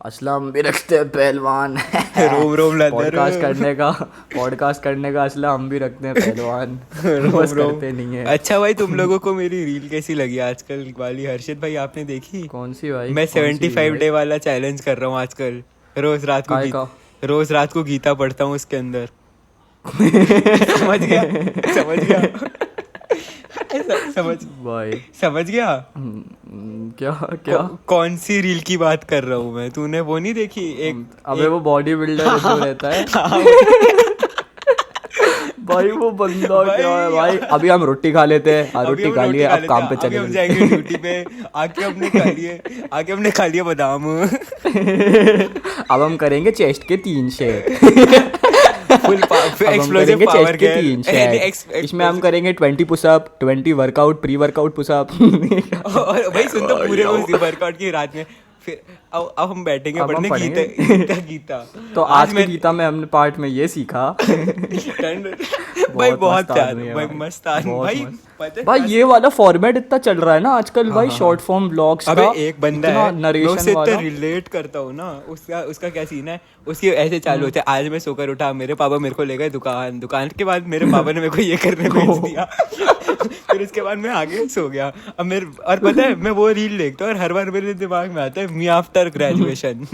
असलम भी रखते हैं पहलवान। रोम रोम लदर पॉडकास्ट करने का असला हम भी रखते हैं पहलवान। रोम बस रोम। करते नहीं है। अच्छा भाई, तुम लोगों को मेरी रील कैसी लगी आजकल वाली? हर्षित भाई आपने देखी? कौन सी भाई? मैं कौन सी 75 भाई? डे वाला चैलेंज कर रहा हूँ आजकल। रोज रात को काय का? रोज रात को गीता पढ़ता हूँ उसके अंदर। समझ गया? समझ गया? समझ भाई समझ गया? क्या क्या? कौन सी रील की बात कर रहा हूँ मैं? तूने वो नहीं देखी? अबे वो बॉडी बिल्डर जो रहता है। भाई वो बंदा भाई, क्या है भाई? अभी हम रोटी खा लेते हैं। हाँ, अभी रोटी हम खा लिए, अब लेते काम हैं, पे अभी चले हम गए। जाएंगे ड्यूटी पे। आके हमने खा लिया बादाम। अब हम करेंगे चेस्ट के 3 सेट। फुल अब हम एक्सप्लोसिव करेंगे पावर चेस्ट के 3 सेट। इसमें हम करेंगे 20 push up, 20 workout, pre workout push up. और भाई सुन तो पूरे उस वर्कआउट की रात में फिर अब हम बैठेंगे अब हम पढ़ने पढ़ेंगे। गीता गीता। तो आज की गीता में हमने पार्ट में ये सीखा। भाई बहुत मस्त प्यार आदमी है भाई, भाई। मस्त आदमी बहुत भाई। मस्त। पता है भाई ये वाला फॉर्मेट इतना चल रहा है ना आजकल भाई, हाँ। शॉर्ट फॉर्म व्लॉग्स अबे का। एक बंदा इतना है, मैं नरेशन उससे इतना वाला। रिलेट करता हूँ ना। उसका क्या सीन है, उसके ऐसे चालू होते हैं। आज मैं सोकर उठा, मेरे पापा मेरे को ले गए दुकान के बाद मेरे पापा ने मेरे को ये करने भेज दिया। फिर उसके बाद मैं आगे सो गया। अब मेरे और पता है मैं वो रील देखता हूँ और हर बार मेरे दिमाग में आता है मी आफ्टर ग्रेजुएशन।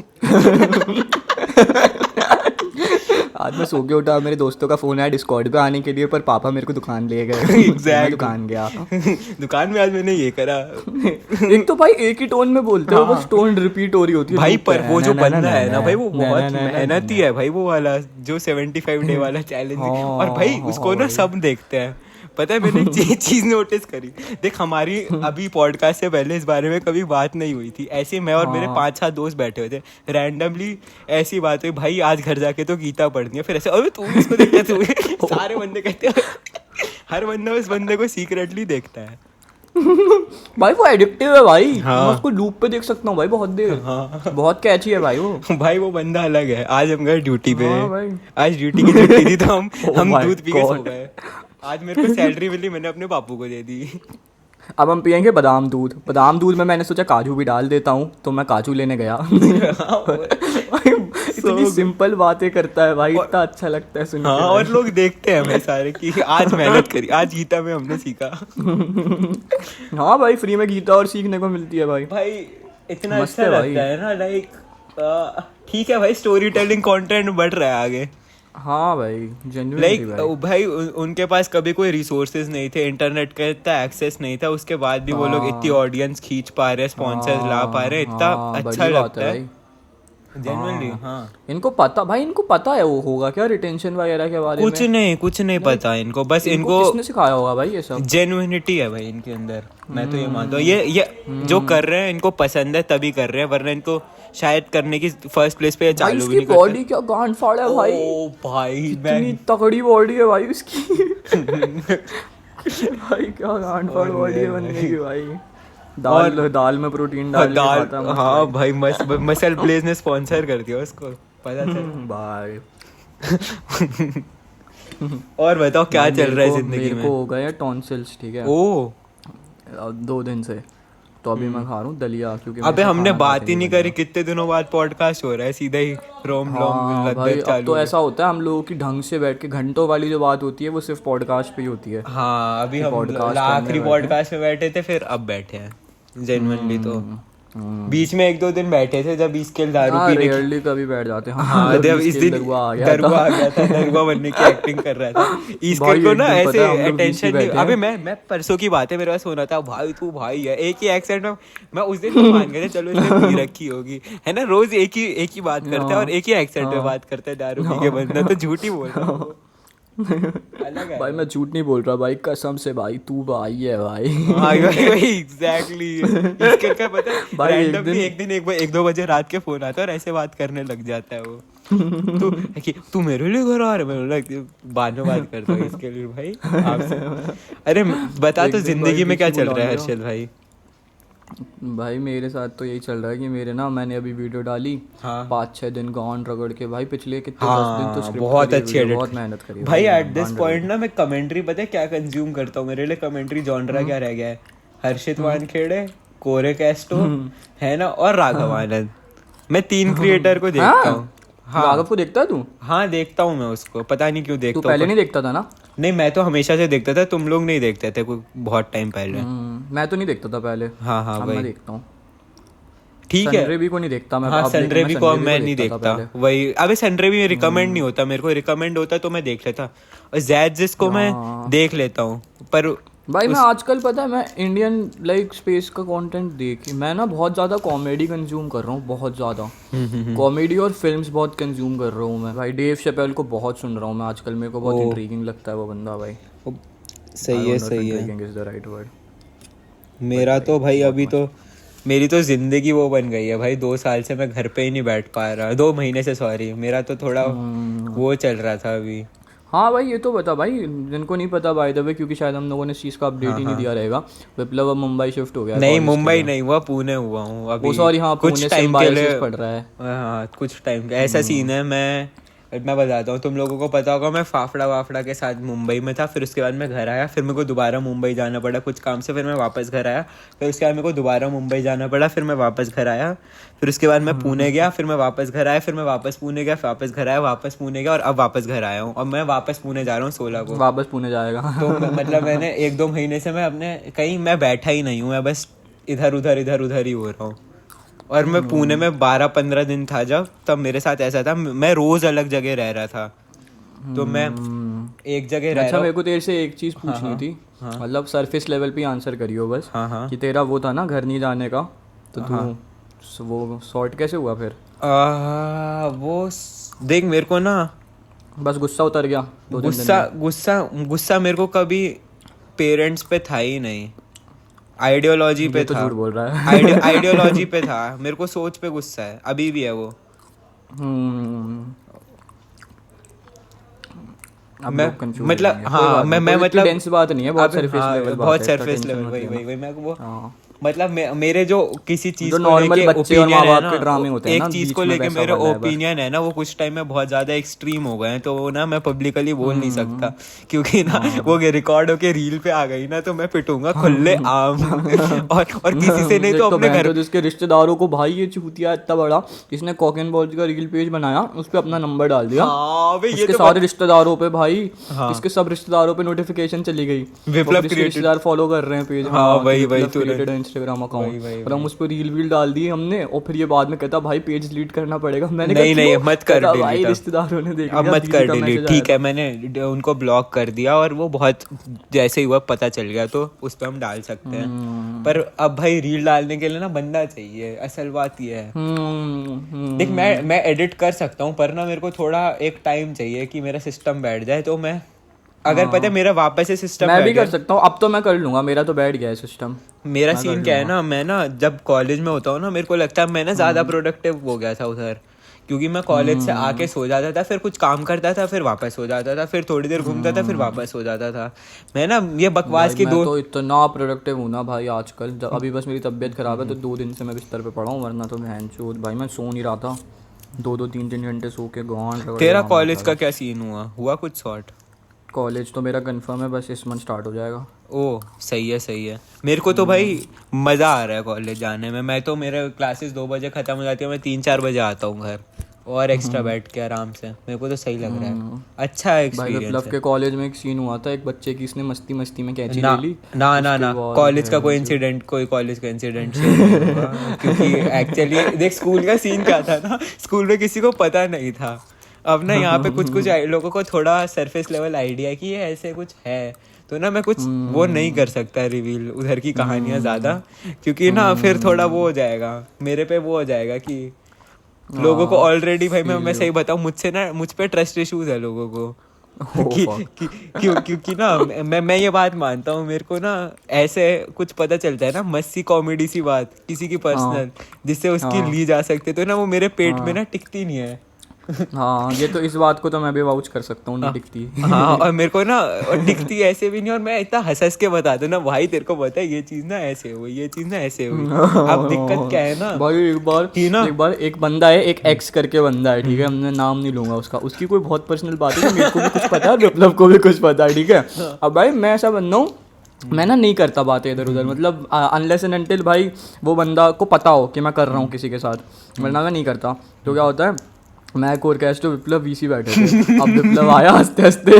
आज मैं सो के उठा, मेरे दोस्तों का फोन आया डिस्कॉर्ड पे आने के लिए, पर पापा मेरे को दुकान ले गए। मैं दुकान गया। दुकान में आज मैंने ये करा। एक तो भाई एक ही टोन में बोलते हो, बस टोन रिपीट हो रही होती है भाई loop पर पे। वो जो ना, ना, बंदा ना, है ना ना, भाई, वो ना, बहुत ना, ना, ना, मेहनती ना। है भाई। वो वाला जो 75 डे वाला चैलेंज। हाँ, और भाई हाँ, उसको ना भाई। सब देखते हैं। पता है मैंने एक चीज नोटिस करी। देख हमारी अभी पॉडकास्ट से पहले इस बारे में कभी बात नहीं हुई थी। ऐसे मैं और मेरे हाँ। 5-7 दोस्त बैठे हुए थे, रैंडमली ऐसी बात हुई, भाई आज घर जाके तो गीता पढ़नी है। फिर ऐसे अरे तू भी इसको देखता तू भी। सारे बंदे कहते हैं, हर बंदा उस बंदे को सीक्रेटली देखता है। भाई वो एडिक्टिव है भाई। हाँ। मैं उसको लूप पे देख सकता हूँ भाई बहुत देर। हाँ। बहुत कैची है भाई वो। भाई वो बंदा अलग है। आज हम गए ड्यूटी पे। हाँ भाई। आज ड्यूटी की छुट्टी थी तो Oh हम my दूध पी के सो God. गए। आज मेरे को सैलरी मिली, मैंने अपने बापू को दे दी। अब हम पियेंगे बादाम दूध। बादाम दूध में मैंने सोचा काजू भी डाल देता हूँ, तो मैं काजू लेने गया। भाई, इतनी सिंपल बातें करता है भाई, इतना अच्छा लगता है सुन के हाँ, भाई। और लोग देखते हैं हमें सारे कि आज मेहनत करी, आज गीता में हमने सीखा। हाँ भाई, फ्री में गीता और सीखने को मिलती है भाई। भाई इतना मस्त अच्छा है भाई। लगता है ना, लाइक ठीक है भाई, स्टोरी टेलिंग कंटेंट बढ़ रहा है आगे। हाँ भाई, जेन्युइनली लाइक भाई। भाई उनके पास कभी कोई रिसोर्सेज नहीं थे, इंटरनेट का इतना एक्सेस नहीं था, उसके बाद भी वो लोग इतनी ऑडियंस खींच पा रहे हैं, स्पॉन्सर्स ला पा रहे हैं, इतना हाँ, अच्छा बड़ी बात लगता है भाई। जेन्युइनली। हाँ इनको पता भाई, इनको पता है वो होगा क्या रिटेंशन वगैरह के बारे में। कुछ नहीं पता इनको, बस इनको किसने सिखाया होगा भाई ये सब? जेन्युइनिटी है भाई इनके अंदर। मैं तो ये मानता हूँ, ये जो कर रहे हैं इनको पसंद है तभी कर रहे हैं, वरना इनको शायद करने की फर्स्ट प्लेस पे भाई चालू भी इसकी नहीं बॉडी क्या गांड फाड़ है भाई। ओ भाई इतनी तगड़ी बॉडी है भाई उसकी। भाई क्या गांड फाड़ बॉडी है बनने की भाई। दाल में प्रोटीन डाल के खाता है मस्त हाँ भाई, मसल ब्लेज ने स्पॉन्सर कर दिया उसको, पता चल। भाई। और बताओ क्या चल रहा है जिंदगी मेरे में? को हो गए टॉन्सिल्स, ठीक है। ओ 2 दिन से। तो अभी मैं खा रहा हूँ दलिया, क्योंकि अबे मेरे से हमने खाना बात खाते ही नहीं बनेगा। करी, कितने दिनों बाद पॉडकास्ट हो रहा है, सीधा ही रोम लोम हाँ भाई, लद्दत अब चालू तो है। ऐसा होता है हम लोगों की ढंग से बैठ के घंटों वाली जो बात होती है वो सिर्फ पॉडकास्ट पे ही होती है। हाँ अभी हम podcast आखिरी करने पॉडकास्ट में बैठे थे, फिर अब बैठे हैं जेन्युइनली। तो बीच में 1-2 दिन बैठे थे जब इसके दारू हाँ, पीने की। रेयरली कभी बैठ जाते हैं। हाँ जब जब इस इसके दिन दरुआ आ गया दरुआ था। आ गया था, दरुआ बनने की एक्टिंग कर रहा था इसके भाई, को एक ना दिन ऐसे पता है हम लोग अटेंशन बीच में नहीं। बैठे हैं। अबे मैं परसों की बात है, मेरे पास होना था भाई तू भाई है, एक ही एक्सेंट में। मैं उस दिन तो मान गया था, चलो इसने पी रखी होगी, है ना, रोज एक ही बात करता है और एक ही एक्सेंट में बात करता है दारू पी के बंदा, तो झूठ ही बोल रहा है वो। अलग है भाई मैं झूठ नहीं बोल रहा भाई, कसम से भाई, तू भाई है भाई। हाँ भाई एग्जैक्टली। इसके क्या पता है भाई, रैंडमली एक दिन 1-2 बजे रात के फोन आता है और ऐसे बात करने लग जाता है वो। तू मेरे लिए घर आ रहा है, मैं बाद में बात करता हूँ इसके लिए भाई आपसे। अरे बता तो जिंदगी में क्या चल रहा है हर्षद भाई? भाई मेरे साथ तो यही चल रहा है कि मेरे ना, मैंने अभी वीडियो डाली। हाँ 5-6 दिन गाउन रगड़ के भाई, पिछले कितने 10 दिन तो हाँ स्क्रिप्ट बहुत करी है अच्छी वीडियो, एडिट, बहुत मेहनत करी भाई एट दिस गांड पॉइंट ना मैं कमेंट्री पता है क्या कंज्यूम करता हूँ? मेरे लिए कमेंट्री जॉनरा क्या रह गया है? हर्षित वानखेड़े, कोरे कैस्टो, है ना, और राघव आनंद। मैं 3 क्रिएटर को देखता हूँ। हाँ राघव को देखता है तू? हाँ देखता हूँ मैं उसको, पता नहीं क्यों तू देखता हूँ। पहले नहीं देखता था ना? नहीं मैं तो हमेशा से देखता था, तुम लोग नहीं देखते थे कोई बहुत टाइम पहले। मैं तो नहीं देखता था पहले। हाँ हाँ अब वही मैं देखता हूँ। ठीक है। सन रवि को नहीं देखता मैं। हाँ अब लेकिन सन रवि को अब सन मैं रवि नहीं देखता था देखता पहले। वही। अबे सन रवि रिकमेंड नहीं होता मेरे को, रिकमेंड होता तो मैं देख लेता। और जैद जिसको मैं हाँ। देख लेता हूँ पर भाई मैं आजकल पता है मैं इंडियन लाइक स्पेस का कंटेंट देख मैं ना बहुत ज़्यादा कॉमेडी कंज्यूम कर रहा हूँ, बहुत ज़्यादा कॉमेडी और फिल्म्स बहुत कंज्यूम कर रहा हूँ मैं भाई। डेव शैपेल को बहुत सुन रहा हूँ मैं आजकल, मेरे को बहुत इंट्रीगिंग लगता है वो बंदा भाई। सही है सही है। Intriguing is the right word. मेरा तो भाई अभी तो मेरी तो जिंदगी वो बन गई है भाई, 2 साल से मैं घर पे ही नहीं बैठ पा रहा, 2 महीने से सॉरी। मेरा तो थोड़ा वो चल रहा था अभी। हाँ भाई ये तो बता भाई, जिनको नहीं पता बाय द वे, क्योंकि शायद हम लोगों ने इस चीज़ का अपडेट ही नहीं दिया रहेगा, विप्लव अब मुंबई शिफ्ट हो गया है नहीं college के मुंबई लिए। नहीं हुआ, पुणे हुआ हूँ अभी। वो सॉरी हाँ, पुणे कुछ टाइम के लिए पढ़ रहा है। हाँ कुछ टाइम का ऐसा सीन है। मैं बताता हूँ, तुम लोगों को पता होगा मैं फाफड़ा वाफड़ा के साथ मुंबई में था, फिर उसके बाद मैं घर आया, फिर मेरे को दोबारा मुंबई जाना पड़ा कुछ काम से, फिर मैं वापस घर आया, फिर उसके बाद मेरे को दोबारा मुंबई जाना पड़ा, फिर मैं वापस घर आया, फिर उसके बाद मैं पुणे गया, फिर मैं वापस घर आया, फिर मैं वापस पुणे गया, वापस घर आया, वापस पुणे गया और अब वापस घर आया हूँ। और मैं वापस पुणे जा रहा हूँ 16 को। वापस पुणे जाएगा। तो मतलब मैंने 1-2 महीने से मैं अपने कहीं मैं बैठा ही नहीं हूँ, मैं बस इधर उधर ही हो रहा हूँ। और मैं पुणे में 12-15 दिन था जब, तब मेरे साथ ऐसा था मैं रोज अलग जगह रह रहा था, तो मैं एक जगह रह अच्छा रहा मेरे को तेरे से एक चीज़ पूछनी थी, मतलब सरफेस लेवल पे आंसर करियो बस, हाँ कि तेरा वो था ना घर नहीं जाने का, तो तू वो सॉर्ट कैसे हुआ फिर? देख मेरे को ना बस गुस्सा उतर गया 2-3 दिन में? गुस्सा मेरे को कभी पेरेंट्स पे था ही नहीं, आइडियोलॉजी पे तो था। झूठ बोल रहा है। आइडियोलॉजी पे था, मेरे को सोच पे गुस्सा है, अभी भी है वो। अब मैं लोग confuse मतलब हो जाएंगे। हाँ कोई बात मैं नहीं, कोई मतलब डेंस बात नहीं है, बहुत अब सरफेस हाँ, लेवल बहुत बात है, सरफेस इतना लेवल tension मत वही लेना। मैं वो हाँ। मतलब मेरे जो किसी चीज जो को normal लेके बच्चे और ओपिनियन माँ है बाप ना, के ड्रामे होते हैं एक ना, चीज बीच को में लेके वैसा मेरे वाला है बस। ओपिनियन है ना, वो कुछ टाइम में बहुत ज्यादा एक्सट्रीम हो गए हैं, तो वो ना मैं पब्लिकली बोल नहीं सकता, क्योंकि ना वो रिकॉर्ड होके रील पे आ गई ना तो मैं पिटूंगा खुले आम। और किसी से नहीं तो अपने घर। तो जिसके रिश्तेदारों को भाई ये चूतिया इतना बड़ा, इसने कॉक एंड बॉल्स का रील पेज बनाया, उस पर अपना नंबर डाल दिया। हाँ भाई ये इसके तो सारे रिश्तेदारों पे भाई, हाँ। इसके सब रिश्तेदारों पे नोटिफिकेशन चली गई, विप्लव इसके रिश्तेदार फॉलो कर रहे हैं पेज। हाँ, वही क्रिएटेड इंस्टाग्राम अकाउंट, वही, और हम उस पर रील वील डाल दी हमने, और फिर ये बाद में कहता भाई पेज डिलीट करना पड़ेगा। मैंने नहीं कहा नहीं क्यों? मत कर कहता, भाई डिलीट रिश्तेदारों ने देख अब लिया, मत दीदी कर का डिलीट, मैसेज ठीक आया है मैंने उनको ब्लॉक कर दिया, और वो बहुत जैसे ही हुआ पता चल गया तो उस पर हम डाल सकते हैं। पर अब भाई रील डालने के लिए ना बंदा चाहिए, असल बात ये है। देख मैं एडिट कर सकता हूँ, पर ना मेरे को थोड़ा एक टाइम चाहिए कि मेरा सिस्टम बैठ जाए, तो मैं अगर पता है मेरा वापस से सिस्टम मैं भी कर सकता हूँ, अब तो मैं कर लूंगा, मेरा तो बैठ गया है सिस्टम। मेरा सीन क्या है ना, मैं ना जब कॉलेज में होता हूँ ना, मेरे को लगता है मैं ना ज़्यादा प्रोडक्टिव हो गया था उधर, क्योंकि मैं कॉलेज से आके सो जाता था, फिर कुछ काम करता था, फिर वापस हो जाता था, फिर थोड़ी देर घूमता था, फिर वापस हो जाता था। मैं ना ये बकवास की मैं तो इतना प्रोडक्टिव हूँ ना भाई आजकल, अभी बस मेरी तबीयत खराब है तो 2 दिन से मैं बिस्तर पे पड़ा हूँ, वरना तो मैं भाई मैं सो नहीं रहा था, 2-3 घंटे सो के गांड। तेरा कॉलेज का क्या सीन हुआ कुछ सॉर्ट? कॉलेज तो मेरा कंफर्म है, बस इस मंथ स्टार्ट हो जाएगा। ओह सही है। मेरे को तो भाई मज़ा आ रहा है कॉलेज जाने में। मैं तो मेरे क्लासेस 2 बजे ख़त्म हो जाती है, मैं 3-4 बजे आता हूँ घर, और एक्स्ट्रा बैठ के आराम से, मेरे को तो सही लग रहा है, अच्छा भाई एक्सपीरियंस विप्लव है। के कॉलेज में एक सीन हुआ था, एक बच्चे की इसने मस्ती में कैंची ले ली। ना कॉलेज का कोई इंसिडेंट, कोई कॉलेज का इंसिडेंट क्योंकि एक्चुअली देख स्कूल का सीन क्या था ना, स्कूल में किसी को पता नहीं था। अब ना यहाँ पे कुछ लोगों को थोड़ा सरफेस लेवल आइडिया कि ये ऐसे कुछ है, तो ना मैं कुछ वो नहीं कर सकता रिवील उधर की कहानियाँ ज़्यादा, क्योंकि ना फिर थोड़ा वो हो जाएगा मेरे पे, वो हो जाएगा कि लोगों को ऑलरेडी भाई मैं सही बताऊँ, मुझ पे ट्रस्ट इश्यूज है लोगों को। क्योंकि ना मैं ये बात मानता हूँ, मेरे को ना ऐसे कुछ पता चलता है ना, मस्ती कॉमेडी सी बात किसी की पर्सनल जिससे उसकी ली जा सकती है, तो ना वो मेरे पेट में ना टिकती नहीं है। हाँ ये तो इस बात को तो मैं भी वाउच कर सकता हूँ, नहीं दिखती। हाँ और मेरे को ना दिखती ऐसे भी नहीं, और मैं इतना हंस के बता दूं ना, भाई तेरे को पता है ये चीज ना ऐसे हुई, ये चीज ना ऐसे हुई। अब दिक्कत क्या है ना भाई, एक बार एक बंदा है, एक एक्स करके बंदा है, ठीक है, मैं नाम नहीं लूंगा उसका, उसकी कोई बहुत पर्सनल बात है, मेरे को भी कुछ पता है, विप्लव को भी कुछ पता है, ठीक है। अब भाई मैं ऐसा बंदा हूँ, मैं ना नहीं करता बातें इधर उधर, मतलब अनलेस एंड अनटिल भाई वो बंदा को पता हो कि मैं कर रहा हूँ किसी के साथ, वरना मैं नहीं करता। तो क्या होता है, मैं कोरकेस्टो विप्लव वीसी बैठे थे, अब विप्लव आया हंसते हंसते,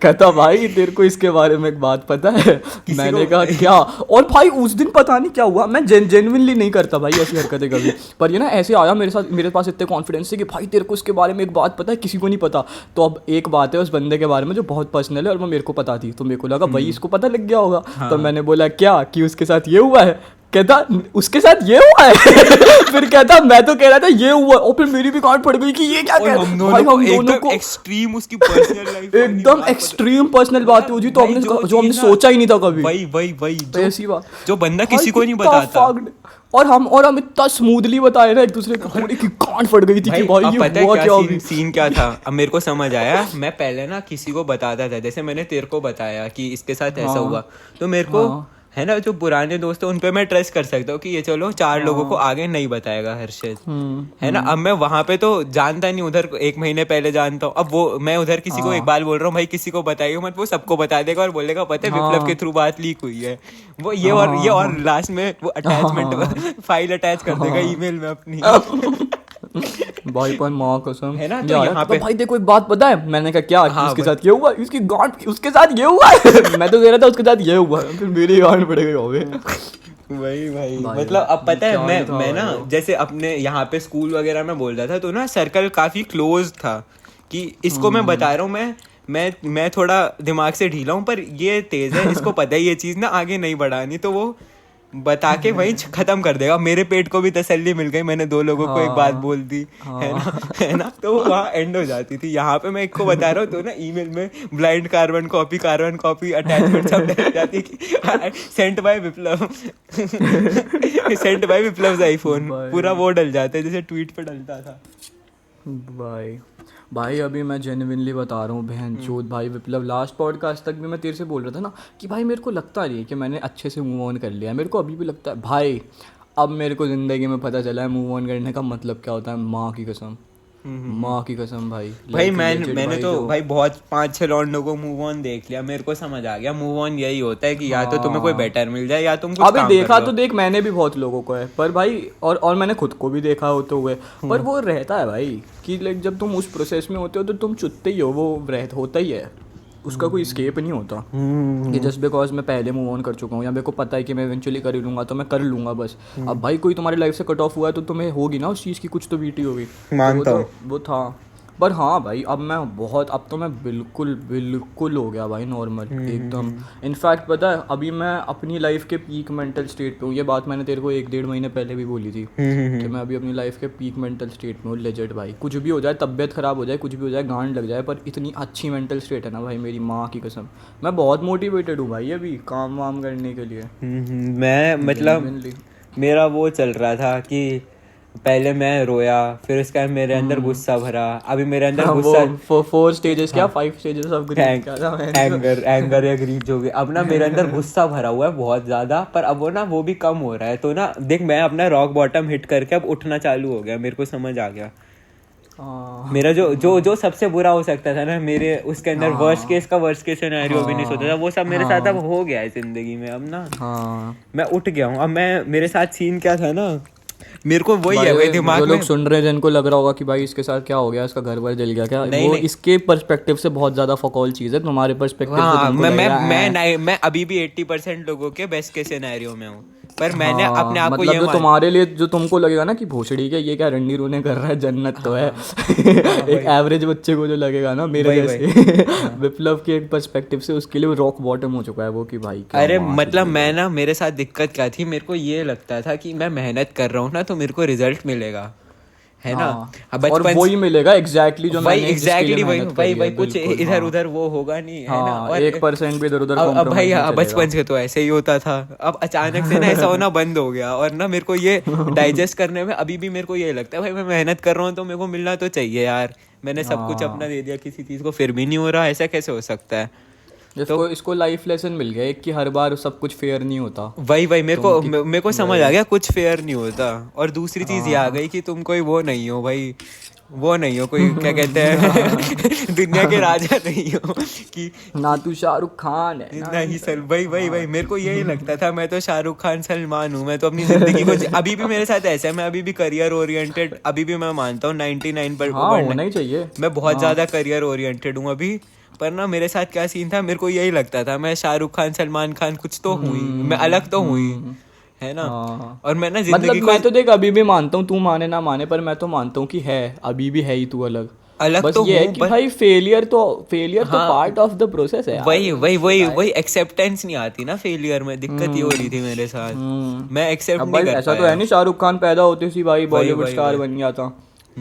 कहता भाई तेरे को इसके बारे में एक बात पता है? मैंने कहा क्या? और भाई उस दिन पता नहीं क्या हुआ, मैं जेन्युइनली नहीं करता भाई ऐसी हरकतें कभी, पर ये ना ऐसे आया मेरे साथ, मेरे पास इतने कॉन्फिडेंस से कि भाई तेरे को इसके बारे में एक बात पता है, किसी को नहीं पता। तो अब एक बात है उस बंदे के बारे में जो बहुत पर्सनल है और वो मेरे को पता थी, तो मेरे को लगा भाई इसको पता लग गया होगा। तो मैंने बोला क्या कि उसके साथ ये हुआ है? कहता उसके साथ ये हुआ है? फिर कहता मैं तो कह रहा था ये हुआ, और फिर मेरी भी गांड पड़ गई कि ये क्या कह रहा है। भाई हम दोनों को एक्सट्रीम उसकी पर्सनल लाइफ एकदम एक्सट्रीम पर्सनल बातें हुई, तो हमने जो हमने सोचा ही नहीं था कभी। वही तो ऐसी बात जो बंदा किसी को नहीं बताता, और हम इतना स्मूथली बताए ना एक दूसरे को, पूरी की गांड फट गई थी कि भाई ये पता है हुआ क्या क्या अभी। सीन क्या था? अब मेरे को समझ आया। मैं पहले ना किसी को बताता था, जैसे मैंने तेरे को बताया कि इसके साथ ऐसा हुआ, तो मेरे को है ना जो पुराने दोस्त हैं उन पे मैं ट्रस्ट कर सकता हूँ कि ये चलो 4 लोगों को आगे नहीं बताएगा हर्षित, है ना। अब मैं वहां पे तो जानता नहीं, उधर 1 महीने पहले जानता हूँ। अब वो मैं उधर किसी को एक बार बोल रहा हूँ भाई किसी को बताइए मत, वो सबको बता देगा और बोलेगा पता है विप्लव के थ्रू बात लीक हुई है, वो ये और लास्ट में वो अटैचमेंट फाइल अटैच कर देगा ईमेल में अपनी। भाई पर माँ कसम है ना। तो यहाँ पे भाई देखो एक बात पता है, मैंने कहा क्या उसके साथ ये हुआ, इसकी गांड उसके साथ ये हुआ है। मैं तो कह रहा था उसके साथ ये हुआ, फिर मेरी गांड पड़ गई होवे। वही भाई मतलब अब पता है मैं ना जैसे अपने यहाँ पे स्कूल वगैरह में बोल रहा था, तो ना सर्कल काफी क्लोज था कि इसको मैं बता रहा हूँ, मैं थोड़ा दिमाग से ढीला हूँ पर ये तेज है, इसको पता है ये चीज ना आगे नहीं बढ़ानी, तो वो बता के वही खत्म कर देगा। मेरे पेट को भी तसल्ली मिल गई, मैंने 2 लोगों को एक बात बोल दी, है ना। तो वहाँ एंड हो जाती थी। यहाँ पे मैं एक को बता रहा हूँ तो ना ईमेल में ब्लाइंड कार्बन कॉपी अटैचमेंट सब डल जाती कि sent by Viplav, sent by Viplav iPhone, पूरा वो डल जाता है जैसे ट्वीट पे डलता था। भाई अभी मैं जेन्युइनली बता रहा हूँ बहन चोद भाई विप्लव, लास्ट पॉडकास्ट तक भी मैं तेरे से बोल रहा था ना कि भाई मेरे को लगता नहीं है कि मैंने अच्छे से मूव ऑन कर लिया है, मेरे को अभी भी लगता है भाई। अब मेरे को ज़िंदगी में पता चला है मूव ऑन करने का मतलब क्या होता है, माँ की कसम, माँ की कसम भाई मैंने तो भाई बहुत 5-6 लौंडों को मूव ऑन देख लिया, मेरे को समझ आ गया मूव ऑन यही होता है कि या तो तुम्हें कोई बेटर मिल जाए या तुम कुछ अभी देखा तो देख, मैंने भी बहुत लोगों को है पर भाई, और मैंने खुद को भी देखा होते हुए, पर वो रहता है भाई कि लाइक जब तुम उस प्रोसेस में होते हो तो तुम चुतते ही हो, वो होता ही है, उसका कोई स्केप नहीं होता कि जस्ट बिकॉज मैं पहले मूव ऑन कर चुका हूँ या मेरे को पता है कि मैं इवेंचुअली कर ही लूँगा तो मैं कर लूँगा बस। अब भाई कोई तुम्हारी लाइफ से कट ऑफ हुआ है तो तुम्हें होगी ना उस चीज़ की कुछ तो बीटी होगी, मानता हूँ वो था। पर हाँ भाई अब तो मैं बिल्कुल हो गया भाई नॉर्मल एकदम। इनफैक्ट पता है अभी मैं अपनी लाइफ के पीक मेंटल स्टेट पे हूँ, ये बात मैंने तेरे को 1-1.5 महीने पहले भी बोली थी कि मैं अभी अपनी लाइफ के पीक मेंटल स्टेट में हूँ लेजेंड भाई। कुछ भी हो जाए, तबीयत ख़राब हो जाए, कुछ भी हो जाए, गांड लग जाए, पर इतनी अच्छी मेंटल स्टेट है ना भाई मेरी माँ की कसम। मैं बहुत मोटिवेटेड हूँ भाई अभी काम वाम करने के लिए। मैं मतलब मेरा वो चल रहा था कि पहले मैं रोया, फिर उसका मेरे अंदर गुस्सा भरा, अभी मेरे अंदर गुस्सा 4 स्टेजेस क्या 5 स्टेजेस ऑफ ग्रीफ क्या था, एंगर या ग्रीफ जो भी। अब ना मेरे अंदर गुस्सा भरा हुआ है बहुत ज्यादा, पर अब वो ना वो भी कम हो रहा है। तो ना देख मैं अपना रॉक बॉटम हिट करके अब उठना चालू हो गया, मेरे को समझ आ गया मेरा जो सबसे बुरा हो सकता था ना मेरे उसके अंदर वर्स्ट केस सिनेरियो भी नहीं सोचा था, वो सब मेरे साथ अब हो गया है जिंदगी में। अब ना मैं उठ गया हूँ। अब मैं मेरे साथ सीन क्या था ना, मेरे को वही है वही दिमाग में। जो लोग सुन रहे हैं जिनको लग रहा होगा कि भाई इसके साथ क्या हो गया, इसका घर वर जल गया क्या, वो इसके पर्सपेक्टिव से बहुत ज्यादा फकौल चीज है, तुम्हारे पर्सपेक्टिव से मैं अभी भी 80% लोगों के बेस्ट के सिनेरियो में हूँ, पर मैंने अपने आप को मतलब जो तुम्हारे लिए जो तुमको लगेगा ना कि भोसड़ी के ये क्या रंडी रोने कर रहा है, जन्नत तो है। एक एवरेज बच्चे को जो लगेगा ना मेरे जैसे विप्लव के एक पर्सपेक्टिव से, उसके लिए रॉक बॉटम हो चुका है वो कि भाई अरे मतलब मैं ना मेरे साथ दिक्कत क्या थी, मेरे को ये लगता था कि मैं मेहनत कर रहा हूँ ना तो मेरे को रिजल्ट मिलेगा, है ना। और वही मिलेगा एग्जैक्टली जो मैंने वही कुछ इधर उधर वो होगा नहीं, है ना। और 1% भी इधर उधर अब भाई बचपन से तो ऐसे ही होता था, अब अचानक से ना ऐसा होना बंद हो गया। और ना मेरे को ये डाइजेस्ट करने में अभी भी मेरे को ये लगता है भाई मैं मेहनत कर रहा हूँ तो मेरे को मिलना तो चाहिए यार, मैंने सब कुछ अपना दे दिया किसी चीज को फिर भी नहीं हो रहा, ऐसा कैसे हो सकता है। तो इसको लाइफ लेसन मिल गया एक कि हर बार सब कुछ फेयर नहीं होता। वही मेरे को समझ आ गया कुछ फेयर नहीं होता। और दूसरी चीज ये आ गई कि तुम कोई वो नहीं हो भाई, वो नहीं हो कोई, क्या कहते हैं दुनिया के राजा नहीं हो कि ना तू शाहरुख खान है ना नहीं सर, वही मेरे को यही लगता था, मैं तो शाहरुख खान सलमान हूँ, मैं तो अपनी जिंदगी को अभी भी मेरे साथ ऐसा है, मैं अभी भी करियर ओरिएंटेड, अभी भी मैं मानता हूँ 99 हाँ होना ही चाहिए। मैं बहुत ज्यादा करियर ओरिएंटेड हूँ अभी। पर ना मेरे साथ क्या सीन था, मेरे को यही लगता था मैं शाहरुख खान सलमान खान कुछ तो हुई, मैं अलग तो हुई, है ना। हाँ। और मैं ना मतलब जिंदगी मैं को तो देख अभी भी मानता हूँ, तू माने ना माने, पर मैं तो मानता हूँ कि है, अभी भी है ही तू अलग। अलग बस तो ये है हूँ, कि बस भाई फेलियर तो हाँ पार्ट ऑफ द प्रोसेस है यार। वही एक्सेप्टेंस नहीं आती ना फेलियर में, दिक्कत ये हो रही थी मेरे साथ, मैं एक्सेप्ट अब नहीं भाई कर ऐसा तो पाया। है नहीं शाहरुख खान पैदा होते सी भाई वही बॉलीवुड वही स्टार वही बन गया था।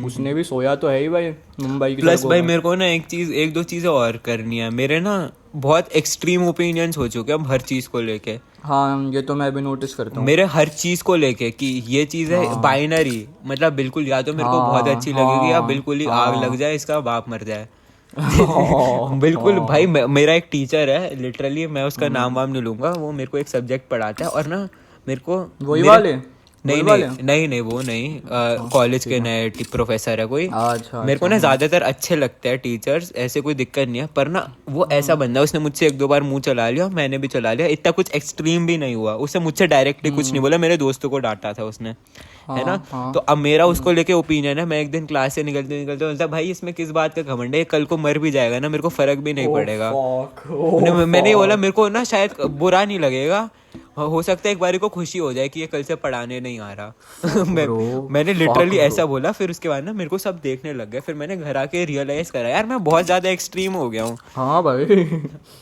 उसने भी सोया तो है ही भाई मुंबई की प्लस सड़कों भाई में। मेरे को ना एक दो चीजें और करनी है, मेरे ना बहुत एक्सट्रीम ओपिनियंस हो चुके हैं अब हर चीज को लेके, हाँ ये तो मैं भी नोटिस करता हूँ। मेरे हर चीज को लेके कि ये चीज है हाँ बाइनरी, मतलब बिल्कुल या तो मेरे को बहुत हाँ अच्छी लगेगी या हाँ बिल्कुल ही आग लग हाँ जाए, इसका बाप मर जाए। हाँ बिल्कुल भाई, हाँ। मेरा एक टीचर है लिटरली, मैं उसका नाम वाम नहीं लूंगा, वो मेरे को एक सब्जेक्ट पढ़ाता है, और ना मेरे को वही मेरे वाले वही नहीं वाले। नहीं वो नहीं, अच्छा कॉलेज ठीक के है। नए प्रोफेसर है कोई। अच्छा मेरे को अच्छा ना हाँ। ज्यादातर अच्छे लगते हैं टीचर्स, ऐसे कोई दिक्कत नहीं है, पर ना वो ऐसा बंदा है, उसने मुझसे एक दो बार मुंह चला लिया, मैंने भी चला लिया, इतना कुछ एक्सट्रीम भी नहीं हुआ, उसने मुझसे डायरेक्टली कुछ नहीं बोला, मेरे दोस्तों को डांटा था उसने, है ना। हाँ हाँ। तो अब मेरा उसको लेके ओपिनियन है, मैं एक दिन क्लास से निकलते निकलते बोलता भाई इसमें किस बात का घमंड है, ये कल को मर भी जाएगा ना, मेरे को फर्क भी नहीं ओ पड़ेगा। फक मैंने ये बोला मेरे को ना शायद बुरा नहीं लगेगा, हो सकता है एक बारी को खुशी हो जाए कि ये कल से पढ़ाने नहीं आ रहा। ब्रो मैंने फक लिटरली ब्रो। ऐसा बोला, फिर उसके बाद ना मेरे को सब देखने लग गए, फिर मैंने घर आके रियलाइज करा यार मैं बहुत ज्यादा एक्सट्रीम हो गया हूँ, हाँ भाई तू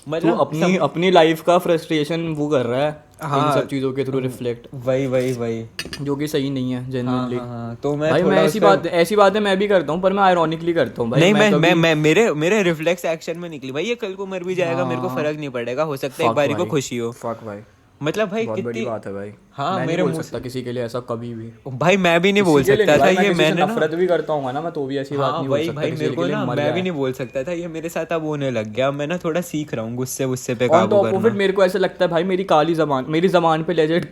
मतलब अपनी अपनी लाइफ का फ्रस्ट्रेशन वो कर रहा है इन हाँ सब चीज़ों के थ्रू रिफ्लेक्ट, वही जो कि सही नहीं है हाँ जेन्युइनली। हाँ, तो मैं भाई मैं थोड़ा उस पे ऐसी बातें मैं भी करता हूँ, पर मैं आयरॉनिकली करता हूँ भाई। नहीं, मैं कभी मैं मेरे रिफ्लेक्स एक्शन में निकली भाई, ये कल को मर भी जाएगा, मेरे को हाँ फर्क नहीं पड़ेगा, हो सकता है एक फक बारी को भाई खुशी हो, फक भाई मतलब भाई बहुत बड़ी कितनी, बात है भाई। हाँ मैं नहीं मेरे बोल मुंह सकता किसी के लिए ऐसा कभी भी। भाई मैं भी नहीं बोल किसी के लिए सकता नहीं था भाई, मैं ये, किसी से मैंने ना नफरत भी करता हूँ ना, मैं तो भी ऐसी बात हाँ नहीं बोल वही सकता भाई किसी मेरे के को लिए ना मर मैं भी जाए। नहीं बोल सकता था, ये मेरे साथ अब होने लग गया, मैं ना थोड़ा सीख रहा हूँ गुस्से पे ऑन काबू टॉप ऑफ इट करना। मेरे को ऐसा लगता है भाई मेरी जबान पे लेजेंड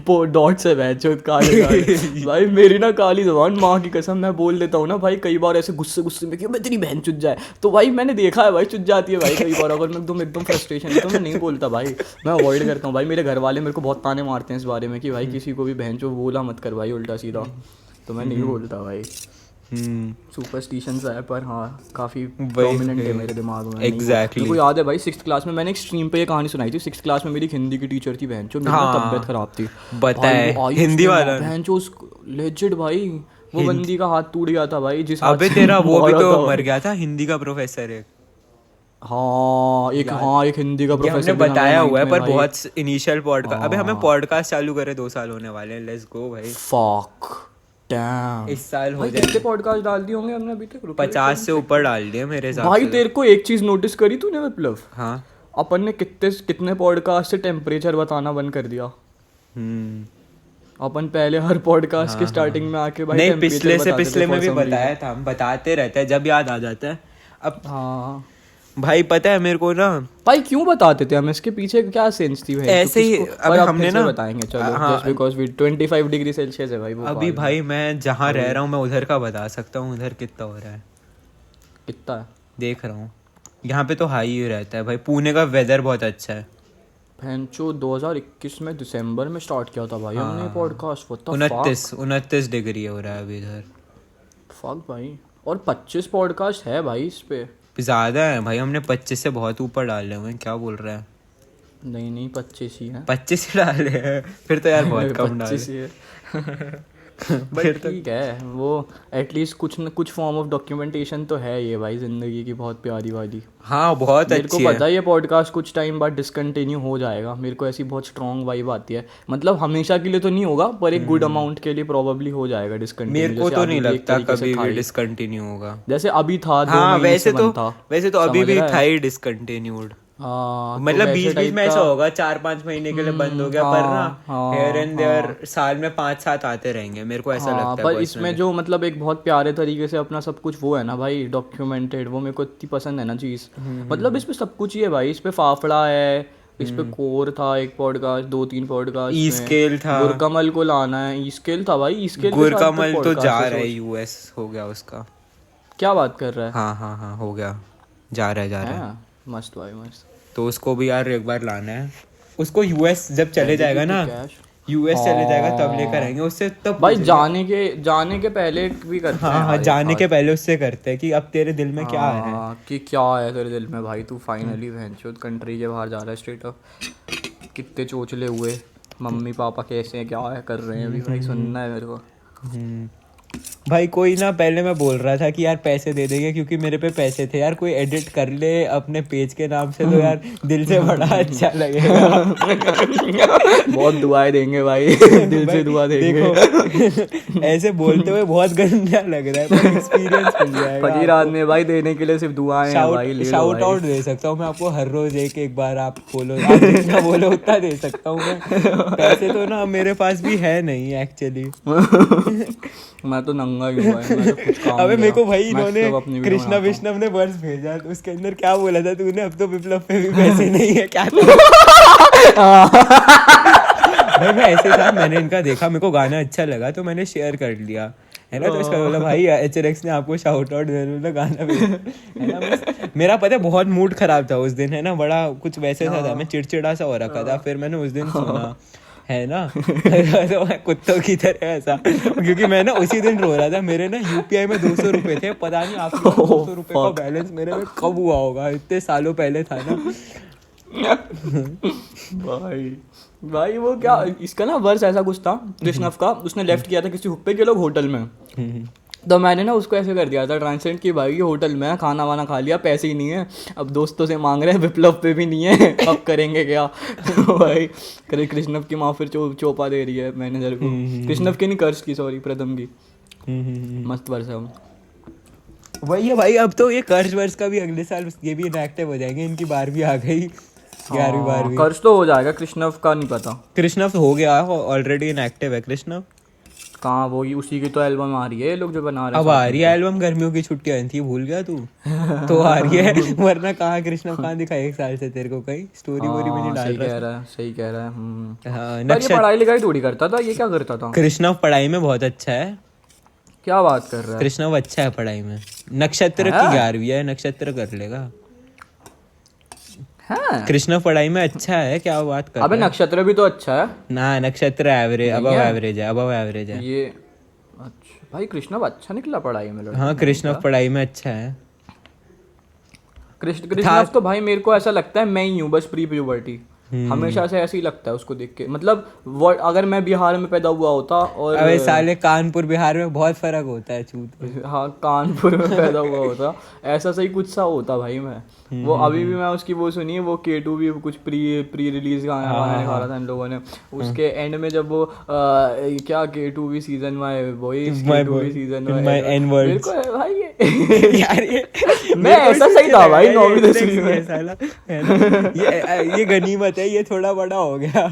डॉट से बैच जो काले काले भाई, मेरी ना काली जबान माँ की कसम, मैं बोल देता हूँ ना भाई कई बार ऐसे गुस्से गुस्से में कि मैं तेरी बहन चुत जाए, तो भाई मैंने देखा है भाई चुत जाती है भाई कई बार, अगर मैं एकदम फ्रस्ट्रेशन है तो मैं नहीं बोलता भाई, मैं अवॉइड करता हूँ भाई। मेरे घर वाले मेरे को बहुत ताने मारते हैं इस बारे में कि भाई किसी को भी बहन चो बोला मत कर भाई उल्टा सीधा, तो मैं नहीं बोलता भाई। सुपरस्टिशंस है पर हाँ काफ़ी प्रोमिनेंट है मेरे दिमाग में। एग्जैक्टली मेरे को याद है भाई 6th क्लास में मैंने एक स्ट्रीम पे ये कहानी सुनाई थी। 6th क्लास में मेरी एक हिंदी की टीचर थी बहन चो, मेरी ना हाँ तबीयत खराब थी बताए हिंदी वाला बहन चो, लेजिट भाई वो बंदी का हाथ टूट गया था भाई, जिस हाथ अबे से तेरा वो भी मारा तो था। मर गया था हिंदी का प्रोफेसर एक, हाँ एक हिंदी का ये हमने प्रोफेसर भी था मेरे बताया हुआ 9th है में पर भाई। बहुत इनिशियल पॉडकास्ट, अबे हमें हाँ पॉडकास्ट चालू करे 2 साल होने वाले हैं, लेट्स गो भाई, फक डैम इस साल हो भाई कितने जाएंगे। पॉडकास्ट डाल दिए होंगे हमने अभी तक? रुक 50 से ऊपर डाल दिए मेरे हिसाब भाई से। तेरे को एक चीज नोटिस करी तूने विप्लव, हाँ अपन ने कितने पॉडकास्ट से टेम्परेचर बताना बंद कर दिया। अपन पहले हर पॉडकास्ट के स्टार्टिंग में आके भाई नहीं temperature पिछले से बताते थे पिछले में for भी some बताया reason। था, हम बताते रहते हैं जब याद आ जाता है। अब हाँ भाई पता है मेरे को ना भाई क्यों बताते थे हम, इसके पीछे क्या सेंस थी भाई? ऐसे ही पर अब हमने फिर से ना बताएंगे चलो, हाँ, just because we 25 degree Celsius है भाई वो अभी भाई मैं जहाँ रह रहा हूँ मैं उधर का बता सकता हूँ, उधर कितना हो रहा है कितना है देख रहा हूँ, यहाँ पे तो हाई ही रहता है भाई, पुणे का वेदर बहुत अच्छा है। भैंचो 2021 में दिसंबर में स्टार्ट किया था भाई हमने पॉडकास्ट। व्हाट द 29 डिग्री हो रहा है अभी इधर, फक भाई, और 25 पॉडकास्ट है भाई इस पे। ज्यादा है भाई, हमने 25 से बहुत ऊपर डाले हुए हैं, क्या बोल रहा है? नहीं 25 ही है। 25 ही डाले हैं फिर तो यार बहुत कम डाले 25 ही है फिर बट तो ठीक है, वो एटलीस्ट कुछ न कुछ फॉर्म ऑफ डॉक्यूमेंटेशन तो है ये भाई जिंदगी की बहुत प्यारी वाली। हाँ बहुत मेरे को अच्छी पता है। है ये पॉडकास्ट कुछ टाइम बाद डिसकंटिन्यू हो जाएगा, मेरे को ऐसी बहुत स्ट्रॉन्ग वाइब आती है, मतलब हमेशा के लिए तो नहीं होगा पर एक गुड अमाउंट के लिए प्रोबेबली हो जाएगा डिसकंटिन्यू। मेरे को तो नहीं लगता कभी भी डिसकंटिन्यू होगा, जैसे अभी था 2 हाँ महीने से बंद था। वैसे तो अभी समझ भी रहा है? था ही डिसकंटिन्यूड, हाँ, तो मतलब वैसे बीच बीच टाइप में ऐसा का। होगा 4-5 महीने के लिए बंद हो गया, पर ना हाँ, हेयर एंड हाँ, देयर साल में 5-7 आते रहेंगे, मेरे को ऐसा हाँ, लगता है पर personally। इसमें जो मतलब एक बहुत प्यारे तरीके से अपना सब कुछ वो है ना भाई डॉक्यूमेंटेड, वो मेरे को इतनी पसंद है ना चीज़। मतलब इसमें सब कुछ ही है भाई, इस पे फाफड़ा है, इस पे कोर था एक पॉडकास्ट, 2-3 पॉडकास्ट ई स्केल था, गुरकमल को लाना है, ई स्केल था भाई, ई स्केल गुरकमल तो जा रहा है यूएस हो गया उसका। क्या बात कर रहा है? हाँ हो गया, जा रहा है। हाँ, मस्त भाई मस्त। तो उसको भी यार एक बार लाना है। उसको यूएस जब चले जाएगा ना, कैश। यूएस चले जाएगा तब लेकर आएंगे उससे, तब भाई पूछेंगे। जाने के पहले भी करते हैं हाँ यार एक जाने के बात। पहले उससे करते हैं कि अब तेरे दिल में क्या है। हाँ, कि क्या है तेरे दिल में भाई, तू फाइनली भैंचोद कंट्री के बाहर जा रहा है स्ट्रेट अप। कितने चोचले हुए, मम्मी पापा कैसे हैं, क्या है कर रहे हैं अभी, भाई सुनना है मेरे को। हम्म। भाई कोई ना, पहले मैं बोल रहा था कि यार पैसे दे देंगे क्योंकि मेरे पे पैसे थे यार, कोई एडिट कर ले अपने पेज के नाम से तो यार दिल से बड़ा अच्छा लगेगा। बहुत दुआएं देंगे भाई, दिल से दुआ देंगे। देखो ऐसे बोलते हुए बहुत गंदा लग रहा है, पर एक्सपीरियंस मिल जाएगा। फकीर आदमी है भाई, देने के लिए सिर्फ दुआएं हैं भाई, ले लो शाउट भाई। आउट दे सकता हूँ मैं आपको हर रोज एक बार, आप बोलो, आप जितना बोलो उतना दे सकता हूँ मैं। पैसे तो ना मेरे पास भी है नहीं एक्चुअली। मैं तो नंगा ही हूँ भाई, मैं तो कुछ काम अबे नहीं मेरे को करा। भाई मैं इन्होंने सिर्फ अपनी वीडियो कृष्णा बनाता हूँ। विष्णव ने वर्स भेजा, तो उसके अंदर क्या बोला था तूने, अब तो विप्लव पे भी पैसे नहीं है क्या था? भाई मैं ऐसे था, मैंने इनका देखा, मेरे को गाना अच्छा लगा तो मैंने शेयर कर लिया, है ना। तो इसका बोला भाई HRX ने आपको शाउट आउट दे गाना है ना। मेरा पता है बहुत मूड खराब था उस दिन, है ना, बड़ा कुछ वैसे सा था, मैं चिड़चिड़ा सा हो रखा था। फिर मैंने उस दिन सुना, है ना, तो मैं कुत्तों की तरह ऐसा, क्योंकि मैं ना उसी दिन रो रहा था। मेरे ना UPI में 200 रुपये थे, पता नहीं आपके 200 रुपये का बैलेंस मेरे में कब हुआ होगा, इतने सालों पहले था ना। भाई वो क्या, इसका ना वर्स ऐसा कुछ था कृष्णव का, उसने लेफ्ट किया था किसी हुक पे के लोग होटल में। तो मैंने ना उसको ऐसे कर दिया था ट्रांसलेट कि भाई ये होटल में है, खाना वाना खा लिया, पैसे ही नहीं है, अब दोस्तों से मांग रहे हैं, विप्लव पे भी नहीं है, अब करेंगे क्या? तो भाई कृष्णव की माँ फिर चोपा दे रही है मैनेजर को, कृष्णव की नहीं, कर्ष की, सॉरी, प्रथम की। मस्त वर्स है। वही है भाई, अब तो ये कर्ज वर्ष का भी अगले साल ये भी इनएक्टिव हो जाएंगे, इनकी 12वीं आ गई, 11वीं। कर्ष तो हो जाएगा, कृष्णव का नहीं पता। कृष्णव हो गया, ऑलरेडी इनएक्टिव है कृष्णव। कहाँ, वो उसी की तो एल्बम आ रही है, ये लोग जो बना रहे हैं। अब आ रही है एल्बम, गर्मियों की छुट्टियां थी, भूल गया तू? तो आ रही है, वरना कहाँ कृष्णव कहाँ दिखा 1 साल से तेरे को, कहीं स्टोरी वोरी में नहीं डाल सही रहा। कह रहा है, सही कह रहा है। हाँ, पर ये पढ़ाई लिखाई थोड़ी करता था, ये क्या करता था? कृष्णव पढ़ाई में बहुत अच्छा है। क्या बात कर रहा है? कृष्णव अच्छा है पढ़ाई में, नक्षत्र की 11वीं है, नक्षत्र कर लेगा। हाँ? कृष्णव पढ़ाई में अच्छा है, क्या बात कर अबे नक्षत्र भी तो अच्छा है ना, नक्षत्र एवरेज, अबव एवरेज है, अबव एवरेज है ये। अच्छा भाई, कृष्णव अच्छा निकला पढ़ाई में लड़का। हाँ कृष्णव पढ़ाई में अच्छा है। कृष्णव तो भाई मेरे को ऐसा लगता है मैं ही हूँ बस प्री प्यूबर्टी, हमेशा से ऐसे ही लगता है उसको देख के। मतलब अगर मैं बिहार में पैदा हुआ होता और अबे साले कानपुर बिहार में बहुत फर्क होता है चूत। हाँ, कानपुर में पैदा हुआ होता, ऐसा सही कुछ सा होता भाई मैं। वो अभी भी मैं उसकी वो सुनी है, वो K2 भी कुछ प्री रिलीज गाना निकाला था इन लोगों ने, उसके एंड में जब वो क्या K2 भी सीजन में वही K2 भी सीजन में मेरे को भाई यार ये मैं ऐसा सही था भाई 9वीं 10वीं में साला, है ना। ये गनीमत है, ये थोड़ा बड़ा हो गया।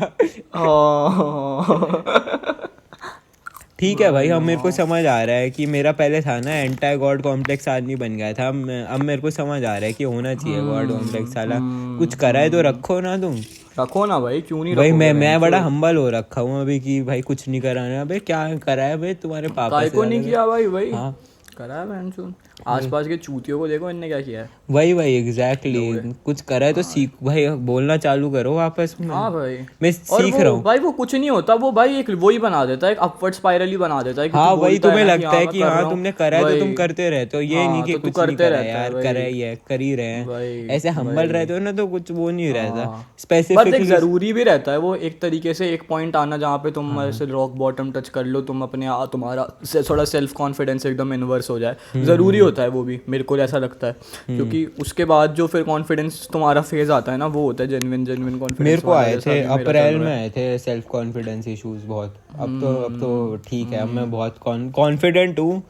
ठीक है भाई, हम मेरे को समझ आ रहा है कि मेरा पहले था ना एंटी गॉड कॉम्प्लेक्स आदमी बन गया था, अब मेरे को समझ आ रहा है कि होना चाहिए गॉड कॉम्प्लेक्स। साला कुछ करा है तो रखो ना, तुम रखो ना भाई, क्यों नहीं भाई। रखोगे? मैं बड़ा हम्बल हो रखा हूँ अभी कि भाई कुछ नहीं करा है। अबे क्या करा है भाई तुम्हारे पापा काय से को नहीं किया भाई, वही हाँ करा है बहन सुन। आसपास के चूतियों को देखो इनने क्या किया है। वही एग्जैक्टली, कुछ करा है तो सीख भाई, बोलना चालू करो आपस में। हाँ भाई, मैं सीख रहा हूँ भाई। वो कुछ नहीं होता, वो भाई एक वही बना देता है, एक अपवर्ड स्पाइरल ही बना देता है कि हाँ तू वही बोलता तुम्हें ना लगता है कि हाँ तुमने करा है तो तुम वही। करते रहते हो, ये नहीं कि तो तू कुछ नहीं करते करा रहता है, यार, वही। कर ही है, कर ही रहे हैं। वही, ऐसे हम्बल रहते हो ना तो कुछ वो नहीं रहता बट एक स्पेसिफिकली। जरूरी भी रहता है वो एक तरीके से, एक पॉइंट आना जहाँ पे तुम ऐसे रॉक बॉटम टच कर लो, तुम अपने तुम्हारा थोड़ा सेल्फ कॉन्फिडेंस एकदम इनवर्स हो जाए, जरूरी होता है वो भी, मेरे को ऐसा लगता है। क्योंकि उसके बाद जो फिर कॉन्फिडेंस तुम्हारा फेज आता है ना, वो होता है जेन्युइन कॉन्फिडेंस। मेरे को आए थे अप्रैल में, आए थे सेल्फ कॉन्फिडेंस इश्यूज बहुत। अब तो ठीक है, अब मैं बहुत कॉन्फिडेंट हूँ,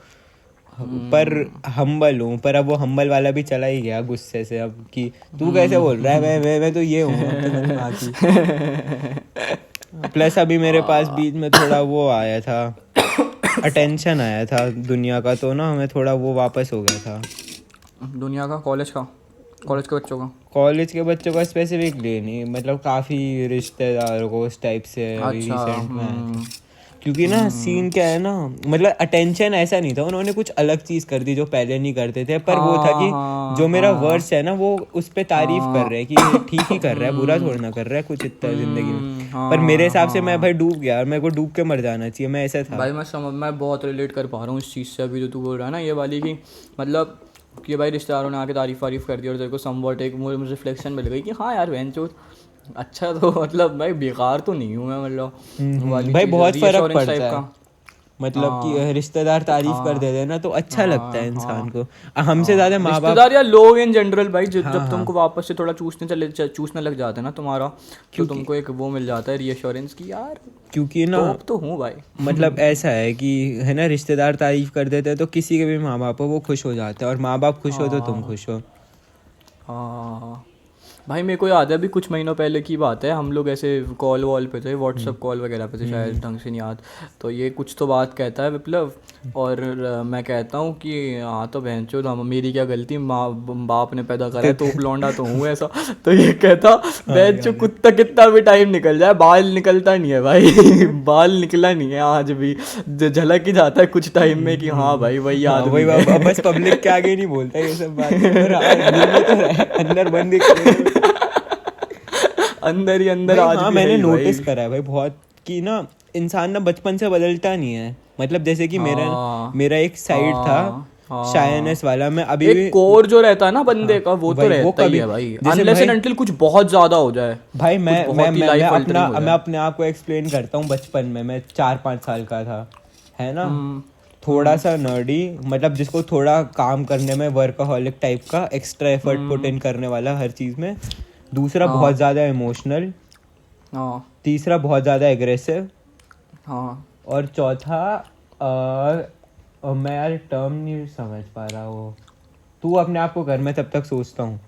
पर हम्बल हूँ। पर अब वो हम्बल वाला भी चला ही गया गुस्से से, अब कि तू कैसे बोल रहा है, मैं तो ये हूँ। प्लस अभी मेरे पास बीच में थोड़ा वो आया था, अटेंशन आया था दुनिया का, तो ना हमें थोड़ा वो वापस हो गया था। दुनिया का, कॉलेज के बच्चों का? कॉलेज के बच्चों का स्पेसिफिकली नहीं, मतलब काफ़ी रिश्तेदारों को उस टाइप से रिसेंट में आया था। क्योंकि ना सीन क्या है ना, मतलब अटेंशन ऐसा नहीं था, उन्होंने कुछ अलग चीज कर दी जो पहले नहीं करते थे, पर वो था कि जो मेरा वर्ड्स है ना वो उस पे तारीफ कर रहे हैं कि ये ठीक ही कर रहा है, बुरा थोड़ा ना कर रहा है कुछ इतना जिंदगी में। पर मेरे हिसाब से मैं भाई डूब गया, और मेरे को डूब के मर जाना चाहिए, मैं ऐसा था भाई। मैं बहुत रिलेट कर पा रहा हूँ इस चीज़ से। अभी जो तू बोल रहा है ना ये वाली की, मतलब कि भाई रिश्तेदारों ने आके तारीफ वारीफ कर दी और तेरे को समवॉट एक मुझे रिफ्लेक्शन मिल गई कि हाँ यार बहन अच्छा तो मतलब भाई बेकार तो नहीं हूँ मैं, मतलब वाली भाई चीज़ बहुत फर्क reassurance पड़ता टाइप है, का। मतलब कि रिश्तेदार तारीफ कर देते हैं ना तो अच्छा लगता है इंसान को, हमसे ज्यादा माँ बाप। रिश्तेदार या लोग इन जनरल भाई जब तुमको वापस से थोड़ा चूसने लग जाते हैं ना तुम्हारा, तो तुमको एक वो मिल जाता है रीअश्योरेंस की यार क्योंकि ना टॉप तो हूँ भाई। मतलब ऐसा है कि है ना, रिश्तेदार तारीफ कर देते हैं तो किसी के भी माँ बाप हो वो खुश हो जाते हैं, और माँ बाप खुश हो तो तुम खुश हो। हाँ भाई मेरे को याद है अभी कुछ महीनों पहले की बात है, हम लोग ऐसे कॉल वॉल पे थे, व्हाट्सअप कॉल वगैरह पे थे शायद, ढंग से नहीं याद। तो ये कुछ तो बात कहता है विप्लव, और मैं कहता हूँ कि हाँ तो बहनचोद मेरी क्या गलती, माँ बाप ने पैदा करा है तो लौंडा तो हूँ ऐसा। तो ये कहता बहनचो कुत्ता कितना भी टाइम निकल जाए बाल निकलता नहीं है भाई बाल निकला नहीं है आज भी, झलक ही जाता है कुछ टाइम में कि हाँ भाई वही हाँ, आदमी वही है। बस पब्लिक के आगे नहीं बोलता ये सब बातें, पर दिल में तो है, अंदर बंद अंदर ही अंदर भाई। आज हाँ भी मैंने है ही नोटिस भाई। करा है भाई बहुत कि ना इंसान ना बचपन से बदलता नहीं है, मतलब जैसे कि मेरा हाँ मेरा एक साइड था शायनेस वाला, मैं अभी एक भी। कोर जो रहता है ना बंदे हाँ का वो तो भाई वो रहता ही कभी, है भाई, जैसे अनलेस एंड भाई अनटिल कुछ बहुत ज्यादा हो जाए, भाई कुछ बहुत ही लाइफ अल्टरिंग हो मैं जाए। अपने आप को एक्सप्लेन करता हूँ। बचपन में मैं 4-5 साल का था, है ना, थोड़ा सा नर्डी, मतलब जिसको थोड़ा काम करने में वर्कaholic टाइप का, एक्स्ट्रा एफर्ट पुट इन करने वाला हर चीज़ में। दूसरा बहुत ज़्यादा इमोशनल। हाँ तीसरा बहुत ज़्यादा एग्रेसिव। हाँ और चौथा मैं यार टर्म नहीं समझ पा रहा, वो तू अपने आप को कर, मैं तब तक सोचता हूँ।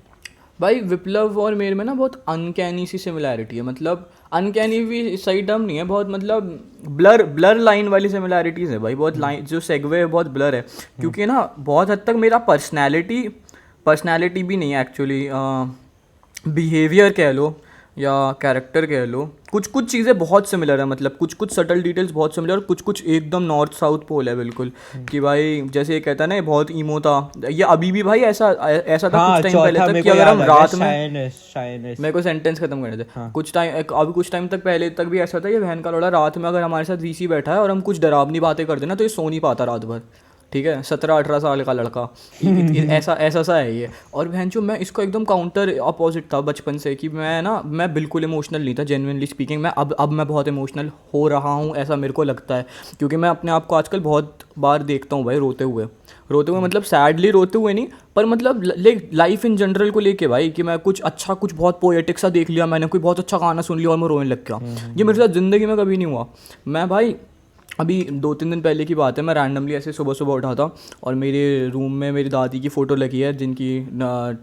भाई विप्लव और मेरे में ना बहुत अनकैनी सी सिमिलैरिटी है, मतलब अनकैनी भी सही टर्म नहीं है, बहुत मतलब ब्लर ब्लर लाइन वाली सिमिलैरिटीज़ है भाई, बहुत लाइन जो सेगवे है बहुत ब्लर है, क्योंकि ना बहुत हद तक मेरा पर्सनैलिटी भी नहीं है एक्चुअली, बिहेवियर कह लो या कैरेक्टर कह लो, कुछ कुछ चीज़ें बहुत सिमिलर है, मतलब कुछ कुछ सटल डिटेल्स बहुत सिमिलर, और कुछ कुछ एकदम नॉर्थ साउथ पोल है बिल्कुल। कि भाई जैसे ये कहता है ना ये बहुत ईमो था, ये अभी भी भाई ऐसा ऐसा था हाँ कुछ टाइम पहले चौथा तक मेरे कि को अगर याद हम आ गया, रात में, शायनेस। मेरे को सेंटेंस खत्म करने थे। हाँ। कुछ टाइम तक पहले तक भी ऐसा था, ये बहन का लौड़ा रात में अगर हमारे साथ वीसी बैठा है और हम कुछ डरावनी बातें करते ना तो ये सो नहीं पाता रात भर, ठीक है, 17-18 साल का लड़का, ऐसा ऐसा सा है ये। और बहनचो मैं इसको एकदम काउंटर अपोजिट था बचपन से, कि मैं बिल्कुल इमोशनल नहीं था, जेन्युइनली स्पीकिंग। मैं अब मैं बहुत इमोशनल हो रहा हूँ ऐसा मेरे को लगता है, क्योंकि मैं अपने आप को आजकल बहुत बार देखता हूँ भाई रोते हुए मतलब सैडली रोते हुए नहीं, पर मतलब लाइफ इन जनरल को लेके भाई, कि मैं कुछ अच्छा कुछ बहुत पोएटिक सा देख लिया मैंने, कोई बहुत अच्छा गाना सुन लिया और मैं रोने लग गया, ये मेरे साथ ज़िंदगी में कभी नहीं हुआ। मैं भाई अभी 2-3 दिन पहले की बात है, मैं रैंडमली ऐसे सुबह सुबह उठा था और मेरे रूम में मेरी दादी की फ़ोटो लगी है जिनकी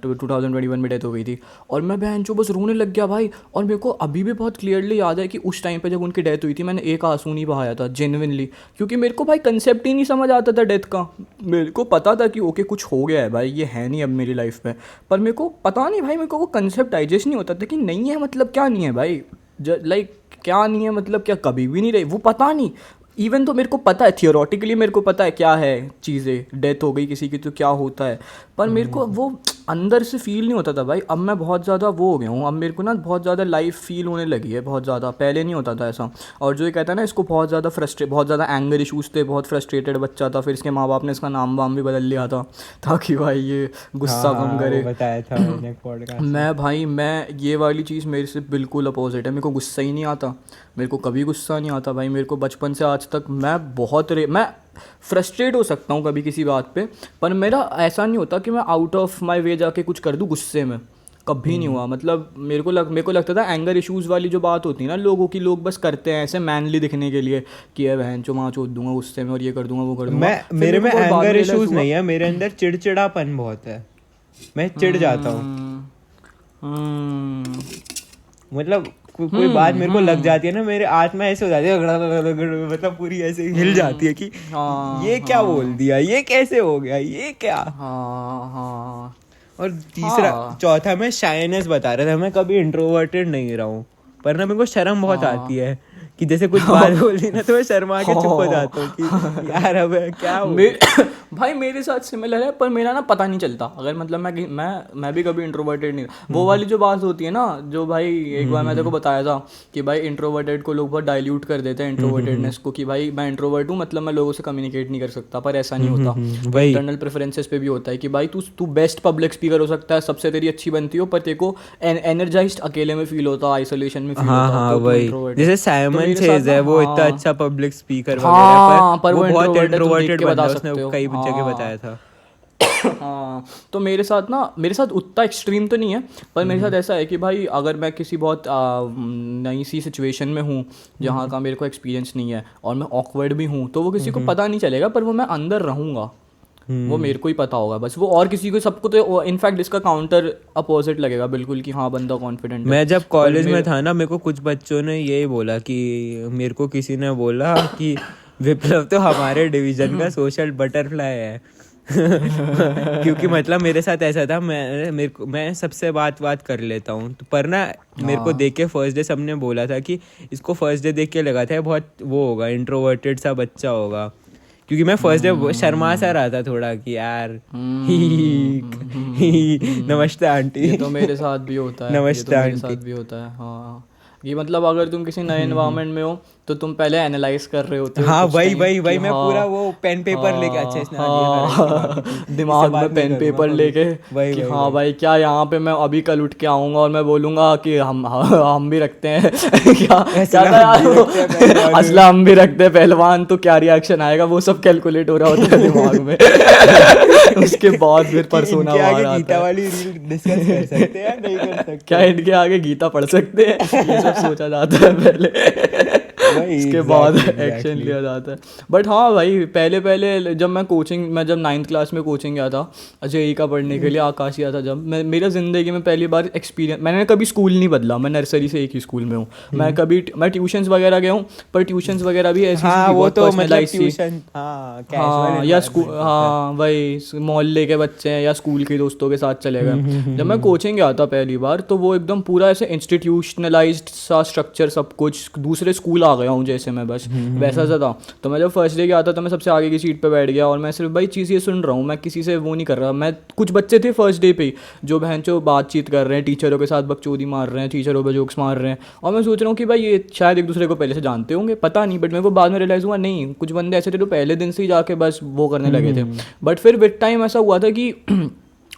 2021 में डेथ हो गई थी, और मैं बहन जो बस रोने लग गया भाई। और मेरे को अभी भी बहुत क्लियरली याद है कि उस टाइम पे जब उनकी डेथ हुई थी मैंने एक आंसू नहीं बहाया था जेन्युइनली, क्योंकि मेरे को भाई कंसेप्ट ही नहीं समझ आता था डेथ का। मेरे को पता था कि ओके कुछ हो गया है भाई, ये है नहीं अब मेरी लाइफ में, पर मेरे को पता नहीं भाई, मेरे को वो कंसेप्ट डाइजेस्ट नहीं होता था कि नहीं है मतलब क्या नहीं है भाई, लाइक क्या नहीं है मतलब क्या कभी भी नहीं रही वो, पता नहीं। इवन तो मेरे को पता है थियोरेटिकली, मेरे को पता है क्या है चीज़ें, डेथ हो गई किसी की तो क्या होता है, पर मेरे को वो अंदर से फील नहीं होता था भाई। अब मैं बहुत ज़्यादा वो हो गया हूँ, अब मेरे को ना बहुत ज़्यादा लाइफ फील होने लगी है बहुत ज़्यादा, पहले नहीं होता था ऐसा। और जो ये कहता है ना इसको बहुत ज़्यादा एंगर इशूज़ थे, बहुत फ्रस्ट्रेटेड बच्चा था, फिर इसके माँ बाप ने इसका नाम वाम भी बदल लिया था ताकि भाई ये गुस्सा कम करे। बताया था मैंने पॉडकास्ट में। मैं भाई मैं ये वाली चीज़ मेरे से बिल्कुल अपोजिट है, मेरे को गुस्सा ही नहीं आता, मेरे को कभी गुस्सा नहीं आता भाई। मेरे को बचपन से आज तक मैं फ्रस्ट्रेट हो सकता हूँ कभी किसी बात पे, पर मेरा ऐसा नहीं होता कि मैं आउट ऑफ माय वे जाके कुछ कर दूँ गुस्से में, कभी नहीं हुआ। मतलब मेरे को लगता था एंगर इश्यूज़ वाली जो बात होती है ना लोगों की, लोग बस करते हैं ऐसे मैनली दिखने के लिए कि ये बहन चो माँ चोद दूंगा गुस्से में और ये कर दूंगा वो कर दूंगा। मेरे में एंगर इश्यूज नहीं है, मेरे अंदर चिड़चिड़ापन बहुत है, मैं चिढ़ जाता हूँ। मतलब कोई बात मेरे को लग जाती है ना, मेरे आत्मा ऐसे हो जाती है, मतलब पूरी ऐसे हिल जाती है कि ये क्या बोल दिया, ये कैसे हो गया, ये क्या। और तीसरा चौथा मैं शायनेस बता रहा था, मैं कभी इंट्रोवर्टेड नहीं रहा हूँ, पर ना मेरे को शर्म बहुत आती है कि जैसे कुछ बात बोली ना तो मैं शर्मा के चुप हो जाता हूँ कि यार अब क्या हो। भाई मेरे साथ सिमिलर है, पर मेरा ना पता नहीं चलता। अगर मतलब मैं भी कभी इंट्रोवर्टेड नहीं था। वो वाली जो बात होती है ना, जो भाई एक बार मैं तेरे को बताया था कि भाई इंट्रोवर्टेड को लोग बहुत डाइल्यूट कर देते हैं इंट्रोवर्टेडनेस को, कि भाई मैं इंट्रोवर्ट हूँ मतलब मैं लोगों से कम्युनिकेट नहीं कर सकता, पर ऐसा नहीं होता। वही इंटरनल प्रेफरेंसेस पे भी होता है कि भाई तू बेस्ट पब्लिक स्पीकर हो सकता है, सबसे तेरी अच्छी बनती हो, पर तेरे को एनर्जाइज्ड अकेले में फील होता, आइसोलेशन में फील हाँ होता, हाँ तो तू वही इंट्रोवर्ट जैसे है। तो साइमन मेरे साथ सेज ना, है वो इतना हाँ अच्छा पब्लिक स्पीकर वगैरह हाँ, है, पर वो वो बहुत इंट्रोवर्ट है, तुम देख इंट्रोवर्टेड के बता बंदा है, उसने सकते हो। कई जगह हाँ बताया था। हाँ, तो मेरे साथ उतना एक्सट्रीम तो नहीं है, पर मेरे साथ ऐसा है कि भाई अगर मैं किसी बहुत नई सी सिचुएशन में हूँ जहाँ का मेरे को एक्सपीरियंस नहीं है और मैं ऑकवर्ड भी हूँ, तो वो किसी को पता नहीं चलेगा, पर वो मैं अंदर रहूँगा, वो मेरे को ही पता होगा बस। वो और किसी को, सबको तो इनफैक्ट इसका काउंटर अपोजिट लगेगा बिल्कुल कि हाँ बंदा कॉन्फिडेंट है। मैं जब पर कॉलेज में मेरे था ना, मेरे को कुछ बच्चों ने यही बोला कि मेरे को किसी ने बोला कि विप्लव तो हमारे डिवीजन का सोशल बटरफ्लाई है। क्योंकि मतलब मेरे साथ ऐसा था, मैं सबसे बात कर लेता हूँ, तो पर ना मेरे को देख के फर्स्ट डे सबने बोला था कि इसको फर्स्ट डे देख के लगा था बहुत वो होगा, इंट्रोवर्टेड सा बच्चा होगा, क्योंकि मैं फर्स्ट डे शर्मा सा रहा था थोड़ा कि यार नमस्ते आंटी। ये तो मेरे साथ भी होता है, ये तो नमस्ते मेरे साथ आंटी। भी होता है। हाँ, ये मतलब अगर तुम किसी नए एनवायरनमेंट में हो तो तुम पहले एनालाइज कर रहे होते हो हाँ कुछ वही टाइम वही कि वही मैं पूरा हाँ वो पेन पेपर लेके, अच्छा हाँ इसने आज ये करा, इसके बाद हाँ, इससे दिमाग में बात नहीं पेन करूंगा पेपर कभी। लेके वही कि वही हाँ वही भाई क्या यहाँ पे मैं अभी कल उठ के आऊँगा और मैं बोलूँगा कि हम भी रखते हैं क्या क्या था यार वो, असला हम भी रखते हैं पहलवान, तो क्या रिएक्शन आएगा वो सब कैलकुलेट हो रहा होता है दिमाग में। उसके बाद फिर कि परसोना इनके आगे बाहर आता गीता है। वाली रील डिस्कस कर सकते हैं या नहीं कर क्या सकते। इनके आगे गीता पढ़ सकते हैं, ये सब सोचा जाता है पहले। वही उसके बाद एग्जैक्टली एक्शन एग्जैक्टली। लिया जाता है। बट हाँ भाई, पहले पहले जब मैं जब 9th क्लास में कोचिंग गया था जेई का पढ़ने के लिए, आकाश गया था जब, मैं मेरा ज़िंदगी में पहली बार एक्सपीरियंस, मैंने कभी स्कूल नहीं बदला, मैं नर्सरी से एक ही स्कूल में हूँ। मैं ट्यूशन्स वगैरह गया हूँ, पर ट्यूशन्स वगैरह भी ऐसी सी हाँ थी, वो बहुत तो मतलब पर्सनलाइज सी। ट्यूशन, हाँ कैजुअल हाँ, या स्कूल, एनवायरनमेंट होता है। हाँ वही मोहल्ले के बच्चे हैं या स्कूल के दोस्तों के साथ चले गए। जब मैं कोचिंग गया था पहली बार, तो वो एकदम पूरा ऐसे इंस्टीट्यूशनलाइज्ड सा स्ट्रक्चर, सब कुछ दूसरे स्कूल आ गया हूँ जैसे मैं, बस वैसा सा था। तो मैं जब फर्स्ट डे गया था तो मैं सबसे आगे की सीट पे बैठ गया और मैं सिर्फ भाई चीज़ ये सुन रहा हूँ, मैं किसी से वो नहीं कर रहा। मैं कुछ बच्चे थे फर्स्ट डे पे ही जो बहनचो बातचीत कर रहे हैं, टीचरों के साथ बकचोदी मार रहे हैं, टीचरों पे जोक्स मार रहे हैं, और मैं सोच रहा हूँ कि भाई ये शायद एक दूसरे को पहले से जानते होंगे, पता नहीं। बट मेरे को बाद में रियलाइज़ हुआ नहीं, कुछ बंदे ऐसे थे जो पहले दिन से ही जाके बस वो करने लगे थे। बट फिर विद टाइम ऐसा हुआ था कि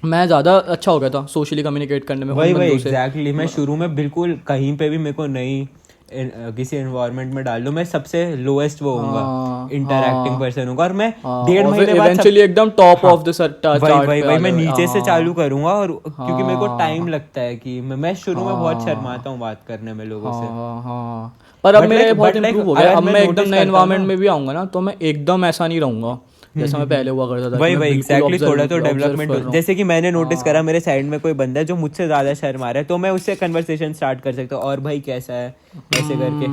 मैं ज़्यादा अच्छा हो गया था सोशली कम्युनिकेट करने में वही उन वही बंदों से। एग्जैक्टली। मैं शुरू में बिल्कुल कहीं पे भी मेरे को नहीं किसी एनवायरनमेंट में डाल दो, मैं सबसे लोएस्ट वो होऊंगा, हाँ इंटरैक्टिंग हाँ पर्सन होऊंगा, और मैं हाँ, 1.5 महीने और फिर बाद सब। इवेंचुअली एकदम टॉप हाँ ऑफ द चार्ट वही वही पे वही आ मैं जाओगे। नीचे से चालू हाँ करूंगा, और क्योंकि मेरे को टाइम हाँ लगता है कि मैं शुरू में बहुत हाँ शर्माता हूँ बात करने में लोगों से। हाँ हाँ, पर अब मेरा ये बहुत बट लाइक इम्प्रूव हो गया। अगर अब मैं मैं एकदम नोटिस नए करता हूँ ना, एनवायरनमेंट में भी आऊँगा ना, तो मैं एकदम ऐसा नहीं रहूँगा जैसा मैं पहले हुआ करता था कि वही मैं वही बिल्कुल एग्जैक्टली थोड़ा तो ऑब्जर्व डेवलपमेंट कर रहा हूँ। जैसे कि मैंने नोटिस करा, हाँ मेरे साइड में कोई बंदा है जो मुझसे ज्यादा शर्मा रहा है, तो मैं उससे कन्वर्सेशन स्टार्ट कर सकता हूँ, और भाई कैसा है ऐसे करके।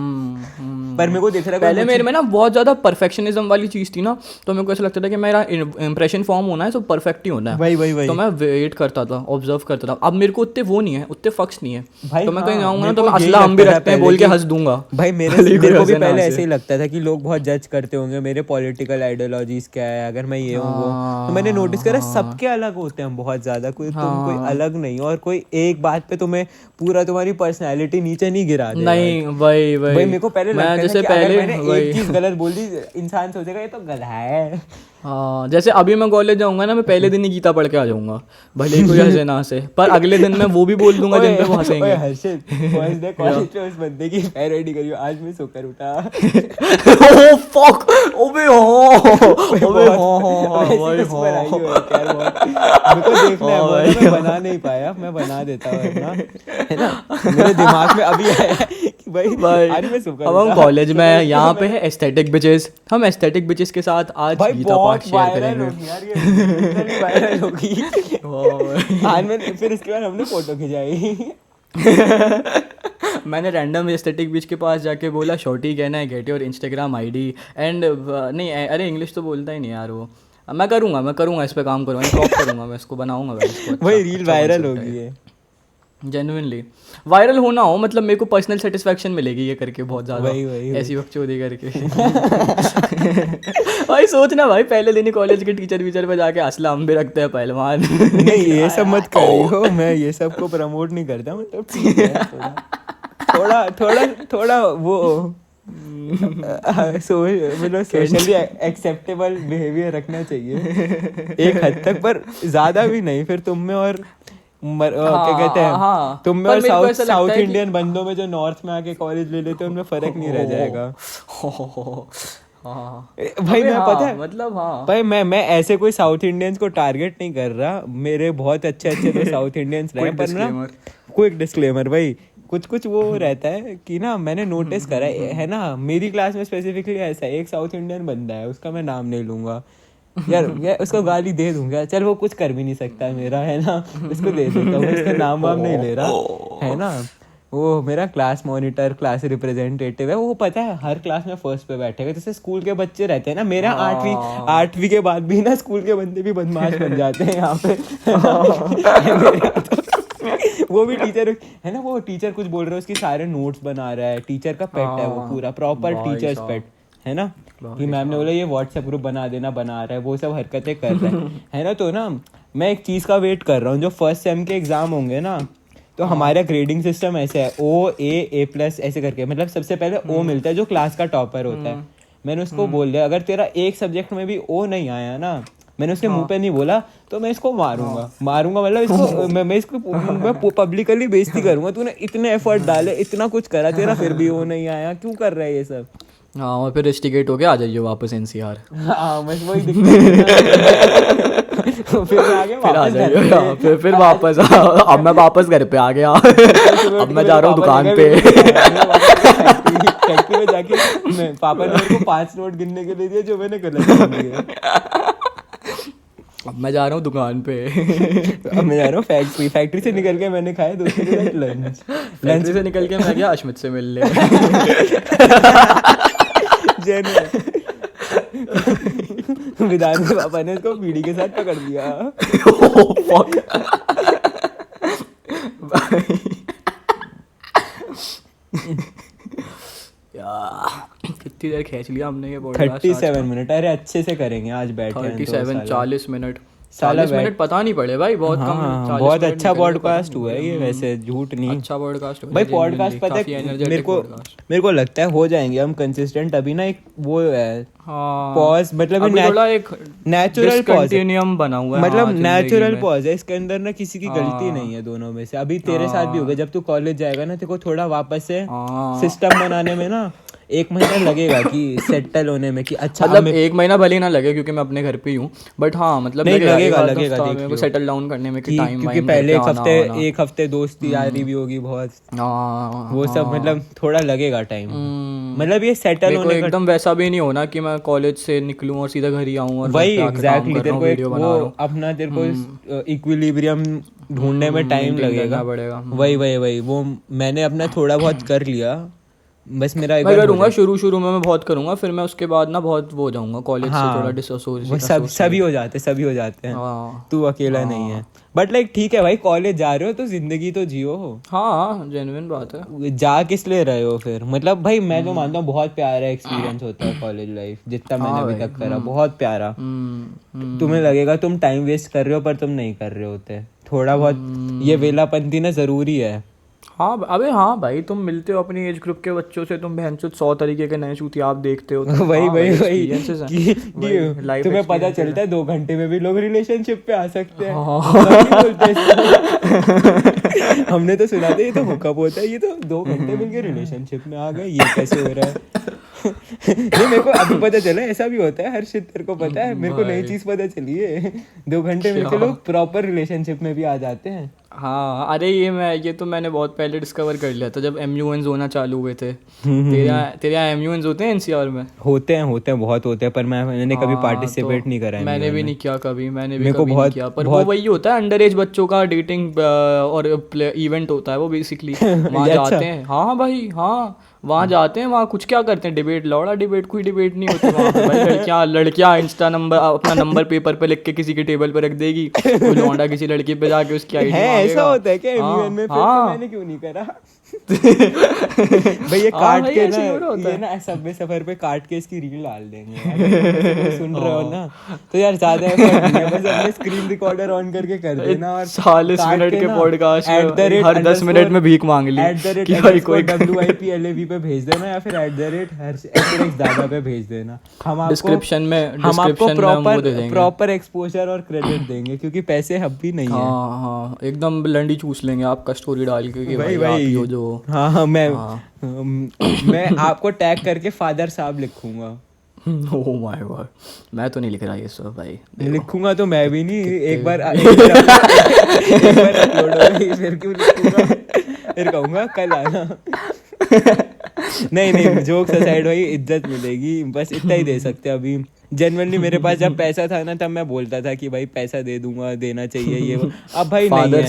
पर मेरे को दिख रहा है कोई पहले मुझसे। मेरे में ना बहुत ज़्यादा परफेक्शनिज्म वाली चीज़ थी ना, तो मेरे को ऐसा लगता था कि मेरा इंप्रेशन फॉर्म होना है तो परफेक्ट ही होना है। वही वही तो वही मैं वेट करता था, ऑब्जर्व करता था। अब मेरे को उतने वो नहीं है, उतने फक्स नहीं है। भाई तो मैं कहीं हाँ जाऊँगा ना मेरे तो को मैं यही असला हम भी लगता था रखते हैं पहले बोल के कि हंस दूंगा, भाई भले ही कोई मेरे को भी हंसे ना पहले हंसे। ऐसे ही लगता था कि लोग बहुत जज करते होंगे मेरे पॉलिटिकल आइडियोलॉजीज क्या है, अगर मैं ये हूँ वो। तो मैंने नोटिस करा हाँ सबके अलग होते हैं बहुत ज्यादा, तुम कोई हाँ, अलग नहीं हो, और कोई एक बात पे तुम्हें पूरा तुम्हारी पर्सनैलिटी नीचे नहीं गिरा देगा। नहीं वही भाई वही, मेरे को पहले मैं लगता था जैसे कि अगर पहले मैंने एक वही चीज गलत बोल दी, इंसान सोचेगा ये तो गधा है। हाँ, जैसे अभी मैं कॉलेज जाऊंगा ना, मैं पहले दिन ही गीता पढ़ के आ जाऊंगा, भले ही कोई हंसे ना हंसे, पर अगले दिन मैं वो भी बोल दूंगा जिन पे वो ओए हंसेंगे। हर्षित, फर्स्ट डे या कॉलेज पे उस बंदे की पैरोडी करी, आज मैं सोकर उठा। ओ फक, ओबे हाँ, भाई ओबे बहुत हाँ हाँ हाँ वैसी भाई कुछ बनाई हाँ हो यार बहुत। मेरे को देखना है हाँ वो ना, भाई मैं बना नहीं पाया, मैं बना देता वरना, है ना। मेरे दिमाग में अभी आया है कि भाई भाई। आज मैं सोकर अब हम उठा, कॉलेज में तो हैं, यहाँ पे मैंने है एस्थेटिक बिचेस, हम एस्थेटिक बिचेस के साथ आज भाई गीता पाठ बहुत शेयर वायरल करेंगे। होगी यार, ये लिटरली वायरल होगी। वाह भाई। आज मैं फिर उसके बाद हमने फोटो खिंचाई। मैंने रैंडम एस्थेटिक बीच के पास जाके बोला शॉर्टी कहना है, get your Instagram ID and नहीं अरे इंग्लिश तो बोलता ही नहीं यार वो। मैं करूँगा इस पे काम करूँगा, क्रॉप करूँगा मैं इसको, बनाऊँगा मैं इसको अच्छा वही रील अच्छा वायरल कॉन्सेप्ट है होगी ये। है। जेन्युइनली वायरल होना हो, मतलब मेरे को पर्सनल सेटिस्फेक्शन मिलेगी ये करके बहुत ज़्यादा, वही ऐसी बकचोदी करके। भाई सोचना भाई, पहले दिन ही कॉलेज के टीचर वीचर पे जाके असला हम भी रखते हैं पहलवान। नहीं ये सब मत करियो, मैं ये सब को प्रमोट नहीं करता, मतलब ठीक है थोड़ा थोड़ा थोड़ा वो मतलब सोशली एक्सेप्टेबल बिहेवियर रखना चाहिए एक हद तक, पर ज्यादा भी नहीं, फिर तुम में और क्या कहते हैं, हाँ, तुम में पर और मेरे को ऐसा लगता साउथ है कि- इंडियन बंदों में जो नॉर्थ में आके कॉलेज ले लेते हैं उनमें फर्क नहीं रह जाएगा। हाँ भाई अबे मैं हाँ, पता है मतलब हाँ भाई मैं ऐसे कोई साउथ इंडियंस को टारगेट नहीं कर रहा, मेरे बहुत अच्छे अच्छे तो साउथ इंडियंस रहे, पर ना कोई डिस्क्लेमर भाई, कुछ कुछ वो रहता है कि ना, मैंने नोटिस करा है ना, मेरी क्लास में स्पेसिफिकली ऐसा है, एक साउथ इंडियन बंदा है, उसका मैं नाम नहीं लूंगा यार उसको गाली दे दूंगा, चल वो कुछ कर भी नहीं सकता मेरा, है ना, उसको दे देता हूँ, उसका नाम वाम नहीं ले रहा है ना, वो मेरा क्लास मॉनिटर क्लास रिप्रेजेंटेटिव है, वो पता है हर क्लास में फर्स्ट पे बैठेगा, जैसे स्कूल के बच्चे रहते हैं ना, मेरा आठवीं के बाद भी ना स्कूल के बंदे भी बदमाश बन जाते हैं यहाँ पे वो भी टीचर है ना, वो टीचर कुछ बोल रहा है, उसकी सारे नोट्स बना रहा है, टीचर का पेट है वो पूरा प्रॉपर टीचर्स पेट, है ना, कि मैम ने बोला ये व्हाट्सएप ग्रुप बना देना, बना रहा है, वो सब हरकतें कर रहा है ना, तो ना मैं एक चीज का वेट कर रहा हूँ, जो फर्स्ट सेम के एग्जाम होंगे ना, तो हमारा ग्रेडिंग सिस्टम ऐसे है, O A A+ ऐसे करके, मतलब सबसे पहले O मिलता है जो क्लास का टॉपर होता है, मैंने उसको बोल दिया अगर तेरा एक सब्जेक्ट में भी O नहीं आया ना, मैंने उसके मुंह पे नहीं बोला तो मैं इसको मारूंगा मतलब इसको मैं इसको मैं पब्लिकली बेइज्जती करूंगा, तूने इतने एफर्ट डाले, इतना कुछ करा, तेरा फिर भी O नहीं आया, क्यों कर रहा है ये सब। हाँ, और फिर रेस्टिकेट होके आ जाइए वापस NCR। हाँ बस वही दिक्कत फिर आगे फिर आ वापस घर जाइए, पे। हाँ, फिर वापस अब मैं वापस घर पे आ गया। अब मैं जा रहा हूँ दुकान पे। फैक्ट्री में जाके पापा ने मेरे को 5 नोट गिनने के लिए दिए जो मैंने गलत गिन दिए। अब मैं जा रहा हूँ दुकान पे। अब मैं जा रहा हूँ फैक्ट्री से निकल के मैंने खाया दोस्तों के साथ लंच से निकल के मैं गया अश्मित से मिलने। विधान के पापा ने उसको बीड़ी के साथ पकड़ दिया। कितनी देर खींच लिया हमने ये 37 मिनट, अरे अच्छे से करेंगे, आज बैठे हैं 37 40 मिनट, साला 40 मिनट पता नहीं पड़े भाई, बहुत कम। हाँ, 40 बहुत मिनट अच्छा निकले, पॉडकास्ट हुआ है ये, वैसे झूठ नहीं, अच्छा पॉडकास्ट भाई पॉडकास्ट पता है मेरे को लगता है हो जाएंगे हम कंसिस्टेंट, अभी ना एक वो है पॉज, मतलब अभी थोड़ा एक नेचुरल पॉज कंटिन्यूम बना हुआ है, मतलब हाँ, नेचुरल पॉज है, इसके अंदर ना किसी की गलती नहीं है दोनों में से। अभी तेरे साथ भी होगा, जब तू कॉलेज जाएगा ना, तेरे को थोड़ा वापस से सिस्टम बनाने में ना 1 महीना लगेगा कि सेटल होने में, कि अच्छा मतलब 1 महीना भले ना लगे क्योंकि मैं अपने घर पे ही हूँ, बट हाँ मतलब लगेगा सेटल डाउन करने में कि टाइम, क्योंकि पहले एक हफ्ते दोस्ती यारी भी होगी बहुत, वो सब मतलब थोड़ा लगेगा टाइम, मतलब ये सेटल होने का एकदम वैसा भी नहीं होना कि मैं कॉलेज से निकलूं और सीधा घर ही आऊं और वही एग्जैक्टली तेरे को वो अपना तेरे को इक्विलिब्रियम ढूंढने में टाइम लगेगा, वही वो मैंने अपना थोड़ा बहुत कर लिया, बस मेरा मैं करूँगा शुरू में मैं बहुत करूँगा, फिर मैं उसके बाद ना बहुत वो हो जाऊंगा कॉलेज से थोड़ा डिसोसिएट, सभी हो जाते हैं, तू अकेला नहीं है, बट लाइक ठीक है भाई, कॉलेज जा रहे हो तो जिंदगी तो जियो। हाँ जेन्युइन बात है, जा किस लिए रहे हो फिर, मतलब भाई मैं तो मानता हूँ बहुत प्यारा एक्सपीरियंस होता है कॉलेज लाइफ, जितना मैंने अभी तक करा बहुत प्यारा। तुम्हें लगेगा तुम टाइम वेस्ट कर रहे हो, पर तुम नहीं कर रहे होते, थोड़ा बहुत ये वेलापंती ना जरूरी है। हाँ अबे हाँ भाई, तुम मिलते हो अपनी एज ग्रुप के बच्चों से, तुम बहन 100 तरीके के नए चूतिया आप देखते हो, तो वही तुम्हें पता चलता है 2 घंटे में भी लोग रिलेशनशिप पे आ सकते हैं। हमने तो सुना था ये तो हुकअप होता है, ये तो 2 घंटे मिलके रिलेशनशिप में आ गए, ये कैसे हो रहा है। नहीं मेरे को अभी पता चला ऐसा भी होता है, हर्षित तेरे को पता है, मेरे को नई चीज पता चली है, 2 घंटे मिलके लोग प्रॉपर रिलेशनशिप में भी आ जाते हैं। हाँ अरे ये तो मैंने बहुत पहले डिस्कवर कर लिया था जब MUNs होना चालू हुए थे। तेरे यहाँ MUNs होते हैं NCR में? होते हैं बहुत होते हैं, पर मैंने कभी पार्टिसिपेट नहीं करा है। मैंने भी नहीं किया कभी, मैंने भी कभी नहीं किया, पर वो वही होता है अंडर एज बच्चों का डेटिंग और इवेंट होता है वो बेसिकली, वहाँ जाते हैं। हाँ भाई हाँ, वहाँ जाते हैं, वहाँ कुछ क्या करते हैं, डिबेट, लौड़ा डिबेट, कोई डिबेट नहीं होती वहाँ पे भाई। लड़कियाँ इंस्टा नंबर, अपना नंबर पेपर पे लिख के किसी के टेबल पे रख देगी, कोई लौंडा किसी लड़की पे जाके उसकी आईडी है मांगेगा। ऐसा होता है क्या हाँ, MUN में? फिर हाँ। तो मैंने क्यों नहीं करा? भाई ये हाँ काट भाई, के ऐसे ना, ही हो रहा होता ये है। ना सबवे सफर पे काट के इसकी रील डाल देंगे यार। अगर कोई सुन रहे हो ना तो यार ज्यादा effort नहीं है, बस अपने स्क्रीन रिकॉर्डर ऑन करके कर देना और 40 काट मिनट के ना पॉडकास्ट में हर 10 मिनट @_ में भीख मांग ली कि भाई कोई WIPLAV पे भेज देना या फिर @HRX दादा पे भेज देना। हम आपको डिस्क्रिप्शन में हम आपको हम वो दे देंगे। प्रॉपर एक्सपोजर और क्रेडिट देंगे, क्योंकि पैसे अब भी नहीं है। हाँ हाँ, एकदम लंडी चूस लेंगे आपका स्टोरी डाल के कि भाई आप ही हो जो। हाँ हाँ, मैं आपको टैग करके फादर साहब लिखूंगा। ओह माय गॉड, मैं तो नहीं लिख रहा ये सब भाई। लिखूंगा तो मैं भी नहीं, एक बार अपलोड हो गई फिर क्यों लिखूंगा, फिर कहूंगा कल आना। नहीं, जोक्स असाइड भाई, इज्जत मिलेगी, बस इतना ही दे सकते हैं अभी। जनरली मेरे पास जब पैसा था ना, तब मैं बोलता था कि भाई पैसा दे दूंगा, देना चाहिए ये वो। अब भाई नहीं है।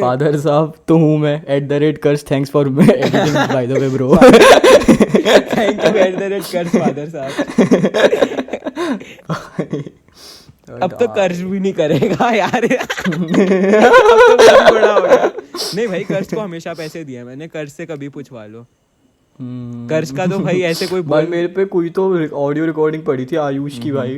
फादर साहब तो हूँ मैं, @कर्स, thanks for editing by the way bro. Thank you @कर्स फादर साहब। अब तो कर्ज भी नहीं करेगा यार। अब तो बहुत बड़ा हो गया। नहीं भाई, कर्ज को हमेशा पैसे दिए मैंने, कर्ज से कभी पूछवा लो। कर्ज का तो भाई ऐसे कोई भाई मेरे पे कोई तो ऑडियो रिकॉर्डिंग पड़ी थी आयुष की भाई,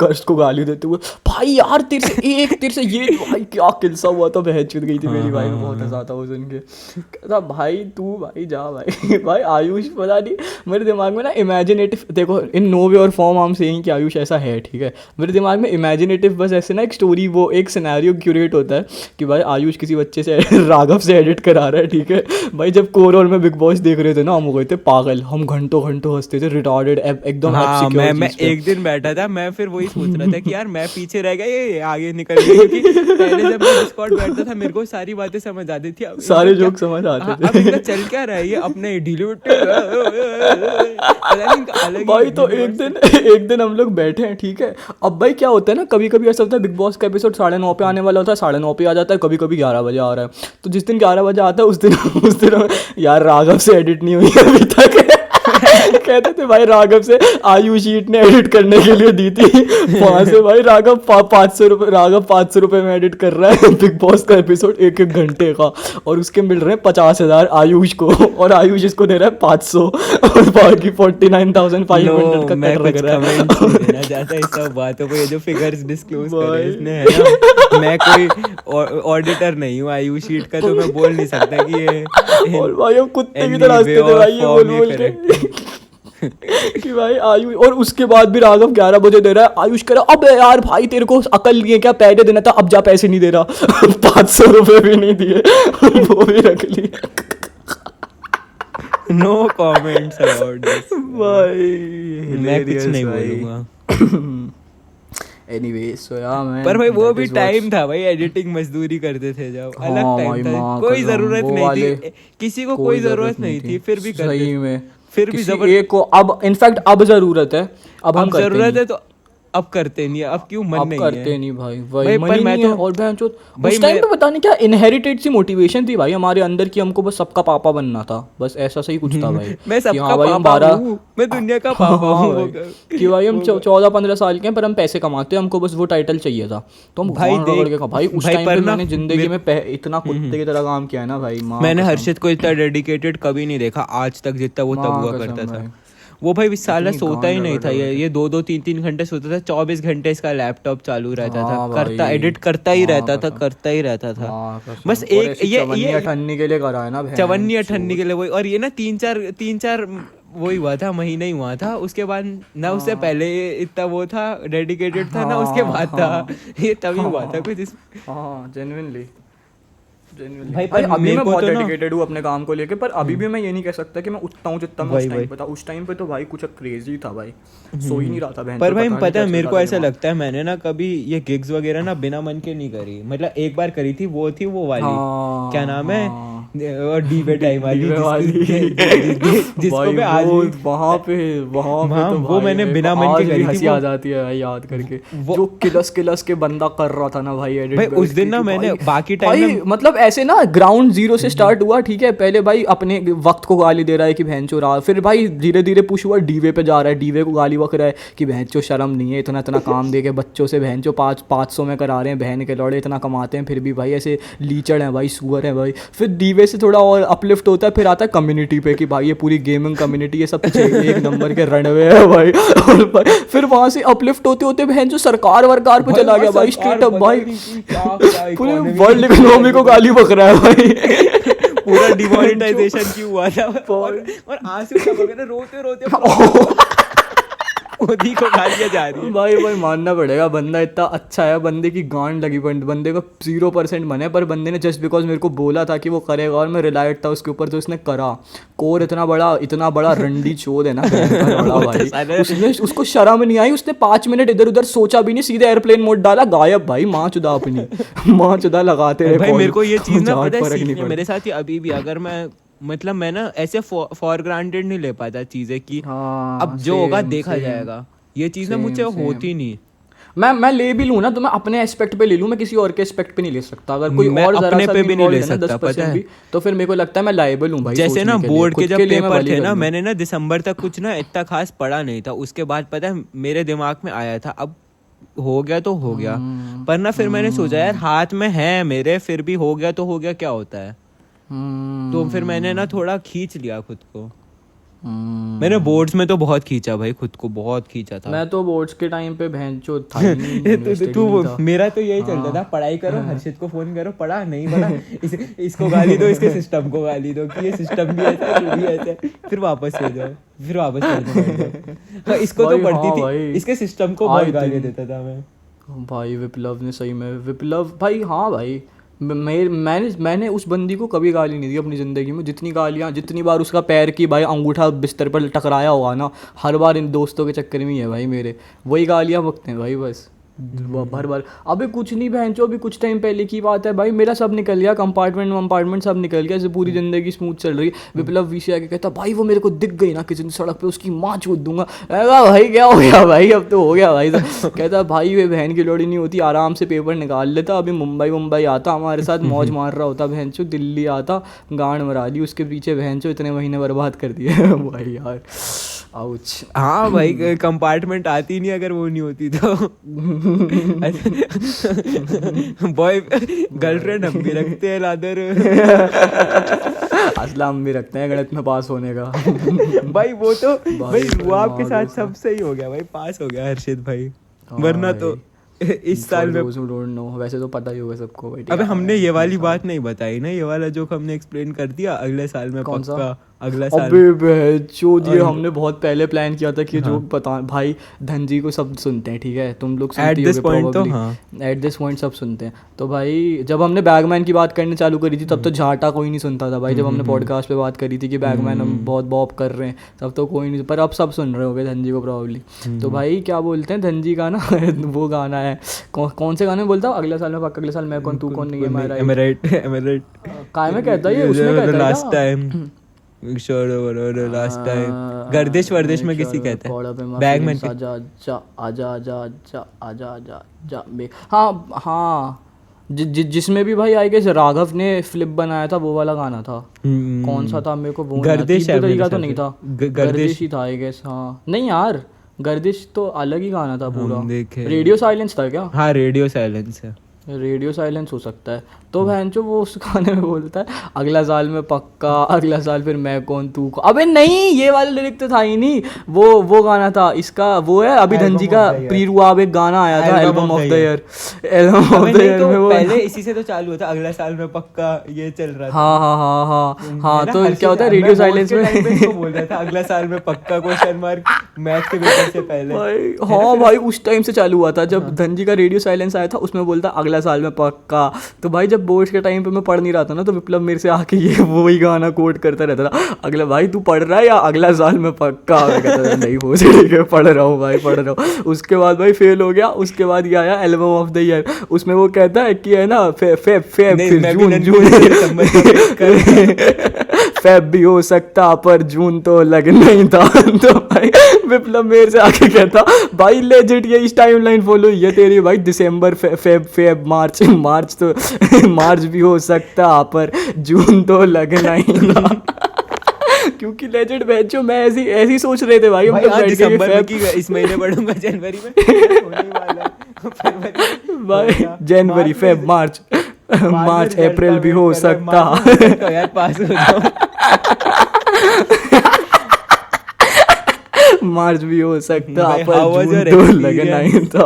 कर्ज को गाली देते हुए, भाई यार तेरे से ये भाई क्या किलसा हुआ था, बहस चुद गई थी मेरी भाई, में बहुत हंसा था वो सुन के। कहता भाई तू भाई जा भाई। भाई आयुष पता नहीं, मेरे दिमाग में ना इमेजिनेटिव, देखो इन नो वे और फॉर्म हम सेइंग कि आयुष ऐसा है, ठीक है, मेरे दिमाग में इमेजिनेटिव बस ऐसे ना एक स्टोरी, वो एक सिनेरियो क्यूरेट होता है कि भाई आयुष किसी बच्चे से राघव से एडिट करा रहा है, ठीक है भाई। जब कोरोल में बिग बॉस देख रहे थे ना, हम हो गए थे पागल, हम घंटों हंसते थे, रिटार्डेड एकदम। हाँ, मैं एक दिन बैठा था, मैं फिर वही सोच रहा था कि यार मैं पीछे रह गया, ये आगे निकल गया, क्योंकि पहले जब मैं डिस्कॉर्ड बैठता था मेरे को सारी बातें समझ आती थी, सारे जोक समझ आते थे। अब इनका चल क्या रहा है, ये अपने डिलीट भाई। तो एक दिन हम लोग बैठे हैं, ठीक है, अब भाई क्या होता है ना, कभी कभी ऐसा होता है बिग बॉस का एपिसोड 9:30 पे आने वाला होता है, 9:30 पे आ जाता है, कभी कभी 11 बजे आ रहा है। तो जिस दिन 11 बजे आता है उस दिन यार राघव से एडिट नहीं हुई अभी तक। कहते थे भाई राघव से आयु शीट ने एडिट करने के लिए दी थी, वहां से भाई राघव 500 रुपए में एडिट कर रहा है बिग बॉस का एपिसोड 1-1 घंटे का, और उसके मिल रहे हैं 50,000 आयुष को, और आयुष इसको दे रहा है 500, और बाकी 49,500 का कट लग रहा है। ज्यादा इस सब बातों को, ये जो फिगर्स डिस्क्लोज करे इसने, है ना, मैं कोई ऑडिटर नहीं हूँ आयु शीट का, तो मैं बोल नहीं सकता कि ये। और भाई हम कुत्ते की तरह हंसते थे भाई, ये बोल के कि भाई आयुष, और उसके बाद भी राघव 11 बजे दे रहा है, आयुष कह रहा अबे यार भाई तेरे को अकल नहीं है क्या, पहले देना था, अब जा पैसे नहीं दे रहा। 500 रुपए भी नहीं दिए, वो भी रख लिए। नो कमेंट्स अबाउट दिस भाई, मैं कुछ नहीं बोलूंगा। Anyway, so yeah, man, पर भाई वो that भी is टाइम what's- था भाई, एडिटिंग मजदूरी करते थे जब, हाँ अलग भाई, टाइम था, माँ कोई कसम, जरूरत वो नहीं वाले थी, किसी को कोई जरूरत नहीं थी, फिर भी करते सही थे। में, फिर भी किसी एक को अब इनफैक्ट अब जरूरत है, अब हम अब करते जरूरत नहीं। है तो अब करते नहीं है, अब क्यों मन अब नहीं करते है नहीं भाई, भाई, वही पर मन ही मैं नहीं है। तो- और बहनचोद भाई उस टाइम मैं- पे पता नहीं क्या इनहेरिटेड सी मोटिवेशन थी भाई हमारे अंदर की, हमको बस सबका पापा बनना था, बस ऐसा सही कुछ था भाई। मैं कि सबका हाँ भाई हम पापा 12 हूँ, मैं दुनिया का पापा हाँ हूँ। भाई, कि भाई हम 14-15 साल के हैं पर हम पैसे कमाते हैं, हमको बस वो टाइटल चाहिए था, तो हम भाई भाई देख, भाई उस भाई टाइम पर पे ना मैंने जिंदगी में इतना कुत्ते की तरह काम किया है ना भाई, माँ मैंने कसम। हर्षित को इतना डेडिकेटेड कभी नहीं देखा आज तक जितना वो तब माँ हुआ कसम करता भाई। था। वो भाई साला इतनी सोता ही गांड नहीं था, रगड़ ये 2-2 3-3 घंटे सोता था, 24 घंटे इसका लैपटॉप चालू रहता था, हाँ करता भाई, एडिट करता ही हाँ रहता था, कसम। करता ही रहता था। माँ कसम। बस और एक ऐसी ये चवन्नी अठन्नी के लिए करा है ना बहन, चवन्नी अठन्नी के लिए वही, और ये ना 3-4 वही हुआ था, महीना ही हुआ था, उसके बाद ना उससे पहले इतना वो था डेडिकेटेड था, ना उसके बाद था, ये तभी हुआ था कुछ हाँ जेन्युइनली भाई, भाई पर अभी मेरे मैं को बहुत तो ना- डेडिकेटेड हूँ अपने काम को लेके, पर अभी भी मैं ये नहीं कह सकता कि मैं उतना हूँ जितना मैं वही, उस टाइम वही। पे था। उस टाइम पे तो भाई कुछ क्रेजी था भाई, सो ही नहीं रहा था बहन। पर भाई पता है मेरे को ऐसा लगता है, मैंने ना कभी ये गिग्स वगैरह ना बिना मन के नहीं करी, मतलब एक बार करी थी, वो थी वो वाली, हाँ, क्या नाम है, और डीवे टाइम वाली डीवे वाली जिसको भाई मैं आज वो भी वहाँ पे हाँ, तो वो भाई मैंने मेरे बिना को मन के आज करी भी थी हंसी वो। आ जाती है भाई याद करके। वो- जो किलस के बंदा कर रहा था ना भाई एडिट भाई उस दिन ना मैंने बाकी टाइम भाई में मतलब ऐसे ना ग्राउंड जीरो से स्टार्ट हुआ, ठीक है, पहले भाई अपने वक्त को गाली दे रहा है कि बहन चो रहा, फिर भाई धीरे धीरे पुश हुआ डीवे पे जा रहा है, डीवे को गाली बक रहा है कि बहन चो शर्म नहीं है, इतना इतना काम दे के बच्चों से बहन चो 500 में करा रहे हैं, बहन के लौड़े इतना कमाते हैं फिर भी भाई ऐसे लीचड़ हैं भाई, सुअर हैं भाई। फिर डीवे से थोड़ा और अपलिफ्ट होता है, फिर आता है कम्युनिटी पे कि भाई ये पूरी गेमिंग कम्युनिटी ये सब कुछ एक नंबर के रनवे है भाई। और भाई फिर वहाँ से अपलिफ्ट होते होते बहन जो सरकार वरकार पे चला गया भाई, स्ट्रेट अप भाई पूरे वर्ल्ड इकोनॉमी को गाली बक रहा है भाई। पूरा डिमोनेटाइजेशन क्यों हुआ था और आंसू टपक रहे, रोते रोते मोदी को गालियां जा रही है। भाई मानना पड़ेगा बंदा इतना अच्छा है, बंदे की गांड लगी, बंदे को 0% बने, पर बंदे ने जस्ट बिकॉज मेरे को बोला था कि वो करेगा और मैं रिलायड था उसके ऊपर तो उसने करा। कोर इतना बड़ा रंडी चोद है ना बड़ा भाई, उसने उसको शर्म नहीं आई, उसने 5 मिनट इधर उधर सोचा भी नहीं, सीधे एयरप्लेन मोड डाला, गायब भाई, माँ चुदा अपनी माँ चुदा लगाते रहे भाई call। मेरे को ये चीज ना जाट पता है फर्क नहीं सीखने पड़ता। मेरे साथ ही अभी भी, अगर मैं मतलब मैं ना ऐसे फॉर ग्रांटेड नहीं ले पाता चीजें कि हाँ, अब जो होगा same, देखा same, जाएगा, ये चीज ना same, मुझसे same। होती नहीं। मैं ले भी लूँ ना तो मैं अपने एस्पेक्ट पे ले लूँ, मैं किसी और के एस्पेक्ट पे नहीं ले सकता। अगर कोई मैं और जरा अपने सा पे भी नहीं ले involved है ना, सकता, 10% पता है। भी, तो फिर मेरे को लगता है मैं लायबल हूँ भाई जैसे ना सोचने के लिए। बोर्ड के खुद जब लिए मैं पेपर भली थे कर ना, लूँ। मैंने ना दिसंबर तक कुछ ना इतना खास पढ़ा नहीं था, उसके बाद पता है मेरे दिमाग में आया था अब हो गया तो हो गया, पर ना फिर मैंने सोचा यार हाथ में है मेरे, फिर भी हो गया तो हो गया, क्या होता है। तो फिर मैंने ना थोड़ा खींच लिया खुद को। मैंने बोर्ड्स में तो बहुत खींचा भाई, खुद को बहुत खींचा था। मैं तो बोर्ड्स के टाइम पे भैंचो था ही नहीं, interested ही तू नहीं था। मेरा तो यही चलता था, पढ़ाई करो, हर्षित को फोन करो, पढ़ा नहीं पढ़ा, इसको गाली दो, इसके सिस्टम को गाली दो कि ये सिस्टम भी ऐसा है, तू भी ऐसा है, फिर वापस ले जाओ, फिर वापस पढ़ने हाँ, इसको तो भाई, पढ़ती हाँ थी, भाई। इसके सिस्टम को बहुत आए गालियां दिन। देता था मैं। भाई विप्लव ने सही में, विप्लव भाई, हाँ भाई, मैंने उस बंदी को कभी गाली नहीं दी अपनी ज़िंदगी में। जितनी बार उसका पैर की भाई अंगूठा बिस्तर पर टकराया होगा ना, हर बार इन दोस्तों के चक्कर में ही है भाई मेरे, वही गालियाँ बकते हैं भाई बस भर भर। अबे कुछ नहीं बहनचो, अभी कुछ टाइम पहले की बात है भाई, मेरा सब निकल गया, कंपार्टमेंट सब निकल गया, ऐसे पूरी ज़िंदगी स्मूथ चल रही है। विप्लव वीसी आके कहता भाई वो मेरे को दिख गई ना किसी दिन सड़क पे, उसकी माँ चूत दूंगा। भाई क्या हो गया भाई, अब तो हो गया भाई। कहता भाई वे बहन की लोड़ी नहीं होती, आराम से पेपर निकाल लेता, अभी मुंबई आता हमारे साथ मौज मार रहा होता, बहनचो दिल्ली आता, गांड मरा ली उसके पीछे, बहनचो इतने महीने बर्बाद कर दिए भाई यार, आउच। हाँ भाई कंपार्टमेंट आती नहीं अगर वो नहीं होती तो। बॉय गर्लफ्रेंड हम भी रखते हैं लादर। असला हम भी रखते हैं गणित में पास होने का। भाई वो तो भाई रुआब के माँ साथ दोस्त सब सही हो गया भाई, पास हो गया हर्षित भाई, वरना तो इस साल में डोंट नो, वैसे तो पता ही होगा सबको भाई। अबे हमने ये वाली बात नहीं बताई ना, ये वाला जोक हमने एक्सप्लेन कर दिया, अगले साल में कौन सा? पक्का अगला साल। अबे बहनचोद ये हमने बहुत पहले प्लान किया था कि जो पता भाई धनजी को सब सुनते हैं, ठीक है, तुम लोग सुनते At this point तो हाँ। एट दिस पॉइंट सब सुनते हैं। तो भाई जब हमने बैगमैन की बात करनी चालू करी थी तब तो झाटा कोई नहीं सुनता था भाई। जब हमने पॉडकास्ट पे बात करी थी कि बैगमैन हम बहुत बॉप कर रहे हैं तब तो कोई नहीं, पर अब सब सुन रहे होगे धनजी को प्रॉब्ली। तो भाई क्या बोलते हैं धनजी का ना वो गाना है, कौन से गाने में बोलता हूँ, अगले साल में पक्का, अगले साल मैं कौन तू कौन नहीं है मारा काय में कहता है ये, उसमें कहता है लास्ट टाइम लास्ट टाइम गर्दिश वर्दिश में किसी कहता है बैगमैन के आजा आजा आजा आजा आजा आजा आजा जा हाँ हाँ जिसमें भी भाई आई गेस राघव ने फ्लिप बनाया था, वो वाला गाना था, कौन सा था मेरे को वो गर्दिश है तरीका तो नहीं था, गर्दिश ही था आई गेस। हाँ नहीं यार गर्दिश तो अलग ही गाना था पूरा, रेडियो साइलेंस था क्या? हाँ रेडियो साइलेंस है, रेडियो साइलेंस हो सकता है। तो बहनचो वो उस गाने में बोलता है अगला साल में पक्का, अगला साल फिर मैं कौन तू कौन। अबे नहीं ये वाला लिरिक तो था ही नहीं, वो गाना था इसका, वो है अभी धनजी का प्री-रुआब एक गाना आया था album of the year, album of the year में वो पहले इसी से तो चालू होता अगला साल में पक्का, ये चल रहा था। हाँ हाँ हाँ हाँ हाँ। तो क्या होता है रेडियो साइलेंस में बोल रहा था अगला साल में पक्का क्वेश्चन मार्क मैथ के पेपर से पहले। हाँ भाई उस टाइम से चालू हुआ था जब धनजी का रेडियो साइलेंस आया था, उसमें बोलता अगला अगला साल में पक्का। तो भाई जब बोर्ड्स के टाइम पे मैं पढ़ नहीं रहा था ना, तो विप्लव मेरे से आके ये वही गाना कोट करता रहता था, अगला भाई तू पढ़ रहा है या अगला साल में पक्का। मैं कहता था नहीं वो ठीक है पढ़ रहा हूँ भाई पढ़ रहा हूँ। उसके बाद भाई फेल हो गया। उसके बाद ये आया एल्बम ऑफ द ईयर, उसमें वो कहता है कि है ना फेब फिर फेब भी हो सकता पर जून तो लग नहीं था। तो भाई विप्लव मेरे से आके कहता भाई लेजिट ये इस टाइमलाइन फॉलो हुई है तेरी भाई, दिसंबर फेब मार्च तो मार्च भी हो सकता पर जून तो लग नहीं था। क्योंकि लेजेंड बैच जो मैं ऐसी सोच रहे थे भाई, हम तो बैठ के दिसंबर फेब की इस महीने पढ़ूंगा, जनवरी में होने वाला है, फरवरी भाई जनवरी फेब मार्च अप्रैल भी हो सकता। तो यार पास हो जाओ। मार्च भी हो सकता भाई, पर how was जून your तो experience लगना ही था।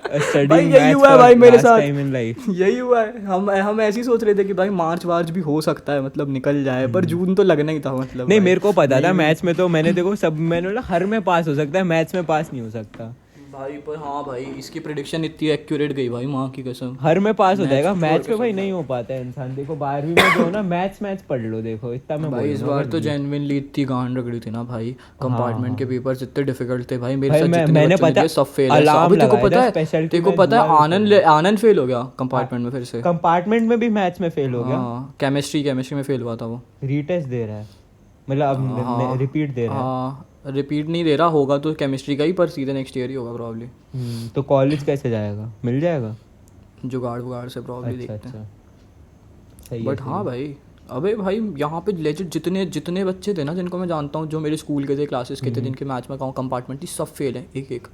भाई studying यही maths हुआ है for भाई मेरे last साथ, time in life? यही हुआ है। हम ऐसे ही सोच रहे थे कि भाई मार्च वार्च भी हो सकता है, मतलब निकल जाए, पर जून तो लगना ही था मतलब। नहीं भाई मेरे को पता था मैथ्स में, तो मैंने देखो सब मैंने बोला हर में पास हो सकता है, मैथ्स में पास नहीं हो सकता भाई, पर हाँ भाई इसकी प्रेडिक्शन इतनी एक्यूरेट गई भाई, माँ की कसम। हर में पास हो Maths जाएगा, में मैथ्स छोड़ में भाई के नहीं हो पाता है इंसान। देखो 12वीं में जो है ना मैथ्स पढ़ लो, देखो इतना मैं भाई इस बोलूंगा बार बस। तो जेन्युइनली इतनी गांड रगड़ी थी ना भाई, कंपार्टमेंट के पेपर्स इतने डिफिकल्ट थे भाई, मेरे भाई साथ जितने मैंने बच्चों ने पता दिए सब फेल है। अलार्म अभी तेको लगाया पता था है, specialty तेको में पता है दुआ आनंद फेल हो गया कंपार्टमेंट में फिर से। कंपार्टमेंट में भी मैथ्स में फेल हो गया, हाँ केमिस्ट्री में फेल हुआ था वो। रीटेस्ट दे रहा है, मतलब अब रिपीट दे रहा है। हाँ रिपीट नहीं दे रहा होगा तो केमिस्ट्री का ही, पर सीधे नेक्स्ट ईयर ही होगा प्रॉब्ली। तो कॉलेज कैसे जाएगा, मिल जाएगा? जुगाड़ वुगाड़ से प्रॉब्ली अच्छा देखते हैं। सही है, बट हाँ भाई, अबे भाई यहाँ पे लेजिट जितने बच्चे थे ना जिनको मैं जानता हूँ, जो मेरे स्कूल के थे, क्लासेस के थे, जिनके मैथ्स में कंपार्टमेंट थी, सब फेल है एक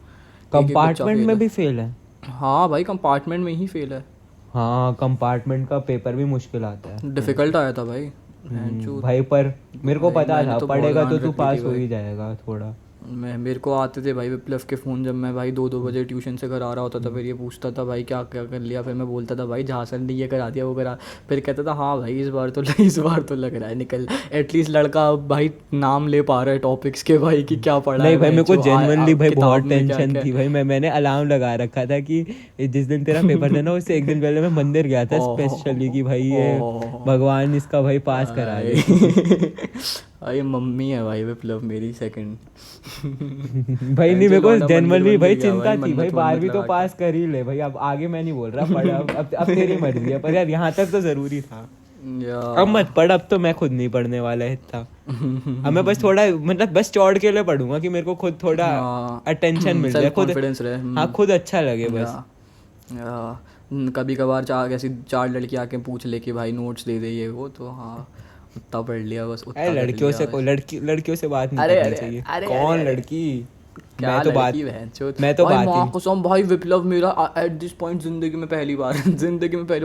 कंपार्टमेंट में भी फेल है? हाँ भाई कंपार्टमेंट में ही फेल है। हाँ कंपार्टमेंट का पेपर भी मुश्किल आता है डिफिकल्ट आया था भाई। भाई, पर मेरे को भाई, पता मैंने था तो बहुत पढ़ेगा तो गांड तू रख ली पास थी हो भाई। ही जाएगा थोड़ा। मेरे को आते थे भाई विप्लव के फ़ोन, जब मैं भाई 2-2 बजे ट्यूशन से घर आ रहा होता था, फिर ये पूछता था भाई क्या क्या कर लिया, फिर मैं बोलता था भाई जहाँ सर ने ये करा दिया वो करा, फिर कहता था हाँ भाई इस बार तो लग रहा है निकल, एटलीस्ट लड़का अब भाई नाम ले पा रहा है टॉपिक्स के भाई कि क्या पढ़ा नहीं है भाई, मेरे को जो जेन्युइनली भाई किताब बहुत में क्या टेंशन क्या थी भाई। मैंने अलार्म लगा रखा था कि जिस दिन तेरा पेपर था ना उससे एक दिन पहले मैं मंदिर गया था स्पेशली कि भाई ये भगवान इसका भाई पास करा दे। भाई मम्मी है भाई विप्लव मेरी सेकंड। भाई नहीं मेरे को लौंडा जनरली बन भाई गया चिंता भाई, थी भाई, मन्नत 12वीं तो लगा पास कर ही ले भाई, अब आगे मैं नहीं बोल रहा पढ़, अब तेरी मर्जी है, पर यार यहाँ तक तो जरूरी था। अब मत पढ़, अब तो मैं खुद नहीं पढ़ने वाला है इतना। अब मैं बस थोड़ा मतलब बस चौड़ के लिए पढ़ूंगा कि मेरे को खुद थोड़ा अटेंशन मिल जाए, खुद कॉन्फिडेंस रहे। हाँ खुद अच्छा लगे बस। कभी कभार ऐसी 4 लड़की आके पूछ ले कि भाई नोट्स दे दे ये वो, तो हाँ उतना पढ़ लिया बस, उतना कर लड़कियों लिया से बस। लड़कियों से बात नहीं अरे, करनी अरे, चाहिए। अरे, कौन अरे, लड़की? क्या मैं तो बात लड़की बहनचोद। मैं तो भाई बात माँ ही कसम भाई विप्लव मेरा एट दिस पॉइंट जिंदगी में पहली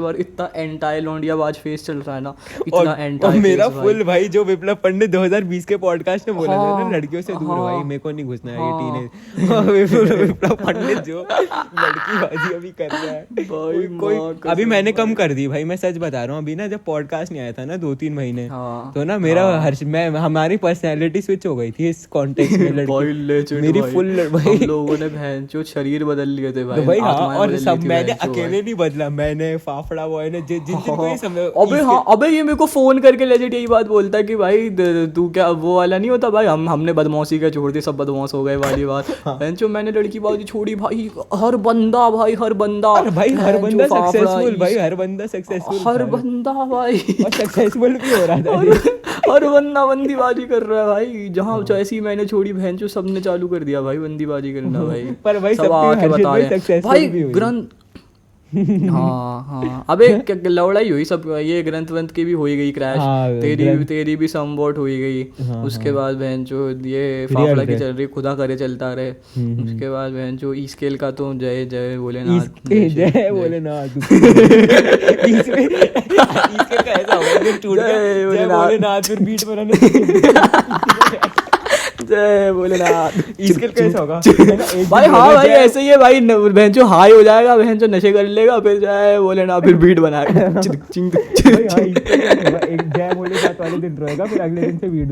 बार इतना एंटाई लौंडियाबाज फेस चल रहा है ना, इतना और एंटाई मेरा फुल भाई जो विप्लव पंडित 2020 के पॉडकास्ट में बोला था ना, हाँ, लड़कियों से दूर भाई, मेरे को नहीं घुसना है हाँ। ये टीनेज। विप्लव पंडित जो लड़की बाजी अभी कर रहा है भाई कोई माँ कसम अभी मैंने कम कर दी भाई, मैं सच बता रहा हूँ। अभी ना जब पॉडकास्ट नहीं आया था ना 2-3 महीने, हाँ, तो ना मेरा मैं हमारी पर्सनैलिटी स्विच हो गई थी इस कॉन्टेक्स्ट में। भाई लड़की legit मेरी भाई। फुल हम भाई लोगों ने बहनचोद शरीर बदल लिए थे भाई, तो भाई हाँ, आत्माएं और बदल सब ली थी मैंने बहनचोद अकेले भाई। नहीं बदला, मैंने फाफड़ा बॉय ने जिन जिन को ये समय अबे हाँ, अबे ये मेरे को फोन करके लेजिट यही बात बोलता है कि भाई तू क्या वो वाला नहीं होता भाई, हमने बदमाशी का छोड़ दी सब बदमाश हो गए वाली बात। जो मैंने लड़की बाजी छोड़ी भाई, हर बंदा भाई हर बंदा सक्सेसफुल भाई, हर बंदा सक्सेसफुल, हर बंदा भाई और सक्सेसफुल भी हो रहा था। हर बंदा बंदीबाजी कर रहा है भाई, जहाँ जैसी मैंने छोड़ी बहन जो सबने चालू कर दिया भाई बंदीबाजी करना भाई। पर भाई सब सबकी आके हर्षित बता भाई रहे हैं successful भाई भी हुई। ग्रंथ। हाँ अबे लौड़ाई हुई सब, ये ग्रंथ वंथ की भी हो ही गई क्रैश। हाँ, तेरी भी समवॉट हो ही गई। उसके बाद बहन जो ये फाफड़ा की चल रही, खुदा करे चलता रहे। उसके बाद बहन जो ई स्केल का तो जय जय भोलेनाथ, जय भोलेनाथ। इसके का ऐसा होगा कि टूट गया जय भोलेनाथ, फिर बीट बनाने जय भोलेनाथ। इसके कैसा होगा भाई हाँ भाई ऐसे ही है भाई, बहन जो हाई हो जाएगा, बहन जो नशे कर लेगा, फिर जय भोलेनाथ, फिर बीट बनाएगा। एक जय भोलेनाथ वाले दिन रोएगा, फिर अगले दिन से बीट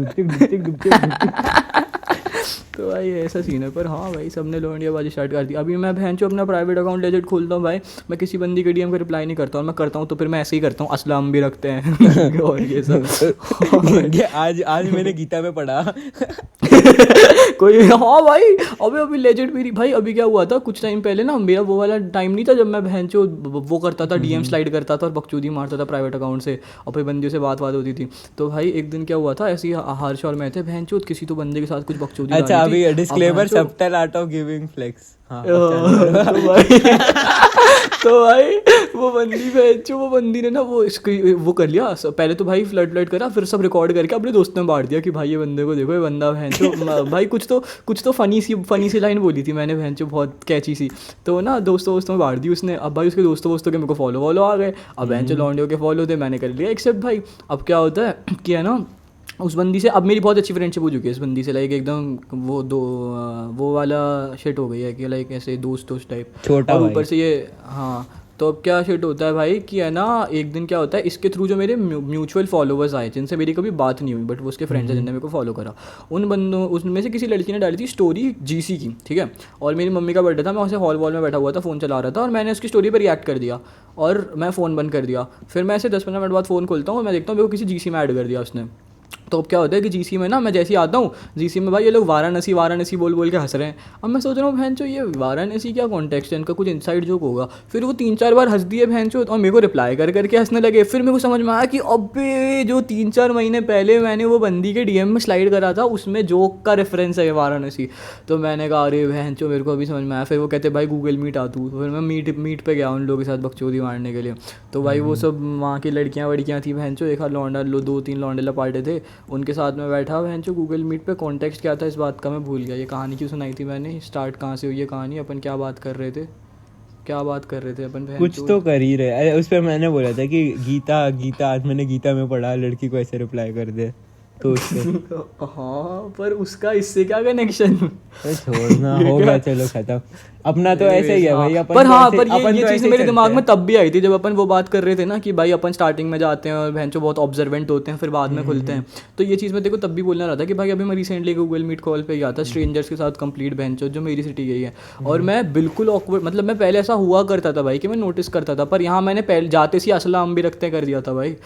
तो भाई ऐसा सीन है। पर हाँ भाई सबने लौंडियाबाजी स्टार्ट कर दी। अभी मैं भैंचो अपना प्राइवेट अकाउंट लेजिट खोलता हूँ भाई, मैं किसी बंदी के डीएम का रिप्लाई नहीं करता, और मैं करता हूँ तो फिर मैं ऐसे ही करता हूँ, असलम भी रखते हैं और ये सब। ये आज आज मैंने गीता में पढ़ा। कोई हाँ भाई, अभी लेजिट मेरी भाई, अभी क्या हुआ था कुछ टाइम पहले ना, मेरा वो वाला टाइम नहीं था जब मैं भैंचो वो करता था, डीएम स्लाइड करता था और बकचोदी मारता था प्राइवेट अकाउंट से, और फिर बंदियों से बात होती थी। तो भाई एक दिन क्या हुआ था, ऐसे ही हर्ष और मैं थे, भैंचो किसी तो बंदे के साथ कुछ बकचोदी अच्छा डाली थी। अभी अब डिस्क्लेमर, भैंचो- subtitle art of giving flex. हाँ तो भाई तो भाई वो बंदी ने ना वो इसकी वो कर लिया, पहले तो भाई फ्लड करा, फिर सब रिकॉर्ड करके अपने दोस्तों में बांट दिया कि भाई ये बंदे को देखो, ये बंदा भाई कुछ तो फनी सी लाइन बोली थी मैंने, बहुत कैची सी, तो ना दोस्तों में बांट दी उसने। अब भाई उसके दोस्तों के मेरे को फॉलो आ गए, अब लौंडियों के फॉलो थे, मैंने कर लिया एक्सेप्ट भाई। अब क्या होता है कि है ना, उस बंदी से अब मेरी बहुत अच्छी फ्रेंडशिप हो चुकी है इस बंदी से, लाइक एकदम वो वाला शिट हो गई है कि लाइक ऐसे दोस्त टाइप, छोटा और भाई। ऊपर से ये हाँ। तो अब क्या शिट होता है भाई कि है ना, एक दिन क्या होता है, इसके थ्रू जो मेरे म्यूचुअल फॉलोवर्स आए जिनसे मेरी कभी बात नहीं हुई, बट वो उसके फ्रेंड्स हैं जिनने मेरे को फॉलो करा, उन बंदों उसमें से किसी लड़की ने डाली थी स्टोरी जीसी की, ठीक है, और मेरी मम्मी का बर्थडे था, मैं वैसे हॉल में बैठा हुआ था, फ़ोन चला रहा था, और मैंने उसकी स्टोरी पर रिएक्ट कर दिया और मैं फ़ोन बंद कर दिया। फिर मैं ऐसे 10-15 मिनट बाद फ़ोन खोलता हूँ और मैं देखता हूँ मेरे को किसी जीसी में ऐड कर दिया उसने। तो अब क्या होता है कि जीसी में ना, मैं जैसे ही आता हूँ जीसी में भाई ये लोग वाराणसी बोल के हंस रहे हैं। अब मैं सोच रहा हूँ भैंचो ये वाराणसी क्या कॉन्टेक्स्ट है इनका, कुछ इनसाइड जोक होगा। फिर वो 3-4 बार हंस दिए भैंचो, और मेरे को रिप्लाई करके हंसने लगे। फिर मेरे को समझ में आया कि अबे जो 3-4 महीने पहले मैंने वो बंदी के डीएम में स्लाइड करा था, उसमें जोक का रेफरेंस है वाराणसी। तो मैंने कहा अरे भैंचो मेरे को अभी समझ में आया। फिर वो कहते भाई गूगल मीट आ तू, तो फिर मैं मीट पे गया उन लोगों के साथ बकचोदी मारने के लिए। तो भाई वो सब वहाँ की लड़कियाँ थी भैंचो, एक हाथ लौंडा 2-3 लौंडे लपाटे थे, उनके साथ में बैठा भैंचो गूगल मीट पे। कॉन्टेक्स्ट क्या था इस बात का मैं भूल गया, ये कहानी क्यों सुनाई थी मैंने, स्टार्ट कहाँ से हुई है कहानी, अपन क्या बात कर रहे थे अपन कुछ तो कर ही रहे। अरे उस पर मैंने बोला था कि गीता आज मैंने गीता में पढ़ा, लड़की को ऐसे रिप्लाई कर दे, तो उससे हाँ पर उसका इससे क्या कनेक्शन। तो छोड़ना हो गया, चलो खत्म। अपना तो ऐसे ही है भाई, अपन पर तो हाँ, ऐसे- पर अपन ये तो चीज़ ऐसे ही मेरे चलते दिमाग में हैं। तब भी आई थी जब अपन वो बात कर रहे थे ना कि भाई अपन स्टार्टिंग में जाते हैं और भैंचो बहुत ऑब्जर्वेंट होते हैं, फिर बाद में खुलते हैं। तो ये चीज़ मैं देखो तब भी बोलना रहा था कि भाई अभी मैं रिसेंटली गूगल मीट कॉल पे गया था स्ट्रेंजर्स के साथ, कंप्लीट भैंचो जो मेरी सिटी गई है, और मैं बिल्कुल ऑकवर्ड, मतलब मैं पहले ऐसा हुआ करता था भाई कि मैं नोटिस करता था, पर यहाँ मैंने पहले जाते सी असलाम भी रखते कर दिया था भाई।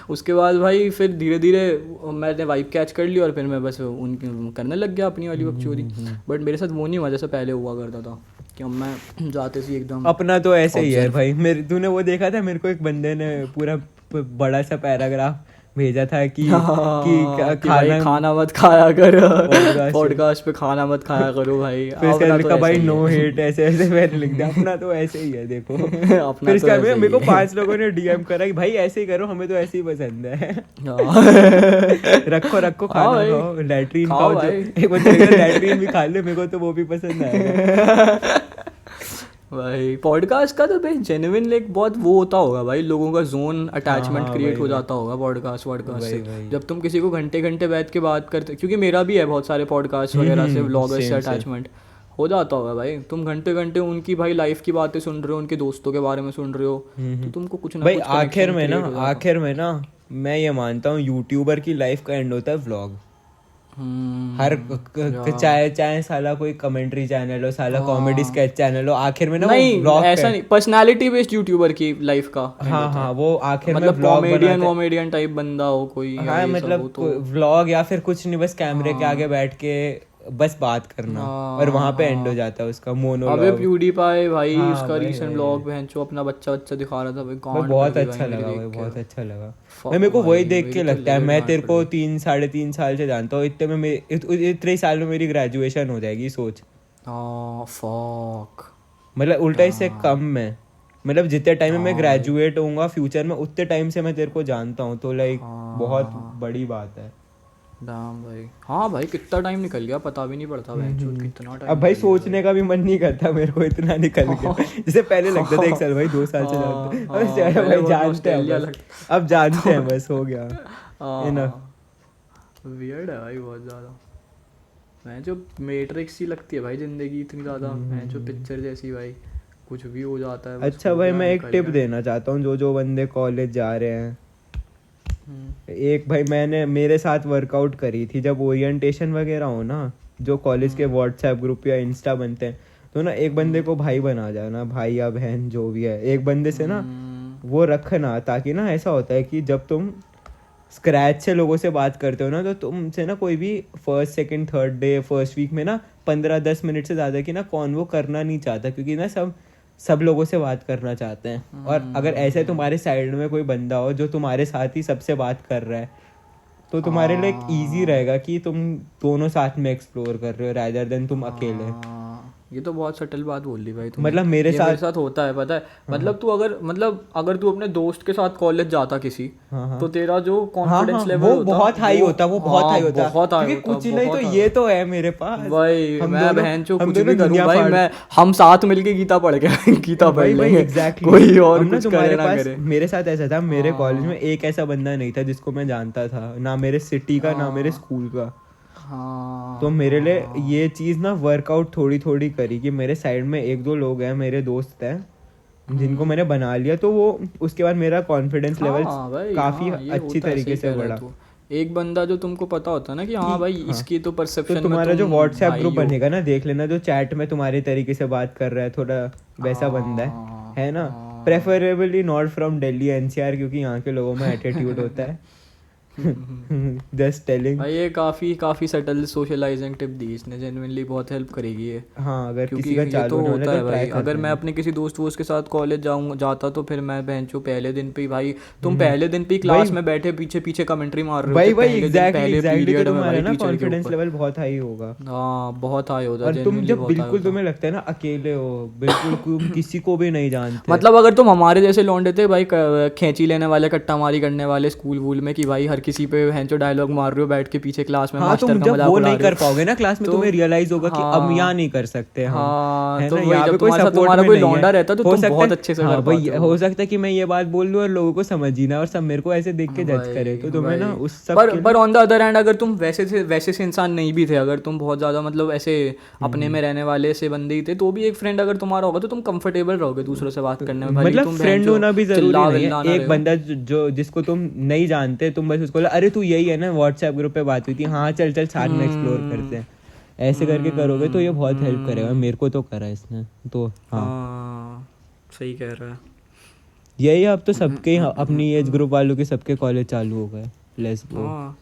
उसके बाद भाई फिर धीरे धीरे मैंने वाइब कैच कर ली, और फिर मैं बस उनकी करने लग गया अपनी वाली बकचोदी। बट मेरे साथ वो नहीं हुआ जैसे पहले हुआ करता था कि अब मैं जाते सी एकदम। अपना तो ऐसे ही है भाई। मेरे तूने वो देखा था, मेरे को एक बंदे ने पूरा बड़ा सा पैराग्राफ भेजा था कि कि भाई खाना मत खाया कर, पॉडकास्ट पे खाना मत खाया करो भाई। फिर इसका लिखा भाई नो हेट, ऐसे ऐसे मैंने लिख दिया। अपना तो ऐसे ही है देखो। फिर इसका मेरे को 5 लोगों ने डीएम करा कि भाई ऐसे ही करो, हमें तो ऐसे ही पसंद है। रखो खाना खाओ, लैट्रीन खाओ, लैट्रीन भी खा ले, मेरे को तो वो भी पसंद आएगा भाई। पॉडकास्ट का तो भाई जेन्युइन लाइक बहुत वो होता होगा भाई, लोगों का जोन अटैचमेंट क्रिएट हो जाता होगा पॉडकास्ट से। जब तुम किसी को घंटे बैठ के बात करते, क्योंकि मेरा भी है बहुत सारे पॉडकास्ट वगैरह से व्लॉगर्स से अटैचमेंट हो जाता होगा भाई। तुम घंटे उनकी भाई लाइफ की बातें सुन रहे हो, उनके दोस्तों के बारे में सुन रहे हो, तो तुमको कुछ ना कुछ आखिर में ना मैं ये मानता हूँ यूट्यूबर की लाइफ का एंड होता है व्लॉग। हर चाहे साला कोई कमेंट्री चैनल हो, साला कॉमेडी स्केच चैनल हो, आखिर में ना नहीं ऐसा नहीं, पर्सनालिटी बेस्ड यूट्यूबर की लाइफ का हाँ वो आखिर में मतलब कॉमेडियन टाइप बंदा हो कोई, हाँ मतलब व्लॉग या फिर कुछ नहीं, बस कैमरे के आगे बैठ के बस बात करना, और वहाँ पे एंड हो जाता है उसका मोनोलॉग। अबे प्यूडीपाई भाई उसका रीसेंट व्लॉग बहनचो अपना बच्चा दिखा रहा था भाई, बहुत अच्छा लगा भाई, बहुत अच्छा लगा। मेरे को वही देख के लगता है, मैं तेरे को 3-3.5 साल से जानता हूँ, इतने साल में मेरी ग्रेजुएशन हो जाएगी, सोच। मतलब उल्टा इससे कम में, मतलब जितने टाइम में मैं ग्रेजुएट होऊंगा फ्यूचर में, उतने टाइम से मैं तेरे को जानता हूँ, तो लाइक बहुत बड़ी बात है। दाम भाई, हाँ भाई कितना टाइम निकल गया पता भी नहीं पड़ता कितना टाइम। अब भाई सोचने का भी मन नहीं करता मेरे को, इतना निकल गया। जैसे पहले लगता था 1 साल, भाई 2 साल से जानते हैं, भाई जानते हैं, अब जानते हैं, बस हो गया। वियर्ड है भाई बहुत ज़्यादा। मैं जो मैट्रिक्स ही लगती है भाई जिंदगी इतनी ज़्यादा, मैं जो पिक्चर जैसी भाई, कुछ भी हो जाता है। अच्छा भाई मैं एक टिप देना चाहता हूँ जो बंदे कॉलेज जा रहे हैं, एक भाई मैंने मेरे साथ वर्कआउट करी थी जब ओरिएंटेशन वगैरह हो ना, जो कॉलेज के व्हाट्सएप ग्रुप या इंस्टा बनते हैं, तो ना एक बंदे को भाई बना जाना, भाई या बहन जो भी है, एक बंदे से ना वो रखना, ताकि ना ऐसा होता है कि जब तुम स्क्रैच से लोगों से बात करते हो ना, तो तुमसे ना कोई भी first second third day first week में ना 15-10 मिनट से ज़्यादा की ना कॉन्वो करना नहीं चाहता, क्योंकि ना सब लोगों से बात करना चाहते हैं। और अगर ऐसे तुम्हारे साइड में कोई बंदा हो जो तुम्हारे साथ ही सबसे बात कर रहा है, तो तुम्हारे लिए एक ईजी रहेगा कि तुम दोनों साथ में एक्सप्लोर कर रहे हो रादर देन तुम अकेले। ये तो बहुत सटल बात बोल दी भाई तुमने। मतलब मेरे साथ होता है, पता है। मतलब तू अगर तू अपने दोस्त के साथ कॉलेज जाता किसी, तो तेरा जो कॉन्फिडेंस लेवल वो बहुत हाई होता, वो बहुत हाई होता, क्योंकि कुछ नहीं तो ये तो है मेरे पास भाई, मैं बहन चो कुछ भी करूं भाई, मैं हम साथ मिलके गीता पढ़ लेंगे एग्जैक्टली, कोई और कुछ करे ना करे। मेरे साथ ऐसा था, मेरे कॉलेज में एक ऐसा बंदा नहीं था जिसको मैं जानता था, ना मेरे सिटी का ना मेरे स्कूल का। तो मेरे लिए ये चीज़ ना वर्कआउट थोड़ी थोड़ी करी कि मेरे साइड में एक दो लोग हैं, मेरे दोस्त हैं जिनको मैंने बना लिया, तो वो उसके बाद मेरा कॉन्फिडेंस लेवल काफ़ी अच्छी तरीके से बढ़ा। एक बंदा जो तुमको पता होता है ना कि हाँ भाई इसकी तो परसेप्शन तो तुम्हारा जो व्हाट्सएप ग्रुप बनेगा ना, देख लेना जो चैट में तुम्हारे तरीके से बात कर रहा है, थोड़ा वैसा बंदा है ना, preferably not from Delhi NCR, क्योंकि यहाँ के लोगों में एटीट्यूड होता है। जस्ट टेलिंग भाई, ये काफी सटल सोशलाइजिंग टिप दी इसने, जेन्युइनली बहुत हेल्प करेगी ये। हाँ, अगर किसी का चालू तो होता है भाई, अगर मैं अपने किसी दोस्त के साथ कॉलेज जाता तो फिर मैं बहनचो पहले दिन पे भाई, तुम पहले दिन पे क्लास में बैठे पीछे कमेंट्री मार रहे हो भाई एग्जैक्टली, तुम्हारा ना कॉन्फिडेंस लेवल बहुत हाई होगा। हाँ, बहुत हाई होता है। और तुम जब बिल्कुल तुम्हें लगता है ना अकेले हो, बिल्कुल तुम किसी को भी नहीं जानते, मतलब अगर तुम हमारे जैसे लौंडे थे भाई, खींची लेने वाले, कट्टा मारी करने वाले स्कूल वूल में, कि भाई हर किसी पे हैंचो डायलॉग मार रहे हो बैठ के पीछे क्लास में, मास्टर का मजाक उड़ा रहे हो, वो नहीं कर पाओगे ना क्लास में, तुम्हें रियलाइज होगा कि अब यहाँ नहीं कर सकते हम। हाँ, तो जब तुम्हारा कोई लौंडा रहता तो तुम बहुत अच्छे से कर पाते हो। हो सकता है कि मैं ये बात बोल दूं और लोगों को समझ ही ना, और सब मेरे को ऐसे देख के जज करे, तो तुम्हें ना उस सब पर ऑन द अदर हैंड, अगर तुम वैसे से इंसान नहीं भी थे, अगर तुम बहुत ज्यादा मतलब ऐसे अपने में रहने वाले से बंदे ही थे, तो भी एक फ्रेंड अगर तुम्हारा होगा तो तुम कंफर्टेबल रहोगे दूसरों से बात करने में। मतलब फ्रेंड होना भी जरूरी नहीं है, एक बंदा जो जिसको तुम नहीं जानते, तुम बस उसको अरे तू यही है ना, व्हाट्सएप ग्रुप पे बात हुई थी, हाँ चल साथ में एक्सप्लोर करते हैं, ऐसे करके करोगे तो ये बहुत हेल्प करेगा। मेरे को तो करा इसने, तो हाँ सही कह रहा है। यही अब तो सबके अपनी एज ग्रुप वालों के सबके कॉलेज चालू हो गए, लेट्स गो।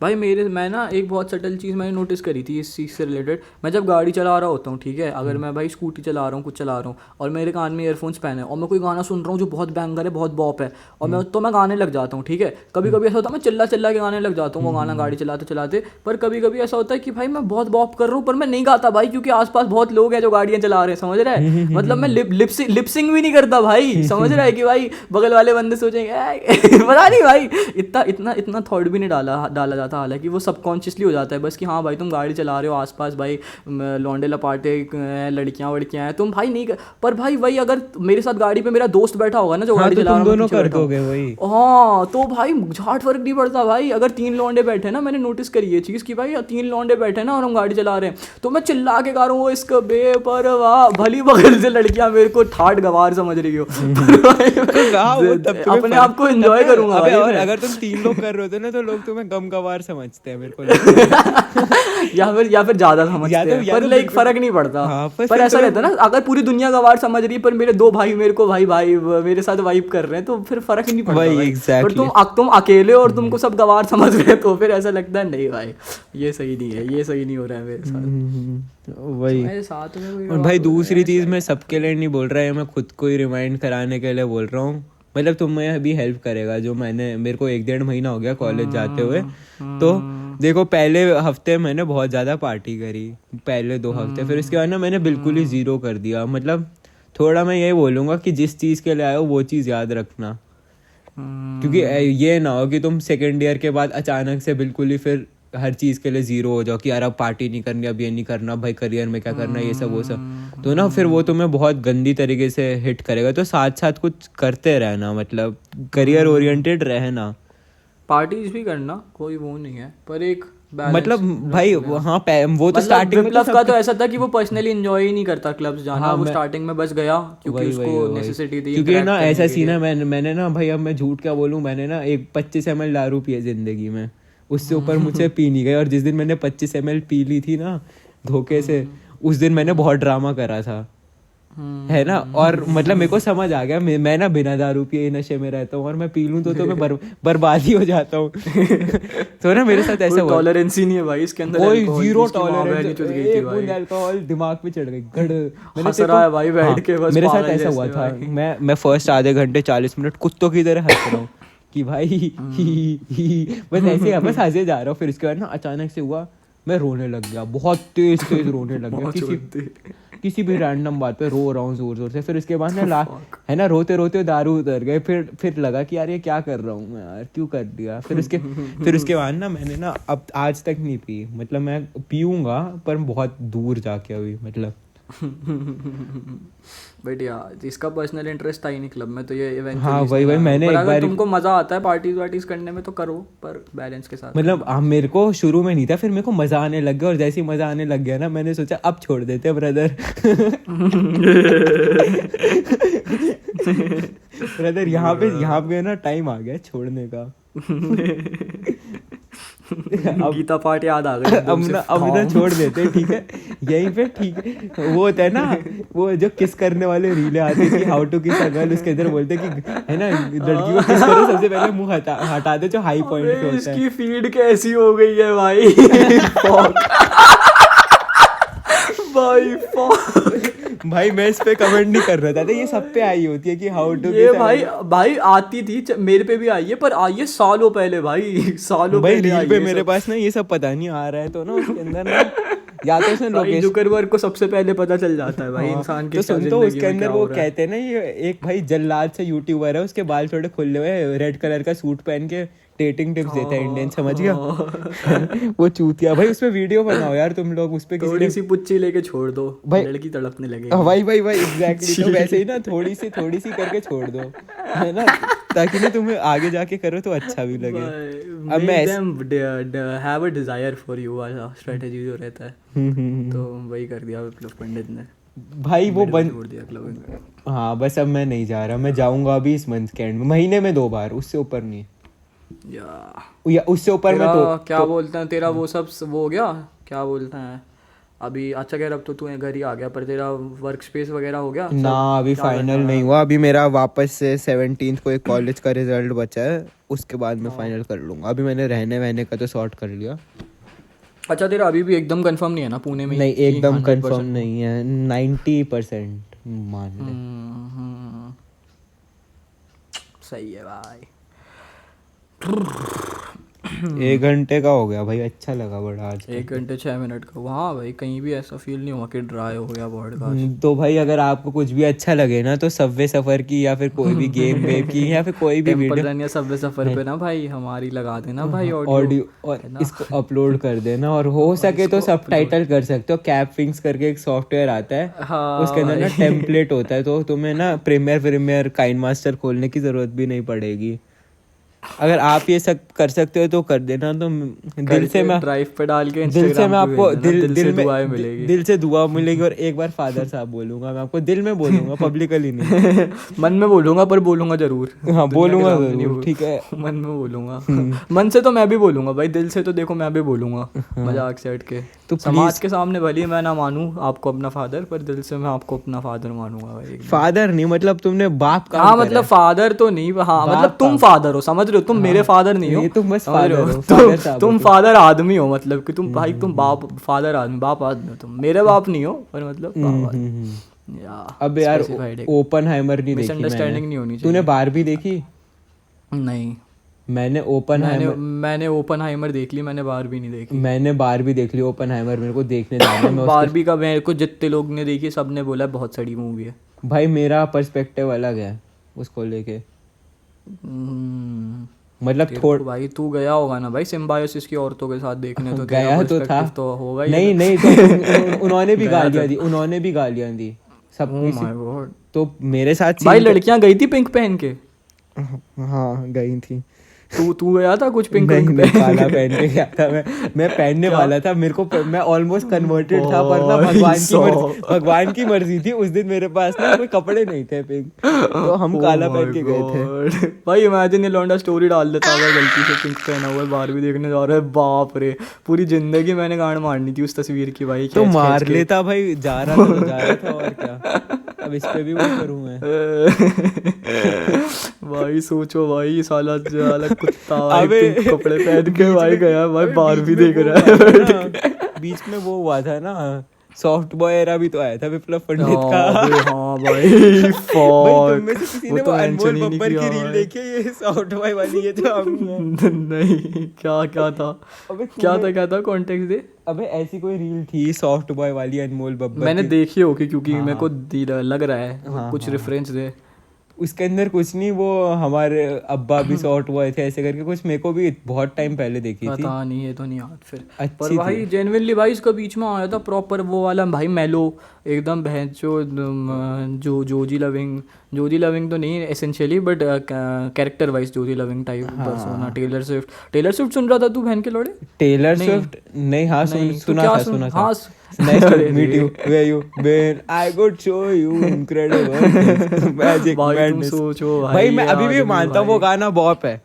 भाई मैं ना एक बहुत सटल चीज़ मैंने नोटिस करी थी इस चीज़ से रिलेटेड। मैं जब गाड़ी चला रहा होता हूँ, ठीक है, अगर मैं भाई स्कूटी चला रहा हूँ, कुछ चला रहा हूँ, और मेरे कान में ईयरफोन्स पहने और मैं कोई गाना सुन रहा हूँ जो बहुत बैंगर है, बहुत बॉप है, और मैं गाने लग जाता हूँ, ठीक है। कभी कभी ऐसा होता है मैं चिल्ला के गाने लग जाता हूँ वो गाना गाड़ी चलाते चलाते। पर कभी कभी ऐसा होता है कि भाई मैं बहुत बॉप कर रहा हूँ पर मैं नहीं गाता भाई, क्योंकि आसपास बहुत लोग हैं जो गाड़ियाँ चला रहे हैं, समझ रहा है। मतलब मैं लिपसिंग भी नहीं करता भाई, समझ रहा है, कि भाई बगल वाले बंदे सोचेंगे पता नहीं भाई, इतना थॉट भी नहीं डाला जाता, हालांकि वो सब कॉन्शियसली हो जाता है बस कि हाँ भाई तुम गाड़ी चला रहे हो, आसपास भाई लौंडे लपाटे लड़कियां वड़कियां हैं, तुम भाई नहीं पर भाई वही अगर मेरे साथ गाड़ी पे मेरा दोस्त बैठा होगा ना जो गाड़ी चला रहा है, हाँ तो भाई झाट फर्क नहीं पड़ता भाई। अगर 3 लौंडे बैठे ना, मैंने नोटिस करी ये चीज़ कि भाई 3 लौंडे बैठे ना और हम गाड़ी चला रहे हैं, तो मैं चिल्ला के गा रहा हूँ वो इसका बेपरवाह, भली बगल से लड़कियां मेरे को ठाट गवार समझ रही हो, अपने आप को एंजॉय करूंगा। और अगर तुम 3 लोग कर रहे होते ना तो लोग तुम्हें गम गवार समझते हैं, मेरे को या फिर ज्यादा समझते हैं, पर लाइक फर्क नहीं पड़ता। पर ऐसा रहता है ना, अगर पूरी दुनिया गवार समझ रही है पर मेरे 2 भाई मेरे को भाई मेरे साथ वाइब कर रहे हैं, तो फिर फर्क नहीं पड़ता। पर तुम अकेले और तुमको सब गवार समझ रहे हैं, तो फिर ऐसा लगता है नहीं भाई ये सही नहीं है, ये सही नहीं हो रहा है मेरे साथ। वही साथ में। और भाई दूसरी चीज मैं सबके लिए नहीं बोल रहा है, मैं खुद को ही रिमाइंड कराने के लिए बोल रहा हूँ, मतलब तुम्हें भी हेल्प करेगा। जो मेरे को 1-1.5 महीना हो गया कॉलेज जाते हुए, तो देखो पहले हफ्ते मैंने बहुत ज़्यादा पार्टी करी, पहले 2 हफ्ते, फिर उसके बाद ना मैंने बिल्कुल ही ज़ीरो कर दिया। मतलब थोड़ा मैं यही बोलूँगा कि जिस चीज़ के लिए आए हो वो चीज़ याद रखना, क्योंकि ये ना हो कि तुम सेकेंड ईयर के बाद अचानक से बिल्कुल ही फिर हर चीज़ के लिए ज़ीरो हो जाओ कि यार अब पार्टी नहीं करनी, अब ये नहीं करना, भाई करियर में क्या करना, ये सब वो सब, तो ना फिर वो तुम्हें बहुत गंदी तरीके से हिट करेगा। तो साथ साथ कुछ करते रहना, मतलब करियर ओरिएंटेड रहना, पार्टीज भी करना, कोई वो नहीं है, पर एक मतलब भाई हाँ वो तो स्टार्टिंग में विप्लव का तो ऐसा था कि वो पर्सनली एंजॉय ही नहीं करता क्लब्स जाना। हाँ, वो स्टार्टिंग में बस गया क्योंकि वही उसको वही नेसेसिटी थी क्योंकि interact ना करने ऐसा के सीन लिए। है, मैंने ना भाई अब मैं झूठ क्या बोलूँ, मैंने ना एक 25 ml दारू पी है जिंदगी में, उससे ऊपर मुझसे पी नहीं गई। और जिस दिन मैंने 25 ml पी ली थी ना धोखे से, उस दिन मैंने बहुत ड्रामा करा था, है ना। और मतलब मेरे को समझ आ गया, मैं ना बिना दारू पिए नशे में रहता हूँ, और मैं पी लूँ तो मैं बर्बाद ही हो जाता हूँ। तो ना मेरे साथ ऐसा हुआ, टॉलरेंस ही नहीं है भाई इसके अंदर, कोई अल्कोहल की। जीरो इसकी माँ बहन ही चुद गई टॉलरेंस, थी एक बूंद भाई। अल्कोहल दिमाग पे चढ़ गई गड़। मैंने हंस रहा है भाई बैठ के बस मेरे साथ पागल ऐसा हुआ जैसे था, भाई। मैं फर्स्ट आधे घंटे 40 मिनट कुत्तों की तरह हंस रहा हूँ कि भाई ही बस ऐसे ही बस हंसे जा रहा हूँ। फिर इसके बाद ना अचानक से हुआ, मैं रोने लग गया, बहुत तेज तेज रोने लग गया, किसी भी रैंडम बात पे रो रहा हूँ जोर जोर से। फिर उसके बाद ना है ना रोते रोते दारू उतर गए। फिर लगा कि यार ये क्या कर रहा हूँ मैं, यार क्यों कर दिया। फिर उसके बाद ना मैंने ना अब आज तक नहीं पी, मतलब मैं पीऊंगा पर बहुत दूर जाके अभी, मतलब बट यार इसका पर्सनल इंटरेस्ट था ही नहीं क्लब में, तो ये इवेंचुअली हाँ वही मैंने पर एक अगर बार तुमको मजा आता है पार्टीज वार्टीज करने में तो करो, पर बैलेंस के साथ मतलब मेरे को शुरू में नहीं था, फिर मेरे को मजा आने लग गया, और जैसे ही मजा आने लग गया ना मैंने सोचा अब छोड़ देते ब्रदर। ब्रदर यहाँ पे ना टाइम आ गया छोड़ने का। अब गीता पाठ याद आ गई एकदम से। अब ना छोड़ देते, ठीक है यहीं पे, ठीक है। वो होता है ना, वो जो किस करने वाले रीले आती थी, हाउ टू किस अ गर्ल, उसके अंदर बोलते कि है ना लड़की को किस करो सबसे पहले मुंह हटा दे जो हाई पॉइंट पे होता है। इसकी फीड कैसी हो गई है भाई। भाई भाई मैं इस पे कमेंट नहीं कर रहा था, तो ये सब पे आई होती है कि हाउ टू ये भाई आती थी, मेरे पे भी आई है, पर आई है सालों पहले भाई, सालों भाई पहले रील आई पे है मेरे सब। पास ना ये सब पता नहीं आ रहा है, तो ना उसके अंदर ना या तो उसने भाई लोकेशन, जुकरबर्ग को सबसे पहले पता चल जाता है भाई इंसान के तो क्या सुन तो जिंदगी उसके में अंदर क्या वो हो रहा है। कहते हैं ना, ये एक भाई जल्लाद से यूट्यूबर है, उसके बाल थोड़े खुले हुए, रेड कलर का सूट पहन के डेटिंग टिप्स देता है इंडियन, समझ गया। वो चूतिया भाई, उस पे वीडियो बनाओ यार तुम लोग, उस पे किसी थोड़ी ने सी पुच्ची लेके छोड़ दो भाई, लड़की तड़पने लगे। भाई एग्जैक्टली, तो वैसे ही ना थोड़ी सी करके छोड़ दो, है ना, ताकि ना तुम्हें आगे जाके करो तो अच्छा भी लगे। अब मैं have a desire for you वाला स्ट्रेटजी जो रहता है, तो वही कर दिया विप्लव पंडित ने भाई वो बंद छोड़ दिया क्लबिंग। हाँ बस अब मैं नहीं जा रहा, मैं जाऊंगा अभी इस मंथ के एंड में, महीने में 2 बार, उससे ऊपर नहीं, या उससे ऊपर मैं तेरा क्या बोलते हैं, तेरा वो सब वो हो गया, क्या बोलते हैं अभी। अच्छा कह, अब तो तू घर ही आ गया, पर तेरा वर्क स्पेस वगैरह हो गया ना, अभी फाइनल नहीं हुआ, अभी मेरा वापस से 17th को एक कॉलेज का रिजल्ट बचा है, उसके बाद मैं फाइनल कर लूंगा। अभी मैंने रहने वहने का तो सॉर्ट कर लिया। अच्छा तेरा अभी भी एकदम कंफर्म नहीं है ना पुणे में? नहीं एकदम कंफर्म नहीं है, 90% मान ले। सही है भाई। 1 घंटे का हो गया भाई, अच्छा लगा बड़ा आज। 1 घंटे 6 मिनट का। हाँ भाई कहीं भी ऐसा फील नहीं हुआ कि ड्राई हो गया पॉडकास्ट। तो भाई अगर आपको कुछ भी अच्छा लगे ना, तो सबवे सफर की या फिर कोई भी गेम वेम की या फिर कोई भी टेंपल वीडियो रन या सबवे सफर पे ना भाई हमारी लगा देना भाई ऑडियो, और इसको अपलोड कर देना, और हो सके तो सबटाइटल कर सकते हो। कैपविंग्स करके एक सॉफ्टवेयर आता है, उसके अंदर ना टेम्पलेट होता है, तो तुम्हें ना प्रीमियर काइंड मास्टर खोलने की जरूरत भी नहीं पड़ेगी। अगर आप ये सब कर सकते हो तो कर देना। तो दिल से मैं ड्राइव पे डाल के दिल से मैं आपको मिलेगी, दिल से दुआ मिलेगी। और एक बार फादर साहब बोलूंगा, मैं आपको दिल में बोलूंगा, पब्लिकली नहीं। मन में बोलूंगा, पर बोलूंगा जरूर। हाँ बोलूंगा जरूर, ठीक है। मन में बोलूंगा। मन से तो मैं भी बोलूंगा भाई, दिल से तो देखो मैं भी बोलूंगा मजाक से हट के। तो समाज के सामने भले मैं ना मानूं आपको अपना फादर, पर दिल से मैं आपको अपना फादर मानूंगा भाई। फादर नहीं, मतलब तुमने बाप का। हाँ मतलब फादर तो नहीं, हाँ मतलब तुम फादर हो, समझ रहे हो, तुम मेरे फादर नहीं हो, तुम बस फादर हो, तुम फादर आदमी हो, मतलब कि तुम भाई तुम बाप फादर आदमी, बाप आदमी हो तुम, मेरे बाप नहीं हो, पर मतलब अब यार ओपनहाइमर नहीं देखी, मिसअंडरस्टैंडिंग नहीं होनी चाहिए। तूने बारबी देखी? नहीं मैंने ओपनहाइमर देख ली, मैंने बारबी नहीं देखी। मैंने बारबी देख ली, ओपनहाइमर मेरे को देखने जाना है। बारबी का मेरे को जितने लोग ने देखी सब ने बोला बहुत सड़ी मूवी है भाई, मेरा पर्सपेक्टिव अलग है उसको लेके। मतलब थोड़ा भाई तू गया होगा ना भाई सिम्बायोसिस की औरतों के साथ देखने, तो गया तो था, तो होगा ही। नहीं तो उन्होंने भी गालियां दी सब। तो मेरे साथ भाई लड़कियां गई थी पिंक पहन के। हाँ गई थी, तू गया था कुछ पिंक नहीं, पिंक मैं पे? काला पहन के गया था। मैं पहनने वाला था, मेरे को मैं ऑलमोस्ट कन्वर्टेड था, पर ना भगवान की मर्जी थी। उस दिन मेरे पास ना कोई कपड़े नहीं थे पिंक, तो हम काला पहन के गए थे। भाई इमेजिन ये लौंडा स्टोरी डाल देता अगर गलती से पिंक पहना हुआ है, बारहवीं देखने जा रहा है, बाप रे पूरी जिंदगी मैंने गांड मारनी थी उस तस्वीर की भाई। तो खींच मार खींच के। लेता भाई, जा रहा था तो जा रहा था, और क्या। अब इस पे भी वही करूँ मैं। भाई सोचो भाई, साला साला कुत्ता भाई अबे पिंक कपड़े पहन के भाई गया भाई, अबे बारहवीं बीच में देख वो रहा हुआ था है। ना, बीच में वो हुआ था ना, सॉफ्ट बॉय एरा भी तो आया था विप्लव पंडित का। हाँ भाई भाई फक, तुम में से किसी वो ने तो वो मेंशन अनमोल ही नहीं बब्बर किया की रील भाई। देखी है? ये सॉफ्ट बॉय वाली, ये तो हम ही हैं। नहीं, क्या क्या था? अबे क्या था कॉन्टेक्स्ट दे। अबे ऐसी कोई रील थी सॉफ्ट बॉय वाली अनमोल बब्बर मैंने की। देखी होगी क्योंकि हाँ, मेरे को हाँ। लग रहा है हाँ, कुछ हाँ। रेफरेंस दे। उसके अंदर कुछ नहीं, वो हमारे अब्बा भी सॉफ्ट बॉय थे ऐसे करके कुछ, मेरे को भी बहुत टाइम पहले देखी थी। पता नहीं, ये तो नहीं याद फिर। पर अच्छी भाई थी। जेन्युइनली भाई इसका बीच में आया था प्रॉपर वो वाला भाई मेलो एकदम भैंचो, जो जोजी लविंग तो नहीं essentially but character wise Joji loving type persona. Taylor Swift सुन रहा था तू बहन के लोड़े? टेलर नहीं। स्विफ्ट नहीं, हाँ नहीं, तू सुना क्या था, सुन- सुना था। हाँ, नाइस अरे टू मीट रे। You, where you been, I could show you incredible magic भाई तुम मैडनेस। सोचो भाई, भाई मैं ये अभी भी आदमी मानता हूँ वो भाई। गाना बॉप है,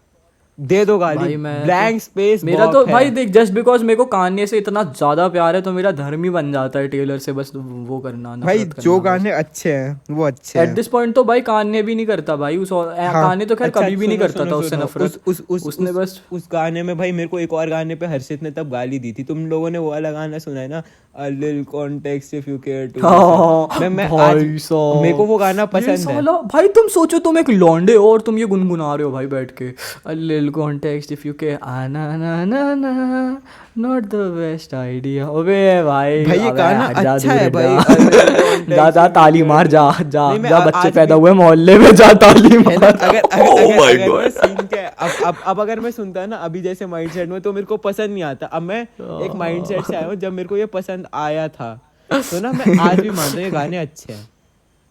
दे दो गाली, भाई मैं ब्लैंक स्पेस मेरा बॉप तो है। भाई देख, जस्ट बिकॉज मेरे को कान्ये से इतना ज्यादा प्यार है तो मेरा धर्म ही बन जाता है टेलर से बस वो करना, भाई नफरत जो करना बस। गाने अच्छे हैं वो अच्छे एट हैं। दिस पॉइंट तो भाई कान्ये भी नहीं करता भाई हाँ, कान्ये तो खैर अच्छा, कभी भी नहीं सुनो, करता सुनो, था उससे सुनो, नफरत। उसने बस उस गाने में भाई मेरे को एक और गाने पे हर्षित ने तब गाली दी थी। तुम लोगों ने वो वाला गाना सुना है ना, A little context if you care to listen। मैं आज भाई साहब, मेरे को वो गाना ये पसंद है। साला भाई तुम सोचो तुम एक लौंडे हो और तुम ये गुनगुना रहे हो भाई बैठ के, A little context if you care, ना ना ना ना not the best idea। अबे भाई भाई ये अबे गाना हट जा, अच्छा दूर है हट भाई। जा। A little context जा जा if you ताली care मार, to जा listen। जा नहीं, मैं जा, बच्चे आज पैदा भी- हुए मोहल्ले में, जा ताली है मार। ना, अगर अगर Oh अगर, my अगर मैं God। सीन क्या है, अब अगर मैं सुनता है ना अभी जैसे माइंडसेट में, तो मेरे को पसंद नहीं आता। अब मैं एक माइंडसेट से आया हूँ जब मेरे को ये पसंद आया था, तो ना मैं आज भी मानता हूँ ये गाने अच्छे हैं।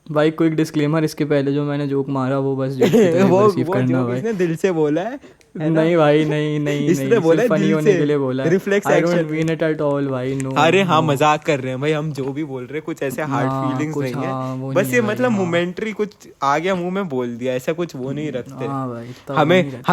भाई क्विक डिस्क्लेमर, इसके पहले जो मैंने जोक मारा वो बस जोक की तरह वो परसीव वो करना जो भाई। इसने दिल से बोला है ना? नहीं भाई, नहीं नहीं इसने नहीं, बोला है सिर्फ फनी दिल होने से, के लिए बोला है। Reflex I don't action. Mean it at all भाई, नो। अरे हाँ, मजाक कर रहे हैं भाई, हम जो भी बोल रहे हैं कुछ ऐसे हार्ड हाँ, फीलिंग्स कुछ नहीं हाँ, है, वो बस नहीं ये है भाई, मतलब हाँ। मोमेंट्री कुछ आ गया मुंह में बोल दिया, ऐसा कुछ वो नहीं रखते। हाँ भाई, इतना वो नहीं हमें रहता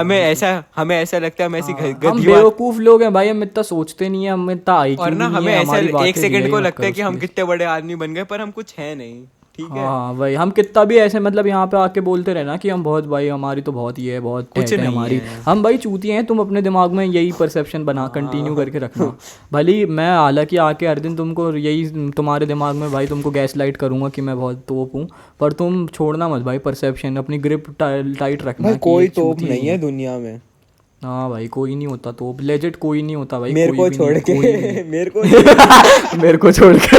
हमें भाई। ऐसा लगता है हम ऐसी हाँ, हम गधी बात, बेवकूफ लोग हैं भाई, हम इतना सोचते नहीं है, हम इतना और आईक्यू ना भी नहीं हमें है, ऐसा हमारी एक बातें सेकंड relay को मत लगता है करो कि हम please। कितने बड़े आदमी बन गए, पर हम कुछ है नहीं, ठीक है। हाँ भाई, हम कितना भी ऐसे मतलब यहाँ पे आके बोलते रहे ना कि हम बहुत भाई, हमारी तो बहुत ये है, बहुत कुछ ठेठ है नहीं हमारी, है। हम भाई चूतिए हैं। तुम अपने दिमाग में यही परसेप्शन बना कंटिन्यू करके रखना। भले मैं हालांकि आके हर दिन तुमको यही तुम्हारे दिमाग में भाई तुमको गैस लाइट करूंगा कि मैं बहुत तोप हूँ, पर तुम छोड़ना मत भाई परसेप्शन, अपनी ग्रिप टाइट रखना भाई कि कोई ये तोप चूतिए नहीं ही है हैं। दुनिया में, हाँ भाई, कोई नहीं होता तो लेजिट कोई नहीं होता भाई, मेरे कोई को भी छोड़ नहीं, के कोई भी नहीं। मेरे को मेरे को छोड़ के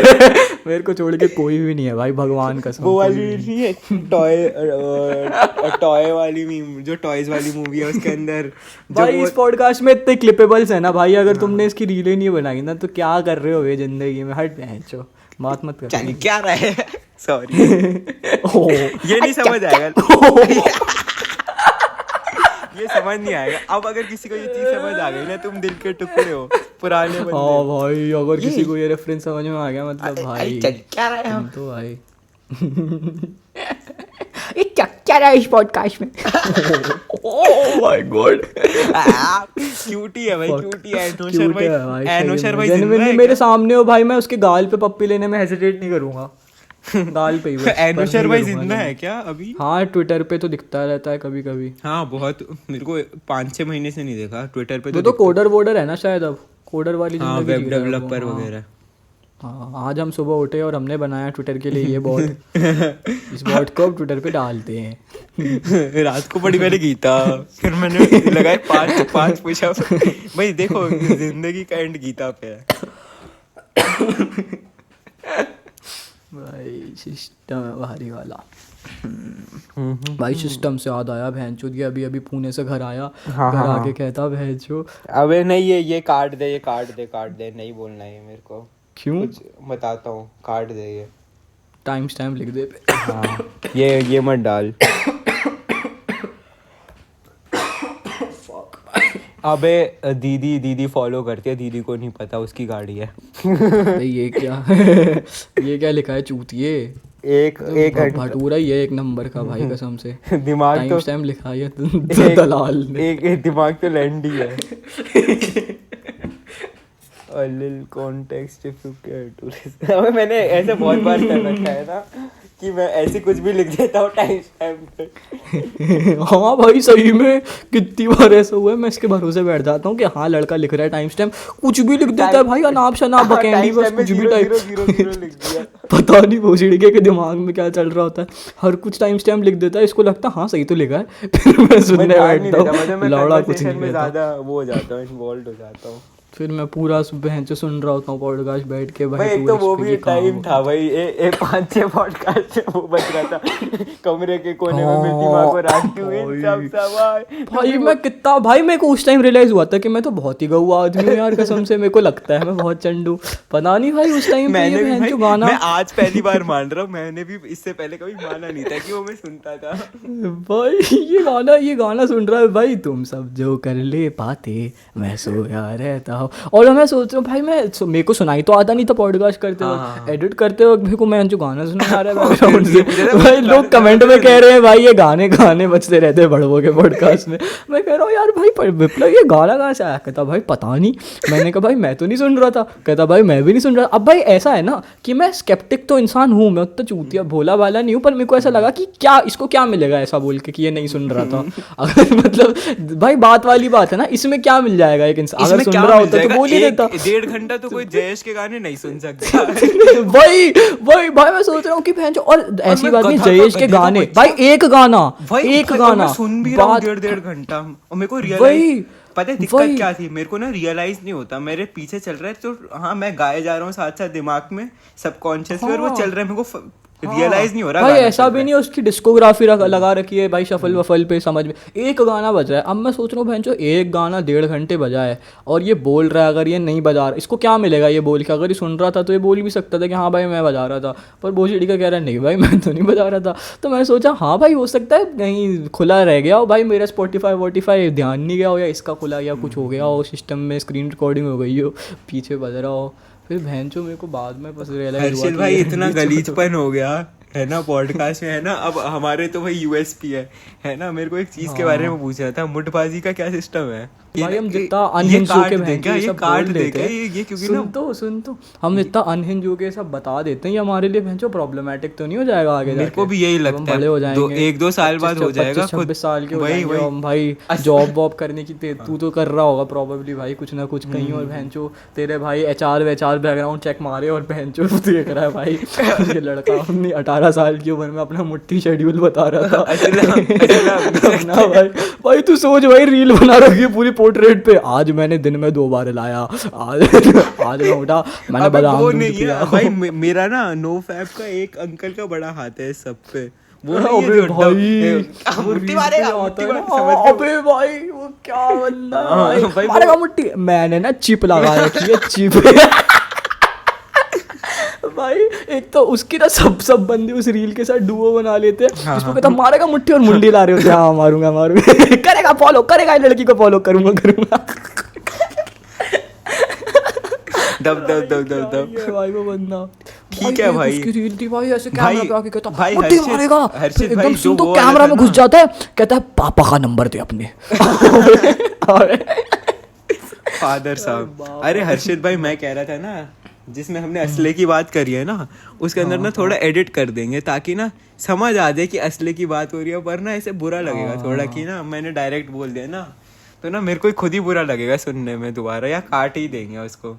मेरे को छोड़ के कोई भी नहीं है भाई, भगवान कसम। वो कोई वाली भी नहीं। नहीं है टॉय वाली जो टॉयज वाली मूवी है उसके अंदर भाई इस पॉडकास्ट में इतने क्लिपेबल्स है ना भाई, अगर तुमने इसकी रीलें नहीं बनाई ना तो क्या कर रहे हो ये जिंदगी में, हट चो बात मत कर। चल क्या रहा है, सॉरी ये नहीं समझ आएगा, ये समझ नहीं आएगा। अब अगर किसी को ये चीज समझ आ गई ना, तुम दिल के टुकड़े हो पुराने हाँ बंदे। भाई, अगर किसी को ये रेफरेंस समझ में आ गया मतलब भाई, चल क्या रहा है तुम तो भाई ये क्या रहा है इस पॉडकास्ट में। ओह माय गॉड, क्यूटी है भाई, क्यूटी है एनोशर भाई, एनोशर भाई जिंदा जेन्युइनली है मेरे क्या? सामने हो भाई, मैं उसके गाल पे पप्पी लेने में हेजिटेट नहीं करूंगा। गाल पे ही बस, एनोशर पर भाई नहीं करूंगा जिंदा नहीं। है क्या अभी? हाँ, ट्विटर पे तो दिखता रहता है कभी कभी। हाँ बहुत, मेरे को 5-6 महीने से नहीं देखा ट्विटर पे। वो तो कोडर वोडर है ना शायद, अब कोडर वाली हाँ, जिंदगी वेब जी रहा है वो, डेवलपर हाँ। वगैरह। हाँ, आज हम सुबह उठे और हमने बनाया ट्विटर के लिए ये बॉट। इस बॉट को अब ट्विटर पे डालते हैं। रात को पड़ी मैंने गीता, फिर मैंने लगाए 5 पुशअप। भाई देखो, जिंदगी का एंड गीता पे है। भाई सिस्टम है भारी वाला। भाई सिस्टम से याद आया, भैंचोद ये अभी अभी पुणे से घर आया, हाँ, घर हाँ, आके हाँ। कहता भैंचो। अबे नहीं, ये काट दे, नहीं बोलना है मेरे को। क्यों? कुछ बताता हूँ, काट दे ये। टाइम स्टैम्प लिख दे पे। हाँ, ये मत डाल। अबे दीदी फॉलो करती है, दीदी को नहीं पता उसकी गाड़ी है। भाई ये क्या ये क्या लिखा है चूतिए? एक घंटा भटूरा ही है एक नंबर का भाई कसम से। दिमाग टाइम तो स्टैम्प लिखा है दलाल ने। एक दिमाग तो लैंडी है। A little context if you care to listen। अबे मैंने ऐसे बहुत बार कर रखा है ना कि मैं ऐसे कुछ भी लिख देता हूँ टाइम स्टैम्प पे। हाँ भाई सही में कितनी बार ऐसा हुआ है, मैं इसके भरोसे बैठ जाता हूँ कि हाँ लड़का लिख रहा है टाइम स्टैम्प, कुछ भी लिख देता है भाई, अनाप शनाप बकेंडी बस कुछ भी टाइप। लिख दिया। पता नहीं भोसड़ी के दिमाग में क्या चल रहा होता है, हर कुछ टाइम स्टैम्प लिख देता है, इसको लगता है हाँ सही तो लिखा है। फिर मैं सुनने बैठता हूँ, लौड़ा कुछ नहीं कहता, ज्यादा वो हो जाता हूँ, इन्वॉल्व हो जाता हूँ। फिर मैं पूरा बहन से सुन रहा होता हूँ पॉडकास्ट बैठ के। भाई एक तो वो भी टाइम था भाई, 5-6 पॉडकास्ट वो बच रहा था कमरे के कोने में मिट्टी माँ को राखी हुई सब भाई मैं कितना भाई, मेरे को उस टाइम रियलाइज हुआ था कि मैं तो बहुत ही गौआ आदमी हूँ यार कसम से, मेरे को लगता है मैं बहुत चंडू, पता नहीं भाई उस टाइम मैंने भी भाई, गाना मैं आज पहली बार मान रहा हूँ, मैंने भी इससे पहले कभी माना नहीं था कि वो मैं सुनता था। भाई ये गाना सुन रहा है भाई, तुम सब जो कर ले पाते मैं सोया रहता हूँ। और मैं सोच रहा हूँ भाई मेरे को सुनाई तो आता नहीं था पॉडकास्ट करते वक्त, एडिट करते वक्त मेरे को मैं जो गाना सुना आ रहा है बैकग्राउंड से, भाई लोग कमेंट में कह रहे हैं भाई ये गाने बजते रहते हैं बड़वों के पॉडकास्ट में। मैं कह रहा हूँ यार भाई विप्लव ये गाना कहाँ से आया? कहता भाई पता नहीं। मैंने कहा भाई मैं तो नहीं सुन रहा था। कहता भाई मैं भी नहीं सुन रहा। अब भाई ऐसा है ना कि मैं स्केप्टिक तो इंसान हूँ, मैं उतना चूतिया भोला वाला नहीं हूँ, पर मेरे को ऐसा लगा कि क्या इसको क्या मिलेगा ऐसा बोल के कि ये नहीं सुन रहा था। अगर मतलब भाई बात वाली बात है ना, इसमें क्या मिल जाएगा एक इंसान अगर सुन रहा होता तो बोल ही देता। 1.5 घंटा तो कोई जयेश के गाने नहीं सुन सकता। वही भाई मैं सोच रहा हूँ कि बहन और ऐसी बात नहीं, जयेश के गाने भाई एक गाना सुन भी रहा हूँ 1.5 घंटा, और मेरे को रियलाइज पता है दिक्कत क्या थी, मेरे को ना रियलाइज नहीं होता मेरे पीछे चल रहा है तो हाँ मैं गाए जा रहा हूँ साथ साथ दिमाग में सबकॉन्शियसली, और वो चल रहा है मेरे को रियलाइज नहीं हो रहा भाई। ऐसा भी नहीं उसकी डिस्कोग्राफी लगा रखी है भाई शफल वफल पे, समझ में एक गाना बज रहा है। अब मैं सोच रहा हूँ बहन एक गाना 1.5 घंटे बजा है और ये बोल रहा है, अगर ये नहीं बजा रहा इसको क्या मिलेगा ये बोल के? अगर ये सुन रहा था तो ये बोल भी सकता था कि हाँ भाई मैं बजा रहा था, पर भोसड़ी का कह रहा है नहीं भाई मैं तो नहीं बजा रहा था। तो मैंने सोचा हाँ भाई हो सकता है कहीं खुला रह गया हो भाई, मेरा स्पॉटिफाई ध्यान नहीं गया हो, या इसका खुला या कुछ हो गया हो सिस्टम में, स्क्रीन रिकॉर्डिंग हो गई हो, पीछे बज रहा हो। फिर बहनचो मेरे को बाद में बस रियलाइज हुआ भाई इतना गलीजपन हो गया है ना पॉडकास्ट में, है ना। अब हमारे तो भाई यूएसपी है ना। मेरे को एक चीज के बारे में पूछना था, मुठबाजी का क्या सिस्टम है भाई? हम जितना अनहिंज होके ये काट देंगे ये क्योंकि ना सुन तो हम जितना अनहिंज होके सब बता देते हैं, ये हमारे लिए भैंचो प्रॉब्लमेटिक तो नहीं हो जाएगा आगे? मेरे को भी यही लगता है, बड़े हो जाएंगे 1-2 साल बाद हो जाएगा, 26 साल के हो जाएंगे हम भाई। जॉब वॉब करने की तू तो कर रहा होगा प्रॉबेबली भाई कुछ ना कुछ कहीं, और भैंचो तेरे भाई एचआर बैकग्राउंड चेक मारे और भैंचो देख रहा है भाई ये लड़का अपनी 18 साल की उम्र में अपना मुट्ठी शेड्यूल बता रहा था ना भाई तू सोच भाई रील बना रखी है पूरी पोर्ट्रेट पे, आज मैंने दिन में 2 बार लाया, आज मैं उठा मैंने बादाम दूध पिया। भाई मेरा ना नो फैब का एक अंकल का बड़ा हाथ है सब पे, वो अबे भाई मुट्ठी मारेगा अबे भाई वो क्या बंदा भाई मारेगा मुट्ठी। मैंने ना चिप लगा रखी है चिप भाई। एक तो उसकी ना सब बंदे उस रील के साथ डुओ बना लेते हैं, जिसको कहता मारेगा मुट्ठी और मुंडी ला रहे होते हैं, हाँ मारूंगा करेगा फॉलो करेगा, लड़की को फॉलो करूंगा दब भाई वो बंदा ठीक है भाई। उसकी रील थी भाई ऐसे कैमरा पे आके कहता भाई मुट्ठी मारेगा, हर्षित एकदम भाई सुन तो कैमरा में घुस जाता है, कहता है पापा का नंबर दे अपने फादर साहब। अरे हर्षित भाई मैं कह रहा था ना जिसमें हमने असले की बात करी है ना, उसके अंदर ना थोड़ा एडिट कर देंगे ताकि ना समझ आ जाए कि असले की बात हो रही है, वरना ऐसे बुरा लगेगा थोड़ा कि ना मैंने डायरेक्ट बोल दिया ना, तो ना मेरे को खुद ही बुरा लगेगा सुनने में दोबारा, या काट ही देंगे उसको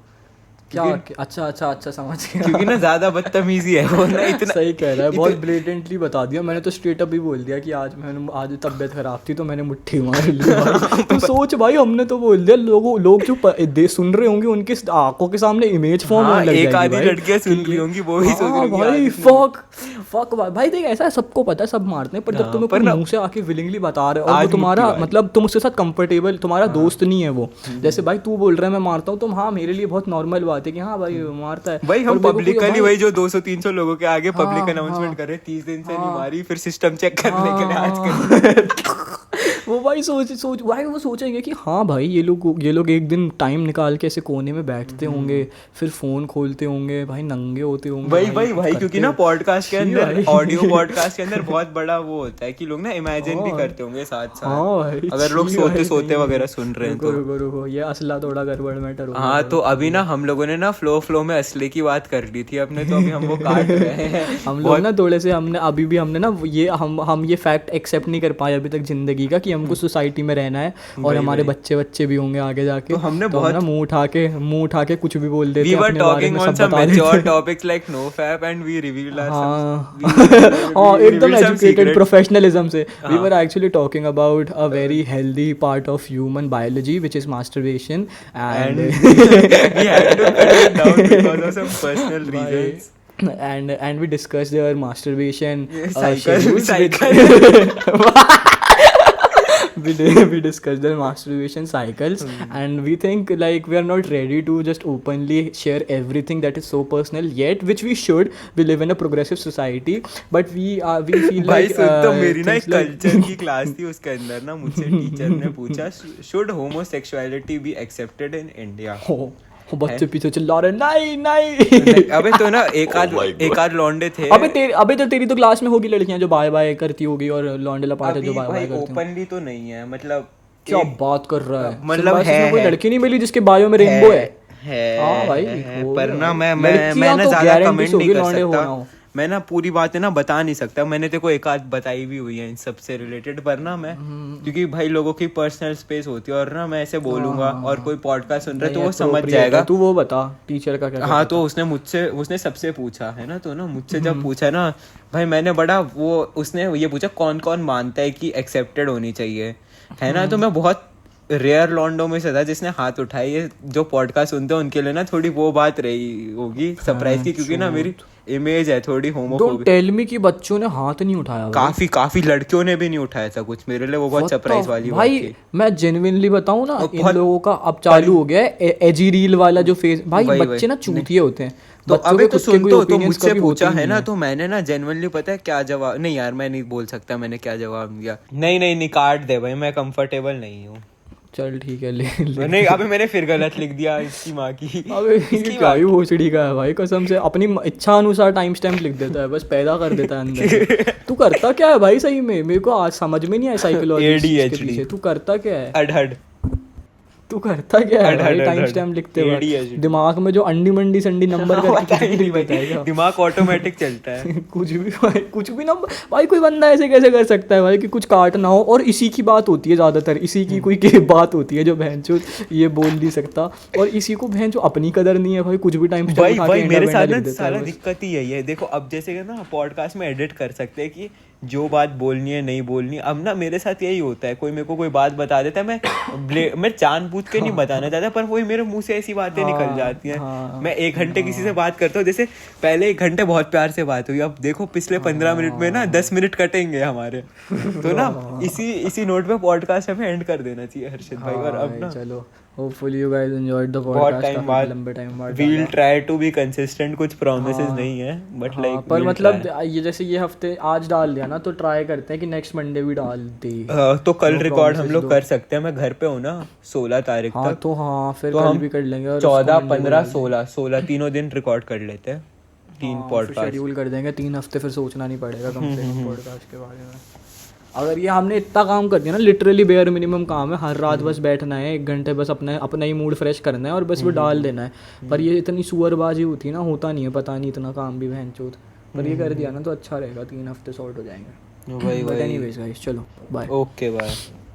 क्या। अच्छा समझ गया, क्योंकि ना ज्यादा बदतमीजी है वो ना, इतना सही कह रहा है, बहुत ब्लेटेंटली बता दिया। मैंने तो स्ट्रेट अप भी बोल दिया कि आज तबीयत खराब थी तो मैंने मुट्ठी मार ली। तो सोच भाई हमने तो बोल दिया, लोग जो सुन रहे होंगे उनके आंखों के सामने इमेज फॉर्म होने लग जाएगी। एक आधी लड़कियां सुन रही होंगी वो भी सोच रही भाई फक भाई देख ऐसा सबको पता है, सब मारते हैं, पर जब तुम मुंह से आके विलिंगली बता रहे हो और वो तुम्हारा मतलब तुम उसके साथ कंफर्टेबल, तुम्हारा दोस्त नहीं है वो, जैसे भाई तू बोल रहा है मैं मारता हूँ, तो हाँ मेरे लिए बहुत नॉर्मल बात है कि हाँ भाई मारता है भाई। हम पब्लिकली भाई जो 200-300 लोगों के आगे पब्लिक अनाउंसमेंट कर रहे 30 दिन से नहीं मारी, फिर सिस्टम चेक करने के लिए आज वो भाई सोच भाई वो सोचेंगे कि हाँ भाई ये लोग एक दिन टाइम निकाल के ऐसे कोने में बैठते होंगे, फिर फोन खोलते होंगे भाई, नंगे होते होंगे भाई क्योंकि ना पॉडकास्ट के अंदर, ऑडियो पॉडकास्ट के अंदर बहुत बड़ा वो होता है कि लोग ना इमेजिन भी करते होंगे साथ साथ, अगर लोग सोते सोते वगैरह सुन रहे हैं तो। रुको ये असला थोड़ा गड़बड़ मैटर हो। हाँ तो अभी ना हम लोगों ने ना फ्लो में असले की बात कर ली थी अपने, तो अभी हम वो काट रहे हैं। हम लोग ना थोड़े से हमने अभी भी हमने ना ये हम ये फैक्ट एक्सेप्ट नहीं कर पाए अभी तक जिंदगी का कि हमको सोसाइटी में रहना है और हमारे बच्चे भी होंगे आगे जाके, तो हमने तो बहुत हम मुंह उठा के कुछ भी बोल देते We हैं were अपने बारे talking में, on सब some बता mature देते topics like NoFap and we revealed our हाँ एकदम revealed some educated secrets. Professionalism से। We were actually talking about a very healthy part of human biology which is masturbation And and we had to cut it down because of some personal reasons. and we discussed their masturbation Cycle. we discussed their masturbation cycles and we think like we are not ready to just openly share everything that is so personal yet, which we should. We live in a progressive society but we feel भाई like सुन तो मेरी ना एक things like- culture की class थी, उसके अंदर ना मुझसे टीचर ने पूछा should homosexuality be accepted in India. हो बच्चे पीछे चिल्ला रहे नहीं अबे तो ना एक आध लौंडे थे। अबे तो तेरी तो क्लास में होगी लड़कियां जो बाय बाय करती होगी और लौंडे लपाटे जो बाय बाय करती होंगी। ओपनली तो नहीं है, मतलब क्या बात कर रहा है, मतलब सिर्फ है कोई लड़की नहीं मिली जिसके बायो में रेनबो है। हाँ भाई पर ना मैं लड़कियां ना तो ज्यादा guarantees कमेंट होगी नहीं कर लौंडे होना सकता, हो। मैं ना पूरी बातें ना बता नहीं सकता, मैंने तेरे को एक आध बताई भी हुई है इन सब से रिलेटेड, पर ना मैं क्योंकि भाई लोगों की पर्सनल स्पेस होती है और ना मैं ऐसे बोलूंगा और कोई पॉडकास्ट सुन रहा है तो वो समझ जाएगा। तू वो बता टीचर का क्या। हाँ तो उसने सबसे पूछा है ना, तो ना मुझसे जब पूछा ना भाई मैंने बड़ा वो उसने ये पूछा कौन कौन मानता है कि एक्सेप्टेड होनी चाहिए, है ना, तो मैं बहुत रेयर लॉन्डो में से था जिसने हाथ उठाया। ये जो पॉडकास्ट सुनते हैं उनके लिए ना थोड़ी वो बात रही होगी सरप्राइज की, क्योंकि ना मेरी इमेज है थोड़ी होमोफोबिक। डोंट टेल मी कि बच्चों ने हाथ नहीं उठाया भाई। काफी लड़कियों ने भी नहीं उठाया था कुछ, मेरे लिए वो बहुत सरप्राइज वाली भाई बात थी। मैं जेन्युइनली बताऊं ना, इन लोगों का अब चालू हो गया है एजी रील वाला जो फेस, भाई बच्चे ना चूतिए होते हैं। तो अबे तो सुन तो मुझसे पूछा है ना, है तो मैंने ना जेन्युइनली पता है क्या जवाब, नहीं यार मैं नहीं बोल सकता मैंने क्या जवाब दिया। नहीं काट दे भाई, मैं कंफर्टेबल नहीं हूँ। चल ठीक है ले नहीं अबे मैंने फिर गलत लिख दिया इसकी माँ की। अबे क्या ही भोसड़ी का है भाई, कसम से अपनी इच्छा अनुसार टाइम स्टैम्प लिख देता है, बस पैदा कर देता है अंदर। तू करता क्या है भाई सही में, मेरे को आज समझ में नहीं आया साइकोलॉजी के पीछे तू करता क्या है। अडहड तू करता क्या है भाई टाइम स्टैम्प लिखते वक्त, दिमाग में जो अंडी मंडी संडी नंबर नहीं बताएगा, दिमाग ऑटोमेटिक चलता है। कुछ भी नंबर भाई, कोई बंदा ऐसे कैसे कर सकता है भाई कि कुछ काटना हो, और इसी की बात होती है ज्यादातर, इसी की कोई बात होती है जो भैंचो ये बोल नहीं सकता, और इसी को भैंचो अपनी कदर नहीं है भाई, कुछ भी टाइम भाई मेरे साथ ना सारा दिक्कत ही यही है। देखो अब जैसे ना पॉडकास्ट में एडिट कर सकते हैं कि जो बात बोलनी है नहीं बोलनी, अब ना मेरे साथ यही होता है, कोई मेरे को कोई बात बता देता है, मैं जानबूझ के नहीं बताना चाहता, पर वही मेरे मुंह से ऐसी बातें निकल जाती हैं। मैं 1 घंटे किसी से बात करता हूँ, जैसे पहले 1 घंटे बहुत प्यार से बात हुई, अब देखो पिछले 15 मिनट में ना 10 मिनट कटेंगे हमारे। तो ना इसी नोट पे पॉडकास्ट हमें एंड कर देना चाहिए हर्षित भाई। और अब ना चलो hopefully you guys enjoyed the बहुत पॉडकास्ट, टाइम बाद, लंबे टाइम बाद we will try to be consistent, कुछ प्रोमिसेस नहीं है बट लाइक पर मतलब ये जैसे ये हफ्ते आज डाल दिया ना, तो ट्राई करते हैं कि नेक्स्ट मंडे भी डाल दे। तो कल रिकॉर्ड हम लोग कर सकते हैं, मैं घर पे हूँ ना 16 तारीख तक, तो हाँ फिर तो कल हम भी कर लेंगे, 14, 15, 16 तीनों दिन रिकॉर्ड कर लेते हैं, 3 पॉडकास्ट शेड्यूल कर देंगे 3 हफ्ते, फिर सोचना नहीं पड़ेगा कम से कम पॉडकास्ट के बारे में। अगर ये हमने इतना काम कर दिया ना, लिटरली बेयर मिनिमम काम है, हर रात बस बैठना है 1 घंटे, बस अपना ही मूड फ्रेश करना है और बस वो डाल देना है। पर ये इतनी सुअरबाजी होती है ना, होता नहीं है, पता नहीं इतना काम भी भैंचोद, पर ये कर दिया ना तो अच्छा रहेगा, 3 हफ्ते सॉर्ट हो जाएंगे। बट एनीवेज गाइस चलो बाय। Okay bye.